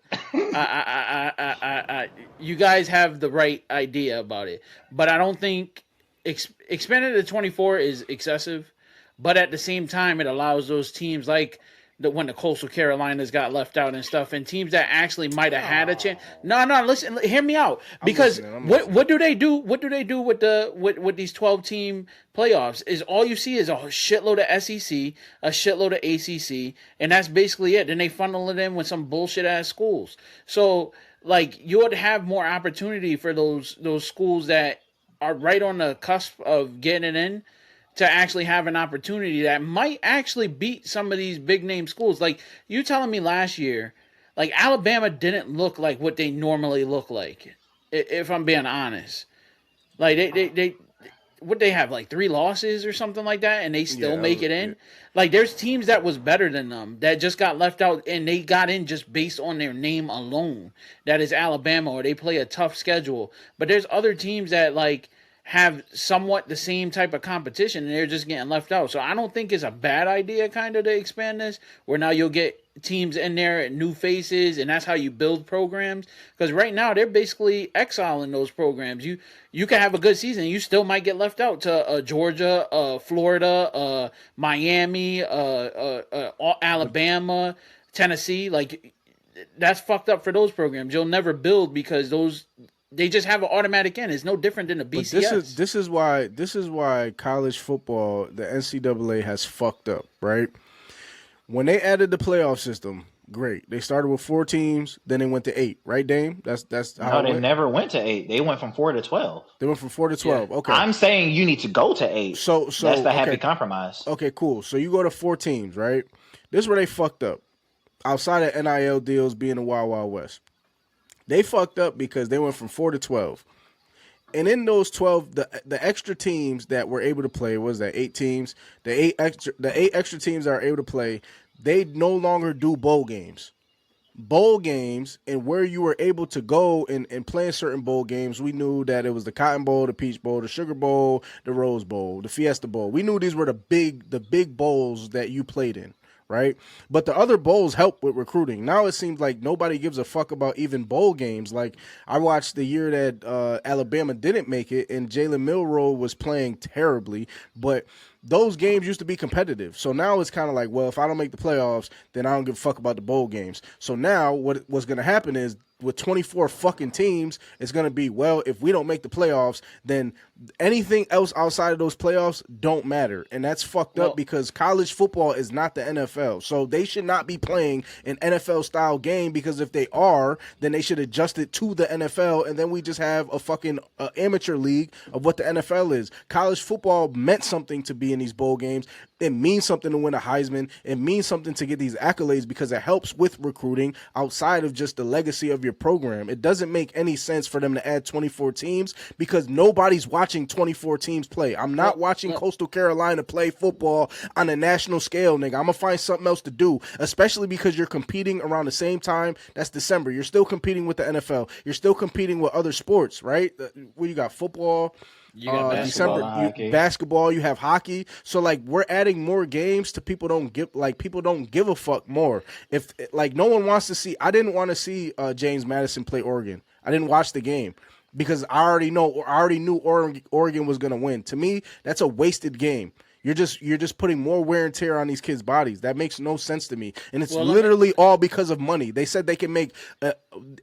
you guys have the right idea about it, but I don't think expanded to 24 is excessive. But at the same time, it allows those teams like when the Coastal Carolinas got left out and stuff, and teams that actually might have had a chance. No, listen, hear me out. Because what do they do? What do they do with these 12-team playoffs? Is all you see is a shitload of SEC, a shitload of ACC, and that's basically it. Then they funnel it in with some bullshit ass schools. So like you would have more opportunity for those schools that are right on the cusp of getting in to actually have an opportunity that might actually beat some of these big name schools. Like you telling me last year, like Alabama didn't look like what they normally look like, if I'm being honest. Like they would they have like 3 losses or something like that, and they still make it in. Yeah. Like there's teams that was better than them that just got left out, and they got in just based on their name alone. That is Alabama, or they play a tough schedule. But there's other teams that like have somewhat the same type of competition, and they're just getting left out. So I don't think it's a bad idea kind of to expand this, where now you'll get teams in there, new faces, and that's how you build programs. Because right now they're basically exiling those programs. You can have a good season, you still might get left out to Georgia, Florida, Miami, Alabama, Tennessee. Like that's fucked up for those programs. You'll never build because they just have an automatic in. It's no different than a BCS. But this is why college football, the NCAA has fucked up, right? When they added the playoff system, great. They started with 4 teams, then they went to 8, right, Dame? That's how they never went to 8. They went from 4 to 12. They went from 4 to 12. Yeah. Okay. I'm saying you need to go to 8. So that's the happy compromise. Okay, cool. So you go to 4 teams, right? This is where they fucked up. Outside of NIL deals being the Wild Wild West. They fucked up because they went from 4 to 12. And in those 12, the extra teams that were able to play, was that 8 teams? The 8 extra teams that are able to play, they no longer do bowl games. Bowl games, and where you were able to go and play in certain bowl games, we knew that it was the Cotton Bowl, the Peach Bowl, the Sugar Bowl, the Rose Bowl, the Fiesta Bowl. We knew these were the big bowls that you played in. Right? But the other bowls help with recruiting. Now it seems like nobody gives a fuck about even bowl games. Like I watched the year that Alabama didn't make it and Jalen Milroe was playing terribly, but those games used to be competitive. So now it's kind of like, well, if I don't make the playoffs, then I don't give a fuck about the bowl games. So now what's going to happen is with 24 fucking teams, it's going to be, well, if we don't make the playoffs, then anything else outside of those playoffs don't matter. And that's fucked up because college football is not the NFL. So they should not be playing an NFL style game, because if they are, then they should adjust it to the NFL, and then we just have a fucking amateur league of what the NFL is. College football meant something to be in these bowl games. It means something to win a Heisman. It means something to get these accolades because it helps with recruiting outside of just the legacy of your program. It doesn't make any sense for them to add 24 teams because nobody's watching 24 teams play. I'm not watching Coastal Carolina play football on a national scale, nigga. I'm going to find something else to do, especially because you're competing around the same time. That's December. You're still competing with the NFL. You're still competing with other sports, right? What you got? Football. You got basketball, you have hockey. So like we're adding more games to people don't give a fuck more. If like no one wants to see, I didn't want to see James Madison play Oregon. I didn't watch the game because I already knew Oregon was gonna win. To me, that's a wasted game. You're just putting more wear and tear on these kids' bodies. That makes no sense to me. And it's literally all because of money. They said they can make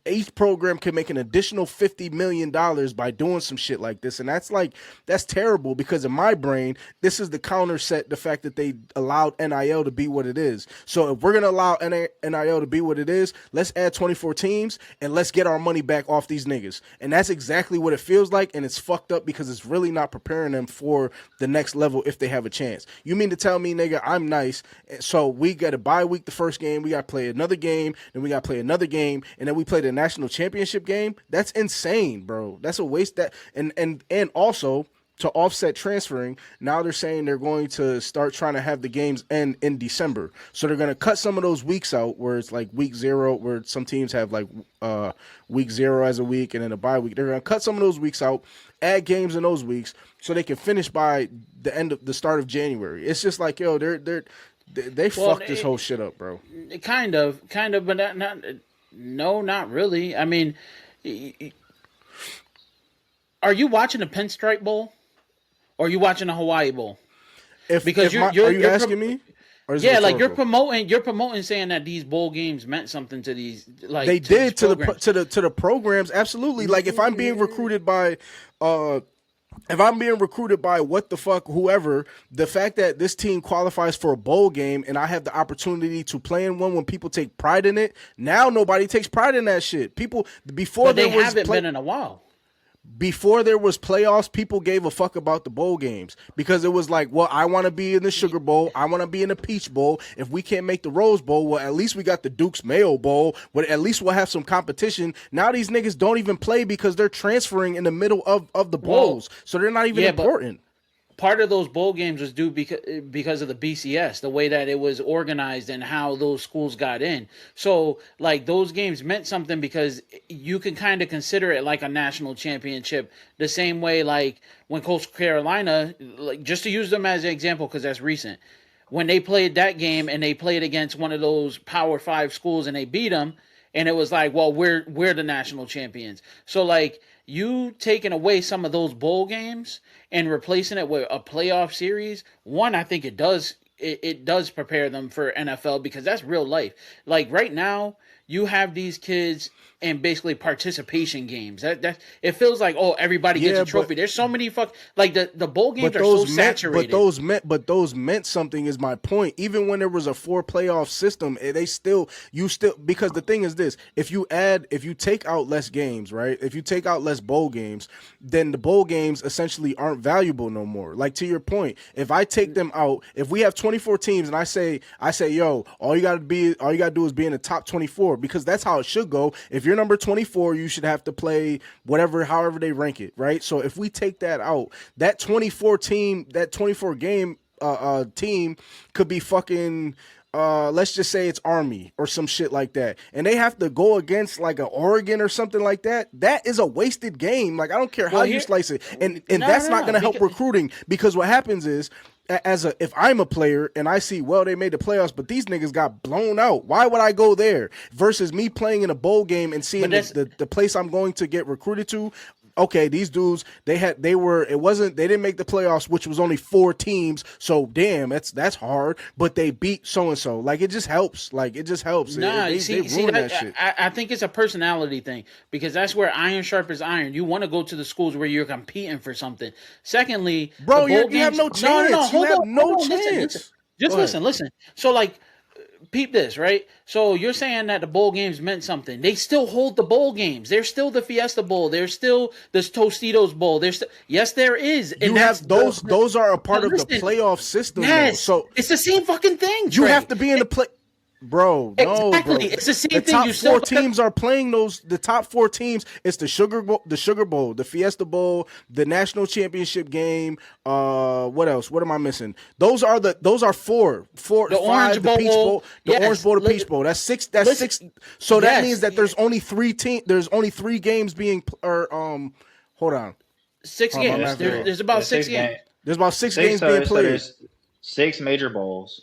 each program can make an additional $50 million by doing some shit like this. And that's terrible because in my brain, this is the counter set the fact that they allowed NIL to be what it is. So if we're going to allow NIL to be what it is, let's add 24 teams and let's get our money back off these niggas. And that's exactly what it feels like. And it's fucked up because it's really not preparing them for the next level if they have a chance. You mean to tell me, nigga, I'm nice, so we got a bye week the first game, we got to play another game, then we got to play another game, and then we play the national championship game? That's insane, bro. That's a waste. That and also to offset transferring, now they're saying they're going to start trying to have the games end in December. So they're going to cut some of those weeks out where it's like week 0, where some teams have like week 0 as a week and then a bye week. They're going to cut some of those weeks out, add games in those weeks so they can finish by the start of January. It's just like, yo, they fucked this whole shit up, bro. Kind of, but not really. I mean, are you watching the Pinstripe Bowl? Or are you watching the Hawaii Bowl? Are you asking me? Yeah, like you're promoting saying that these bowl games meant something to these. Like they did to the programs, absolutely. Like if I'm being recruited by, what the fuck, whoever, the fact that this team qualifies for a bowl game and I have the opportunity to play in one when people take pride in it. Now nobody takes pride in that shit. People before they haven't been in a while. Before there was playoffs, people gave a fuck about the bowl games because it was like, well, I want to be in the Sugar Bowl. I want to be in the Peach Bowl. If we can't make the Rose Bowl, well, at least we got the Duke's Mayo Bowl. But at least we'll have some competition. Now these niggas don't even play because they're transferring in the middle of the bowls. So they're not even important. Part of those bowl games was due because of the BCS, the way that it was organized and how those schools got in. So, like, those games meant something because you can kind of consider it like a national championship, the same way, like, when Coastal Carolina, like, just to use them as an example because that's recent, when they played that game and they played against one of those Power 5 schools and they beat them, and it was like, well, we're the national champions. So, like, you taking away some of those bowl games and replacing it with a playoff series, one, I think it does prepare them for NFL because that's real life. Like right now, you have these kids in basically participation games. That it feels like, oh, everybody gets a trophy. There's so many the bowl games are so saturated. But those meant something is my point. Even when there was a 4 playoff system, because the thing is this, if you take out less games, right? If you take out less bowl games, then the bowl games essentially aren't valuable no more. Like to your point, if I take them out, if we have 24 teams and I say, yo, all you gotta do is be in the top 24, because that's how it should go. If you're number 24, you should have to play however they rank it, right? So if we take that out, that 24 game team could be fucking let's just say it's Army or some shit like that, and they have to go against like an Oregon or something like that. That is a wasted game. Like I don't care how you slice it, and that's not going to help recruiting, because what happens is, if I'm a player and I see, well, they made the playoffs, but these niggas got blown out, why would I go there versus me playing in a bowl game and seeing the place I'm going to get recruited to okay, these dudes, they didn't make the playoffs, which was only 4 teams. So damn, that's hard. But they beat so and so. Like it just helps. Like it just helps. Nah, They ruin that shit. I think it's a personality thing because that's where iron sharpens iron. You want to go to the schools where you're competing for something. Secondly, bro, you have no chance. Hold you have on, no hold on, chance. Listen. So like, peep this, right? So you're saying that the bowl games meant something. They still hold the bowl games. There's still the Fiesta Bowl. There's still the Tostitos Bowl. Yes, there is. And you have those. Those are a part of the playoff system. Yes, though. So it's the same fucking thing. You have to be in the play. Bro, no, exactly. bro. It's the same the thing. Top you four teams are playing those. The top 4 teams. It's the Sugar Bowl, the Fiesta Bowl, the National Championship game. What else? What am I missing? Those are 4. The 5, Orange the Peach Bowl, the Orange Bowl, the Peach Bowl. That's 6. That's 6. So that means that there's only 3 There's only 3 games being. Hold on. 6 games. There's about 6 games. There's about 6 games being played. So there's 6 major bowls.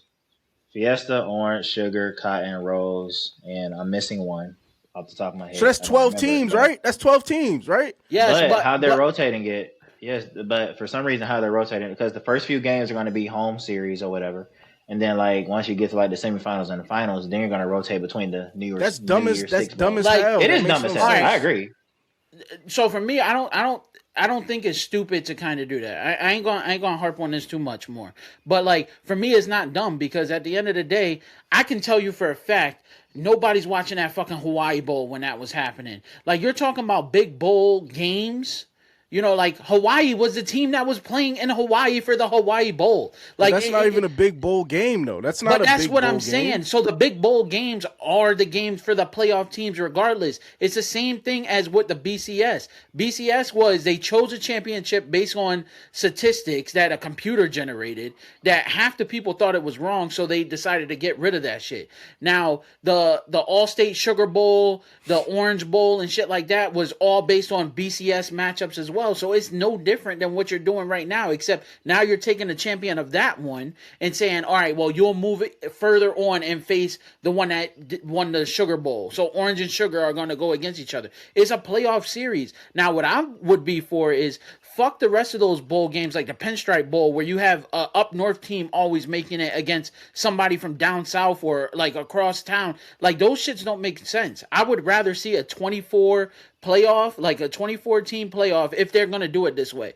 Fiesta, Orange, Sugar, Cotton, Rose, and I'm missing one off the top of my head. So that's 12 teams, right? That's 12 teams, right? Yes, but how they're rotating it, yes, but for some reason how they're rotating it, because the first few games are going to be home series or whatever, and then like once you get to like the semifinals and the finals, then you're going to rotate between the New York. That's dumb as Like, hell. It is dumb as hell. I agree. So for me, I don't think it's stupid to kind of do that. I ain't gonna harp on this too much more. But like for me, it's not dumb because at the end of the day, I can tell you for a fact nobody's watching that fucking Hawaii Bowl when that was happening. Like you're talking about big bowl games. You know, like Hawaii was the team that was playing in Hawaii for the Hawaii Bowl. Like that's not even a big bowl game, though. That's not. But that's what I'm saying. So the big bowl games are the games for the playoff teams, regardless. It's the same thing as with the BCS. BCS was they chose a championship based on statistics that a computer generated. That half the people thought it was wrong, so they decided to get rid of that shit. Now the All-State Sugar Bowl, the Orange Bowl, and shit like that was all based on BCS matchups as well. So it's no different than what you're doing right now, except now you're taking the champion of that one and saying, all right, well, you'll move it further on and face the one that won the Sugar Bowl. So Orange and Sugar are going to go against each other. It's a playoff series. Now, what I would be for is fuck the rest of those bowl games like the Pinstripe Bowl where you have a up north team always making it against somebody from down south or like across town. Like those shits don't make sense. I would rather see a 24 playoff, like a 2014 playoff, if they're going to do it this way.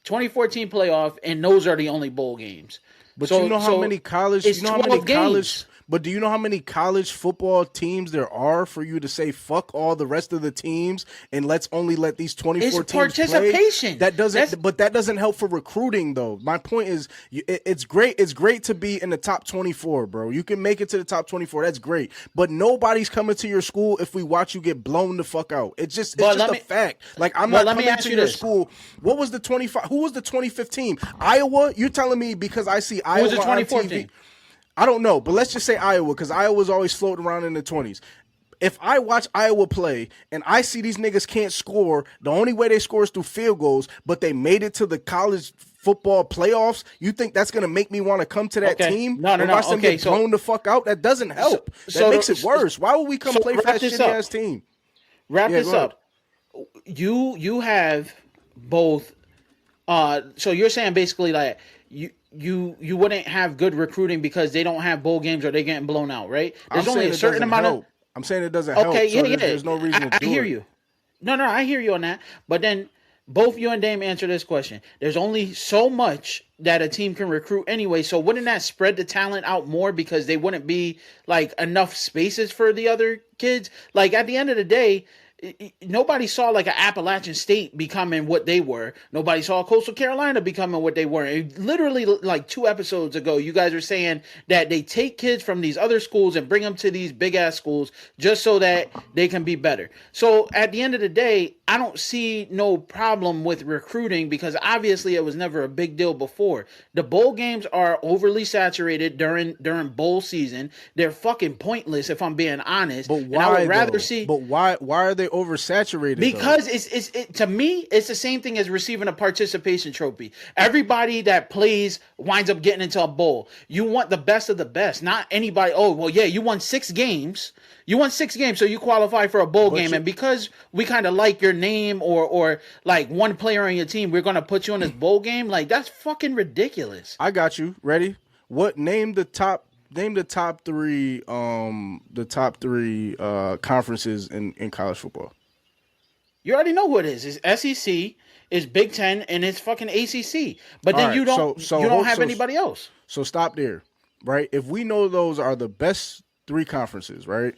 2014 playoff, and those are the only bowl games. But you know how many college? It's You know how many 12 college? games. But do you know how many college football teams there are for you to say fuck all the rest of the teams and let's only let these 24 It's teams participation. play? But that doesn't help for recruiting though. My point is, it's great. It's great to be in the top 24, bro. You can make it to the top 24. That's great. But nobody's coming to your school if we watch you get blown the fuck out. It's just a fact. Like I'm not coming to your school. What was the 25? Who was the 2015? Iowa? You're telling me because I see Iowa was it on 2014? TV? I don't know, but let's just say Iowa, because Iowa's always floating around in the 20s. If I watch Iowa play and I see these niggas can't score, the only way they score is through field goals, but they made it to the college football playoffs, you think that's going to make me want to come to that team? No. Watch them get blown the fuck out? That doesn't help. That makes it worse. Why would we come play for that shitty-ass team? Wrap this up. You have both. So you're saying basically like you wouldn't have good recruiting because they don't have bowl games or they're getting blown out, right? There's only a certain amount of. I'm saying it doesn't help. Okay, yeah. There's no reason to do it. I hear you. No, I hear you on that. But then both you and Dame answer this question. There's only so much that a team can recruit anyway. So wouldn't that spread the talent out more because they wouldn't be like enough spaces for the other kids? Like at the end of the day, nobody saw like an Appalachian State becoming what they were. Nobody saw Coastal Carolina becoming what they were. And literally like 2 episodes ago, you guys were saying that they take kids from these other schools and bring them to these big ass schools just so that they can be better. So at the end of the day, I don't see no problem with recruiting because obviously it was never a big deal before. The bowl games are overly saturated during bowl season. They're fucking pointless if I'm being honest. But why? And I would rather see. But why are they oversaturated? Because it's to me, it's the same thing as receiving a participation trophy. Everybody that plays winds up getting into a bowl. You want the best of the best, not anybody. Oh, well, yeah, you won 6 games. You won 6 games, so you qualify for a bowl game. And because we kind of like your name or like one player on your team, we're gonna put you in this bowl game. Like that's fucking ridiculous. I got you. Ready? Name the top three conferences in college football. You already know who it is. It's SEC, it's Big Ten, and it's fucking ACC. But then All you right, don't have anybody else. So stop there, right? If we know those are the best three conferences, right?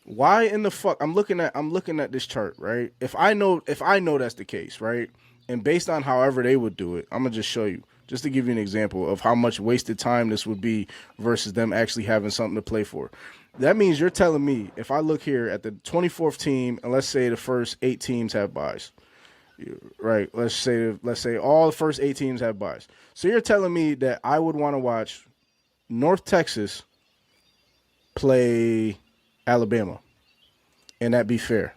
Why in the fuck? I'm looking at this chart, right? If I know that's the case, right? And based on however they would do it, I'm gonna just show you, just to give you an example of how much wasted time this would be versus them actually having something to play for. That means you're telling me if I look here at the 24th team, and let's say the first 8 teams have byes, right? Let's say all the first 8 teams have byes. So you're telling me that I would want to watch North Texas play Alabama, and that be fair?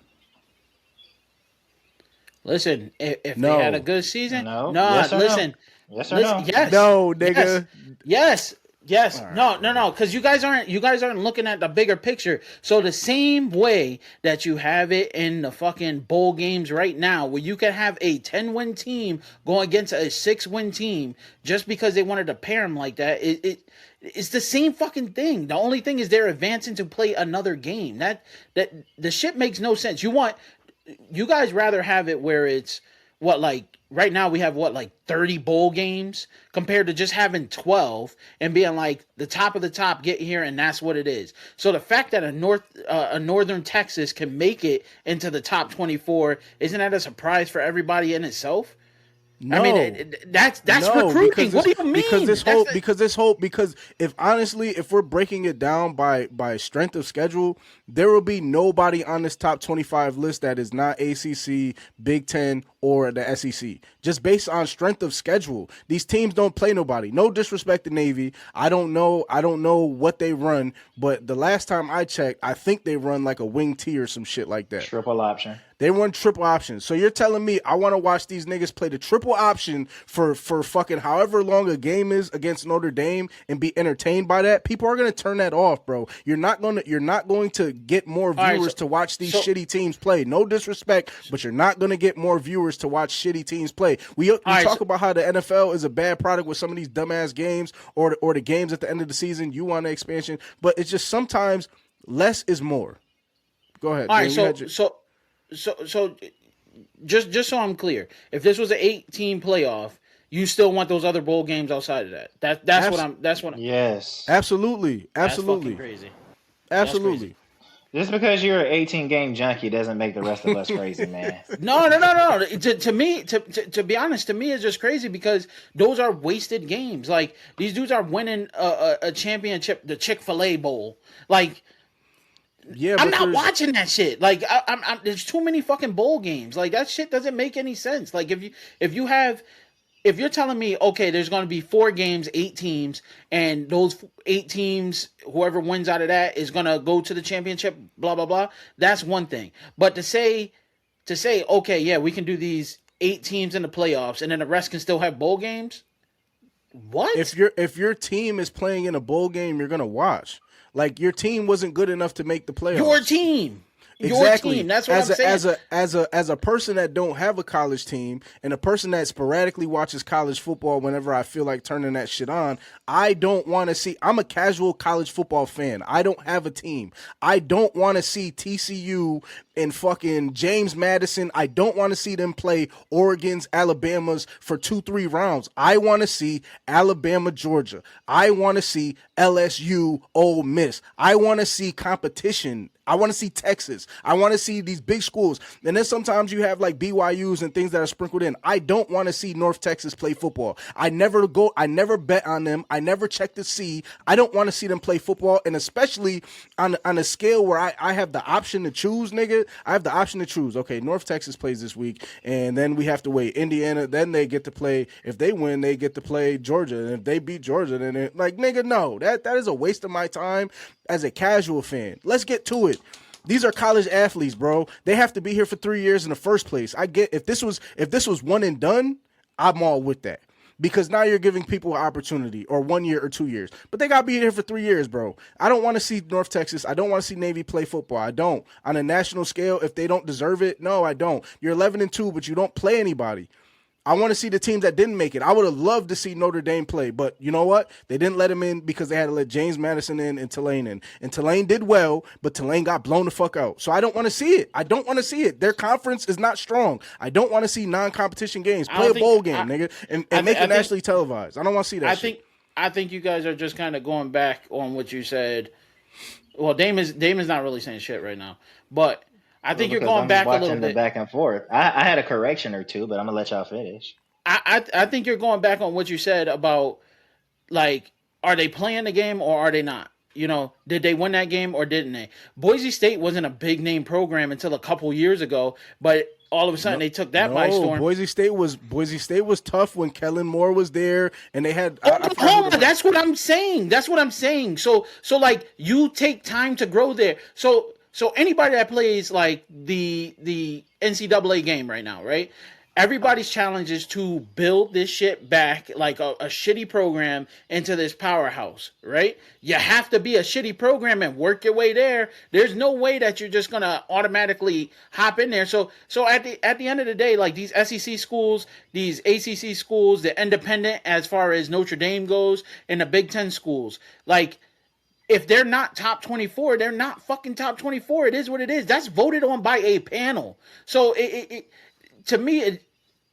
Listen, if they had a good season, No. yes or listen. No? Yes or no? Yes. No, nigga. Yes. Right. No, because you guys aren't looking at the bigger picture. So the same way that you have it in the fucking bowl games right now, where you can have a 10-win team going against a 6-win team just because they wanted to pair them like that, it's the same fucking thing. The only thing is they're advancing to play another game. That the shit makes no sense. You guys rather have it where it's what, like right now we have 30 bowl games compared to just having 12 and being like the top of the top get here and that's what it is. So the fact that a northern Texas can make it into the top 24, isn't that a surprise for everybody in itself? No, I mean that's recruiting. What do you mean? Because if we're breaking it down by strength of schedule, there will be nobody on this top 25 list that is not ACC, Big Ten, or the SEC. Just based on strength of schedule, these teams don't play nobody. No disrespect to Navy. I don't know what they run, but the last time I checked, I think they run like a wing T or some shit like that. Triple option. They run triple option. So you're telling me I want to watch these niggas play the triple option for fucking however long a game is against Notre Dame and be entertained by that? People are gonna turn that off, bro. You're not going to get more viewers to watch these shitty teams play. No disrespect, but you're not going to get more viewers to watch shitty teams play. We talk about how the NFL is a bad product with some of these dumbass games or the games at the end of the season. You want the expansion, but it's just sometimes less is more. Go ahead. All right, so just so I'm clear, if this was an 8-team playoff, you still want those other bowl games outside of that. That's what I'm Yes. Absolutely. That's fucking crazy. Absolutely. Just because you're an 18-game junkie doesn't make the rest of us crazy, man. No. To me, to be honest, to me it's just crazy because those are wasted games. Like these dudes are winning a championship, the Chick-fil-A Bowl. Like, yeah, I'm not watching that shit. Like, I'm there's too many fucking bowl games. Like that shit doesn't make any sense. Like if you're telling me, okay, there's going to be 4 games, 8 teams, and those 8 teams, whoever wins out of that is going to go to the championship, blah, blah, blah, that's one thing. But to say, okay, yeah, we can do these 8 teams in the playoffs, and then the rest can still have bowl games? What? If your team is playing in a bowl game, you're going to watch. Like, your team wasn't good enough to make the playoffs. Your team. Exactly. Your team. That's what I'm saying. As a person that don't have a college team and a person that sporadically watches college football whenever I feel like turning that shit on, I don't want to see. I'm a casual college football fan. I don't have a team. I don't want to see TCU and fucking James Madison. I don't want to see them play Oregon's, Alabama's for 2-3 rounds. I want to see Alabama, Georgia. I want to see LSU, Ole Miss. I want to see competition. I want to see Texas. I want to see these big schools. And then sometimes you have like BYUs and things that are sprinkled in. I don't want to see North Texas play football. I never bet on them. I never check to see. I don't want to see them play football. And especially on a scale where I have the option to choose, nigga. I have the option to choose. Okay, North Texas plays this week. And then we have to wait. Indiana, then they get to play. If they win, they get to play Georgia. And if they beat Georgia, then it, like, nigga, no. That is a waste of my time as a casual fan. Let's get to it. These are college athletes, bro. They have to be here for 3 years in the first place. I get if this was one and done, I'm all with that. because now you're giving people an opportunity, or 1 year or 2 years. But they got to be here for 3 years, bro. I don't want to see North Texas. I don't want to see Navy play football. I don't. On a national scale, if they don't deserve it, no, I don't. You're 11-2, but you don't play anybody. I want to see the teams that didn't make it. I would have loved to see Notre Dame play, but you know what? They didn't let him in because they had to let James Madison in and Tulane in. And Tulane did well, but Tulane got blown the fuck out. So I don't want to see it. I don't want to see it. Their conference is not strong. I don't want to see non-competition games. Play a bowl game, nigga, and make it nationally televised. I don't want to see that shit. I think you guys are just kind of going back on what you said. Well, Dame is not really saying shit right now, but I think you're going back a little bit. Back and forth. I had a correction or two, but I'm gonna let y'all finish. I think you're going back on what you said about, like, are they playing the game or are they not? You know, did they win that game or didn't they? Boise State wasn't a big name program until a couple years ago, but all of a sudden they took that by storm. Boise State was tough when Kellen Moore was there, and they had Oklahoma. That's what I'm saying. So like, you take time to grow there. So anybody that plays like the NCAA game right now, right? Everybody's challenge is to build this shit back, like a shitty program, into this powerhouse, right? You have to be a shitty program and work your way there. There's no way that you're just gonna automatically hop in there. So at the end of the day, like, these SEC schools, these ACC schools, the independent as far as Notre Dame goes, and the Big Ten schools, like, if they're not top 24, they're not fucking top 24. It is what it is. That's voted on by a panel. So to me,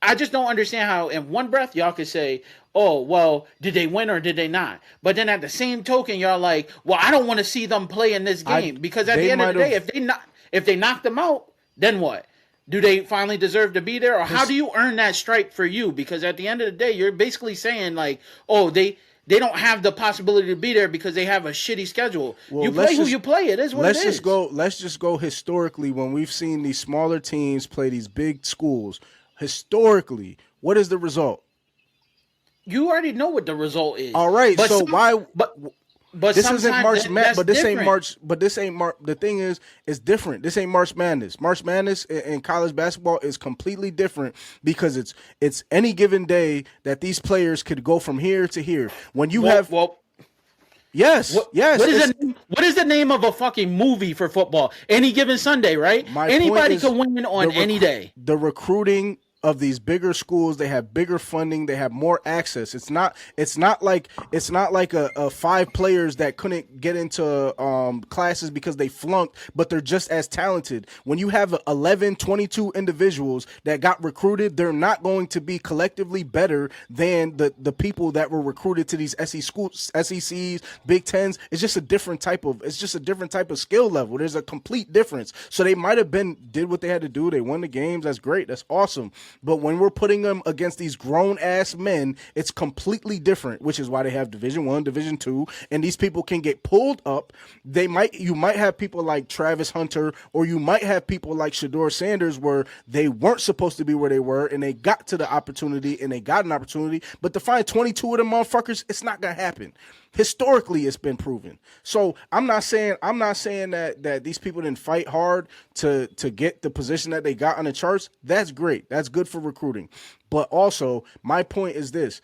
I just don't understand how in one breath y'all could say, oh, well, did they win or did they not? But then at the same token, y'all like, well, I don't want to see them play in this game. Because at the end of the day, if they knock them out, then what? Do they finally deserve to be there? Or how do you earn that stripe for you? Because at the end of the day, you're basically saying, like, oh, they don't have the possibility to be there because they have a shitty schedule. Well, you play who you play. It is what it is. Let's just go historically when we've seen these smaller teams play these big schools. Historically, what is the result? You already know what the result is. All right, but But this isn't March Madness. But this different. ain't March. But this ain't March. The thing is, it's different. This ain't March Madness. March Madness in college basketball is completely different because it's any given day that these players could go from here to here. When you yes. What is the name of a fucking movie for football? Any Given Sunday, right? Anybody can win on any day. The recruiting of these bigger schools, they have bigger funding, they have more access. It's not like a 5 players that couldn't get into classes because they flunked, but they're just as talented. When you have 11, 22 individuals that got recruited, they're not going to be collectively better than the people that were recruited to these SECs, Big Tens. It's just a different type of skill level. There's a complete difference. So they might have did what they had to do. They won the games. That's great. That's awesome. But when we're putting them against these grown-ass men, it's completely different, which is why they have Division I, Division II, and these people can get pulled up. You might have people like Travis Hunter, or you might have people like Shador Sanders where they weren't supposed to be where they were, and they got to the opportunity, and they got an opportunity. But to find 22 of them motherfuckers, it's not going to happen. Historically, it's been proven. So I'm not saying that these people didn't fight hard to get the position that they got on the charts. That's great. That's good for recruiting. But also, my point is this.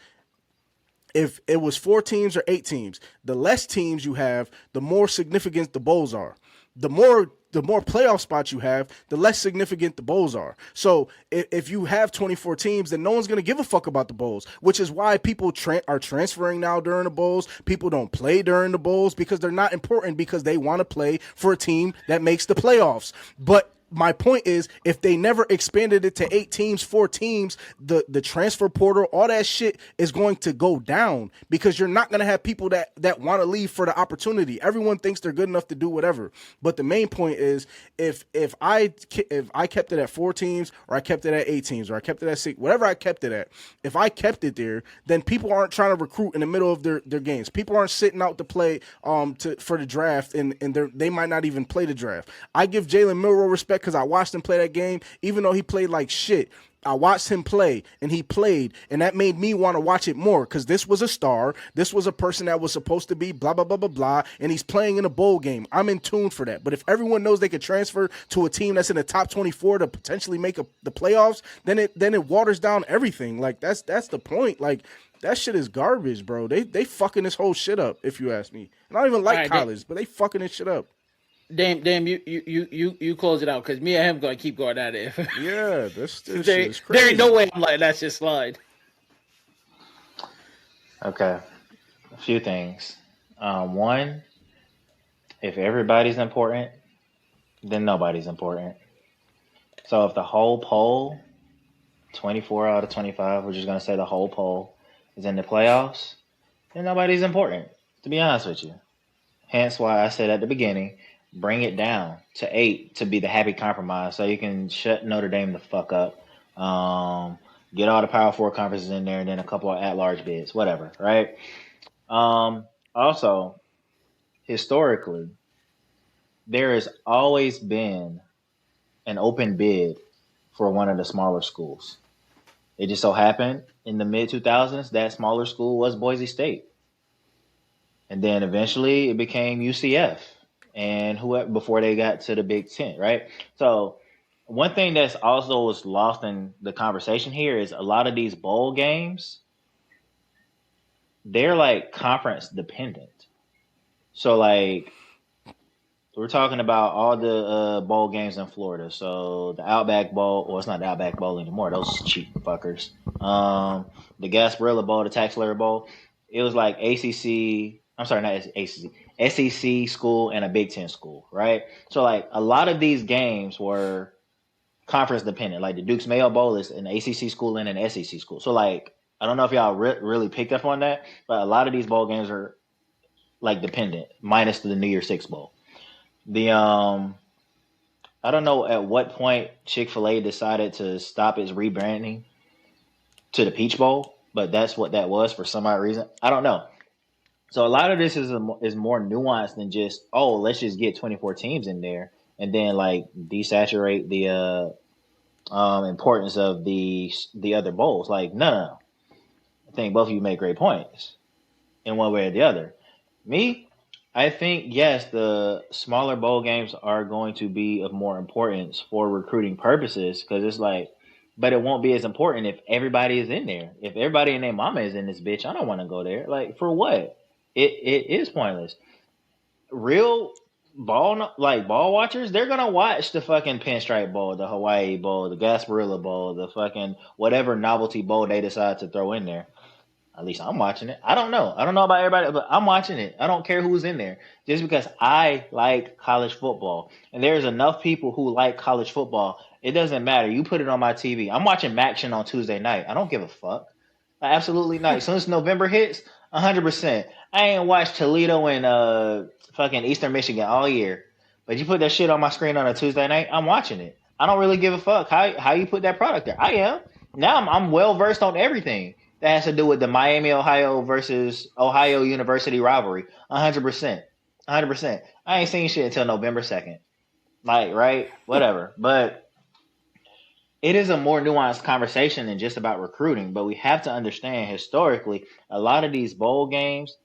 If it was 4 teams or 8 teams, the less teams you have, the more significant the bowls are. The more playoff spots you have, the less significant the bowls are. So if you have 24 teams, then no one's going to give a fuck about the bowls, which is why people are transferring now during the bowls. People don't play during the bowls because they're not important, because they want to play for a team that makes the playoffs. But my point is, if they never expanded it to 8 teams, 4 teams, the transfer portal, all that shit is going to go down, because you're not going to have people that want to leave for the opportunity. Everyone thinks they're good enough to do whatever. But the main point is, if I kept it at 4 teams, or I kept it at 8 teams, or I kept it at 6, whatever I kept it at, if I kept it there, then people aren't trying to recruit in the middle of their games. People aren't sitting out to play for the draft, and they might not even play the draft. I give Jalen Milroe respect because I watched him play that game, even though he played like shit. I watched him play, and he played, and that made me want to watch it more, because this was a star. This was a person that was supposed to be blah, blah, blah, blah, blah, and he's playing in a bowl game. I'm in tune for that. But if everyone knows they could transfer to a team that's in the top 24 to potentially make the playoffs, then it waters down everything. Like, that's the point. Like, That shit is garbage, bro. They fucking this whole shit up, if you ask me. And I don't even like Alright, college, but they fucking this shit up. Damn, you close it out because me and him gonna keep going at it. Yeah, this shit is crazy. There ain't no way I'm like that's just slide. Okay, a few things. One, if everybody's important, then nobody's important. So if the whole poll, 24 out of 25, we're just gonna say the whole poll is in the playoffs, then nobody's important. To be honest with you. Hence why I said at the beginning, bring it down to 8 to be the happy compromise, so you can shut Notre Dame the fuck up. Get all the Power 4 conferences in there, and then a couple of at-large bids, whatever, right? Also, historically, there has always been an open bid for one of the smaller schools. It just so happened in the mid-2000s that smaller school was Boise State. And then eventually it became UCF and whoever before they got to the Big Ten, right? So one thing that's also was lost in the conversation here is a lot of these bowl games, they're like conference dependent. So like we're talking about all the bowl games in Florida. So the Outback Bowl, well, it's not the Outback Bowl anymore. Those cheap fuckers. The Gasparilla Bowl, the Taxslayer Bowl. It was like ACC. I'm sorry, not ACC. SEC school and a Big Ten school, right? So like a lot of these games were conference dependent. Like the Duke's Mayo Bowl is an ACC school and an SEC school. So like I don't know if y'all really picked up on that, but a lot of these bowl games are like dependent, minus the New Year's Six Bowl. The I don't know at what point Chick-fil-A decided to stop its rebranding to the Peach Bowl, but that's what that was for some odd reason. I don't know. So a lot of this is more nuanced than just, oh, let's just get 24 teams in there and then like desaturate the importance of the other bowls. Like, no. I think both of you make great points in one way or the other. Me, I think, yes, the smaller bowl games are going to be of more importance for recruiting purposes because it's like, but it won't be as important if everybody is in there. If everybody and their mama is in this bitch, I don't want to go there. Like, for what? It is pointless. Real ball watchers, they're gonna watch the fucking Pinstripe Bowl, the Hawaii Bowl, the Gasparilla Bowl, the fucking whatever novelty bowl they decide to throw in there. At least I'm watching it. I don't know about everybody, but I'm watching it. I don't care who's in there, just because I like college football, and there's enough people who like college football. It doesn't matter. You put it on my TV. I'm watching Maction on Tuesday night. I don't give a fuck. Absolutely not. As soon as November hits, 100%. I ain't watched Toledo and fucking Eastern Michigan all year. But you put that shit on my screen on a Tuesday night, I'm watching it. I don't really give a fuck how you put that product there. I am. Now I'm well versed on everything that has to do with the Miami, Ohio versus Ohio University rivalry. 100%. 100%. I ain't seen shit until November 2nd. Like, right? Whatever. But it is a more nuanced conversation than just about recruiting, but we have to understand historically a lot of these bowl games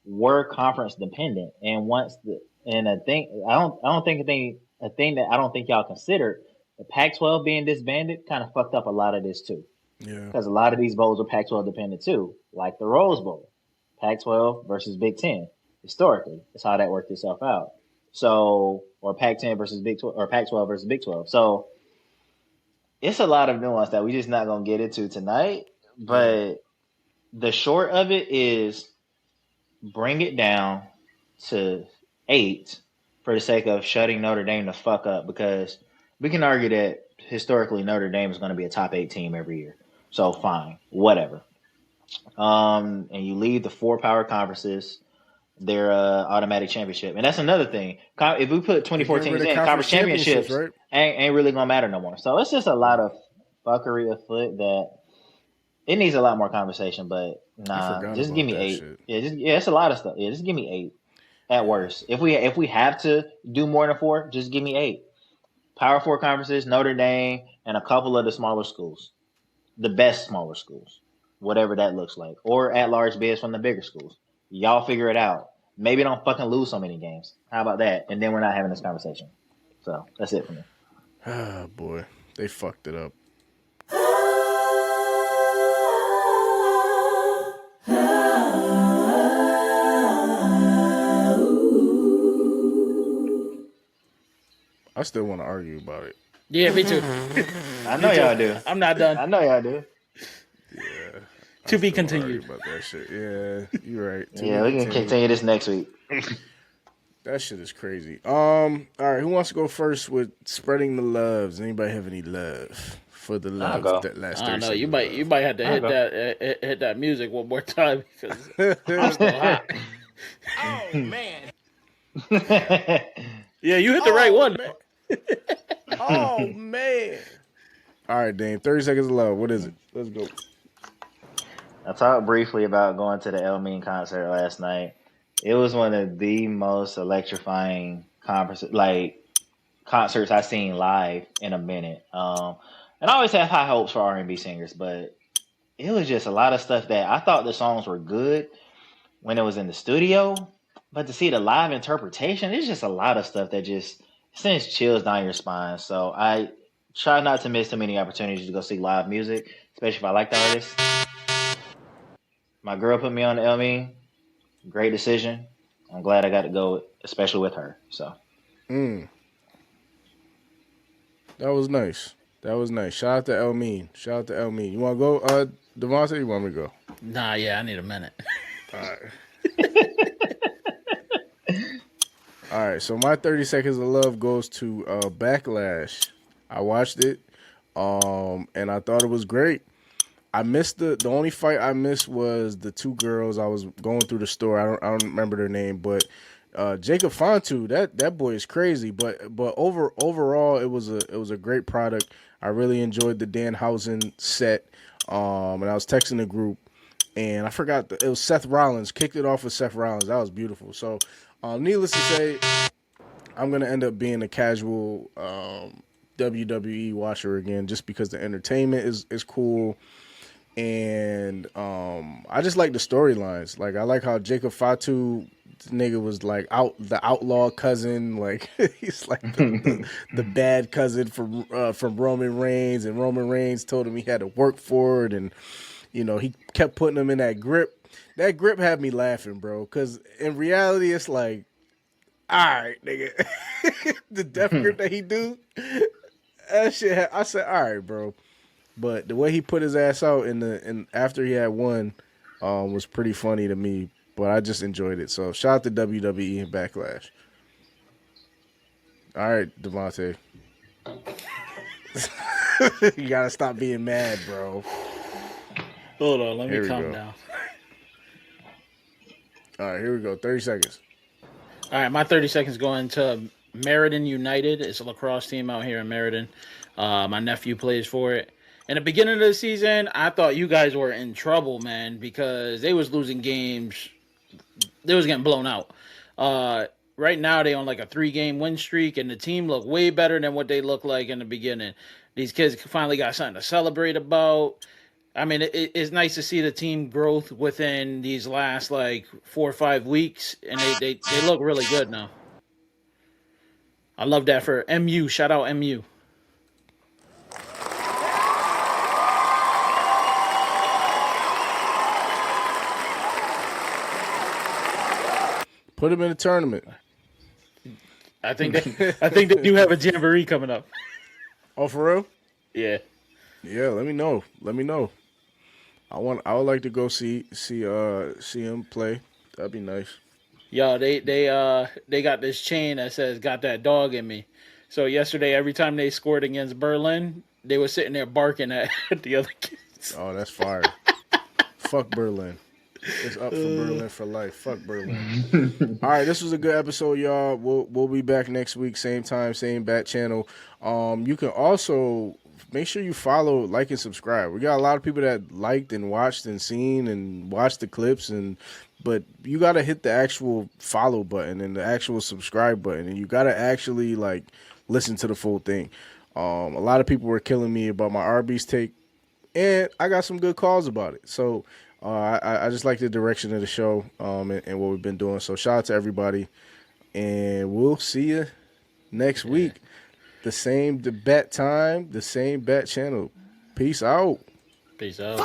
were conference dependent. And a thing that I don't think y'all considered, the Pac-12 being disbanded kind of fucked up a lot of this too. Yeah. Because a lot of these bowls are Pac-12 dependent too, like the Rose Bowl, Pac-12 versus Big Ten. Historically, that's how that worked itself out. So, or Pac-10 versus Big 12, or Pac-12 versus Big 12. So, it's a lot of nuance that we're just not going to get into tonight. But the short of it is bring it down to 8 for the sake of shutting Notre Dame the fuck up, because we can argue that historically Notre Dame is going to be a top 8 team every year. So fine, whatever. And you leave the 4 power conferences their automatic championship. And that's another thing. If we put 24 teams in, conference championships right? ain't really going to matter no more. So it's just a lot of fuckery afoot that it needs a lot more conversation, but nah, just give me 8. Shit. Yeah, it's a lot of stuff. Yeah, just give me 8 at worst. If we have to do more than 4, just give me 8. Power 4 conferences, Notre Dame, and a couple of the smaller schools. The best smaller schools. Whatever that looks like. Or at-large bids from the bigger schools. Y'all figure it out. Maybe don't fucking lose so many games. How about that? And then we're not having this conversation. So, that's it for me. Ah, boy. They fucked it up. still want to argue about it. Yeah, me too. I know y'all do. I'm not done. I know y'all do. Yeah. To be continued. About that shit. Yeah, you're right. Yeah, we can continue this next week. That shit is crazy. All right, who wants to go first with spreading the loves? Anybody have any love for the love that last 30 no, seconds? you might have to hit that music one more time because I'm still hot. Oh, man. Yeah, you hit the right one. Man. Oh man. All right, Dane. 30 seconds of love. What is it? Let's go. I talked briefly about going to the El Mean concert last night. It was one of the most electrifying concerts I've seen live in a minute. And I always have high hopes for R&B singers, but it was just a lot of stuff that I thought the songs were good when it was in the studio, but to see the live interpretation, it's just a lot of stuff that just sends chills down your spine. So I try not to miss too many opportunities to go see live music, especially if I like the artist. My girl put me on the El Mean. Great decision. I'm glad I got to go, especially with her. So. That was nice. Shout out to El Mean. You want to go, Devontae? You want me to go? Nah, yeah, I need a minute. All right. All right. So my 30 seconds of love goes to Backlash. I watched it, and I thought it was great. I missed the only fight I missed was the two girls. I was going through the store. I don't remember their name, but Jacob Fontu, that boy is crazy. But overall, it was a great product. I really enjoyed the Danhausen set. And I was texting the group, and I forgot it was Seth Rollins. Kicked it off with Seth Rollins. That was beautiful. So, needless to say, I'm gonna end up being a casual WWE watcher again, just because the entertainment is cool. And I just like the storylines. Like I like how Jacob Fatu nigga was like the outlaw cousin, like he's like the bad cousin from Roman Reigns, and Roman Reigns told him he had to work for it, and he kept putting him in that grip. That grip had me laughing, bro, because in reality it's like, all right, nigga, the death grip that he do, that shit. I said, all right, bro. But the way he put his ass out and after he had won was pretty funny to me. But I just enjoyed it. So shout out to WWE and Backlash. All right, Devontae. You gotta stop being mad, bro. Hold on, let me calm down. All right, here we go. 30 seconds. All right, my 30 seconds going to Meriden United. It's a lacrosse team out here in Meriden. My nephew plays for it. In the beginning of the season, I thought you guys were in trouble, man, because they was losing games. They was getting blown out. Right now, they on like a 3-game win streak, and the team look way better than what they looked like in the beginning. These kids finally got something to celebrate about. I mean, it's nice to see the team growth within these last like 4 or 5 weeks, and they look really good now. I love that for MU. Shout out MU. Put him in a tournament. I think they do have a jamboree coming up. Oh, for real? Yeah. Yeah, let me know. I would like to go see him play. That'd be nice. Yo, they got this chain that says "Got that dog in me." So yesterday, every time they scored against Berlin, they were sitting there barking at the other kids. Oh, that's fire. Fuck Berlin. It's up for Berlin for life. Fuck Berlin. All right, this was a good episode, y'all. We'll be back next week, same time, same bat channel. You can also make sure you follow, like, and subscribe. We got a lot of people that liked and watched and seen and watched the clips, but you got to hit the actual follow button and the actual subscribe button, and you got to actually like listen to the full thing. A lot of people were killing me about my Arby's take, and I got some good calls about it. So I just like the direction of the show and what we've been doing. So shout out to everybody, and we'll see you next week. The same bet time, the same bet channel. Peace out. Peace out.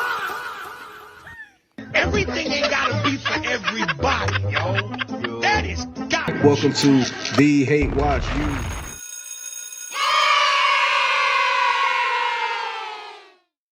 Everything ain't gotta be for everybody, yo. That is God. Welcome to the Hate Watch. You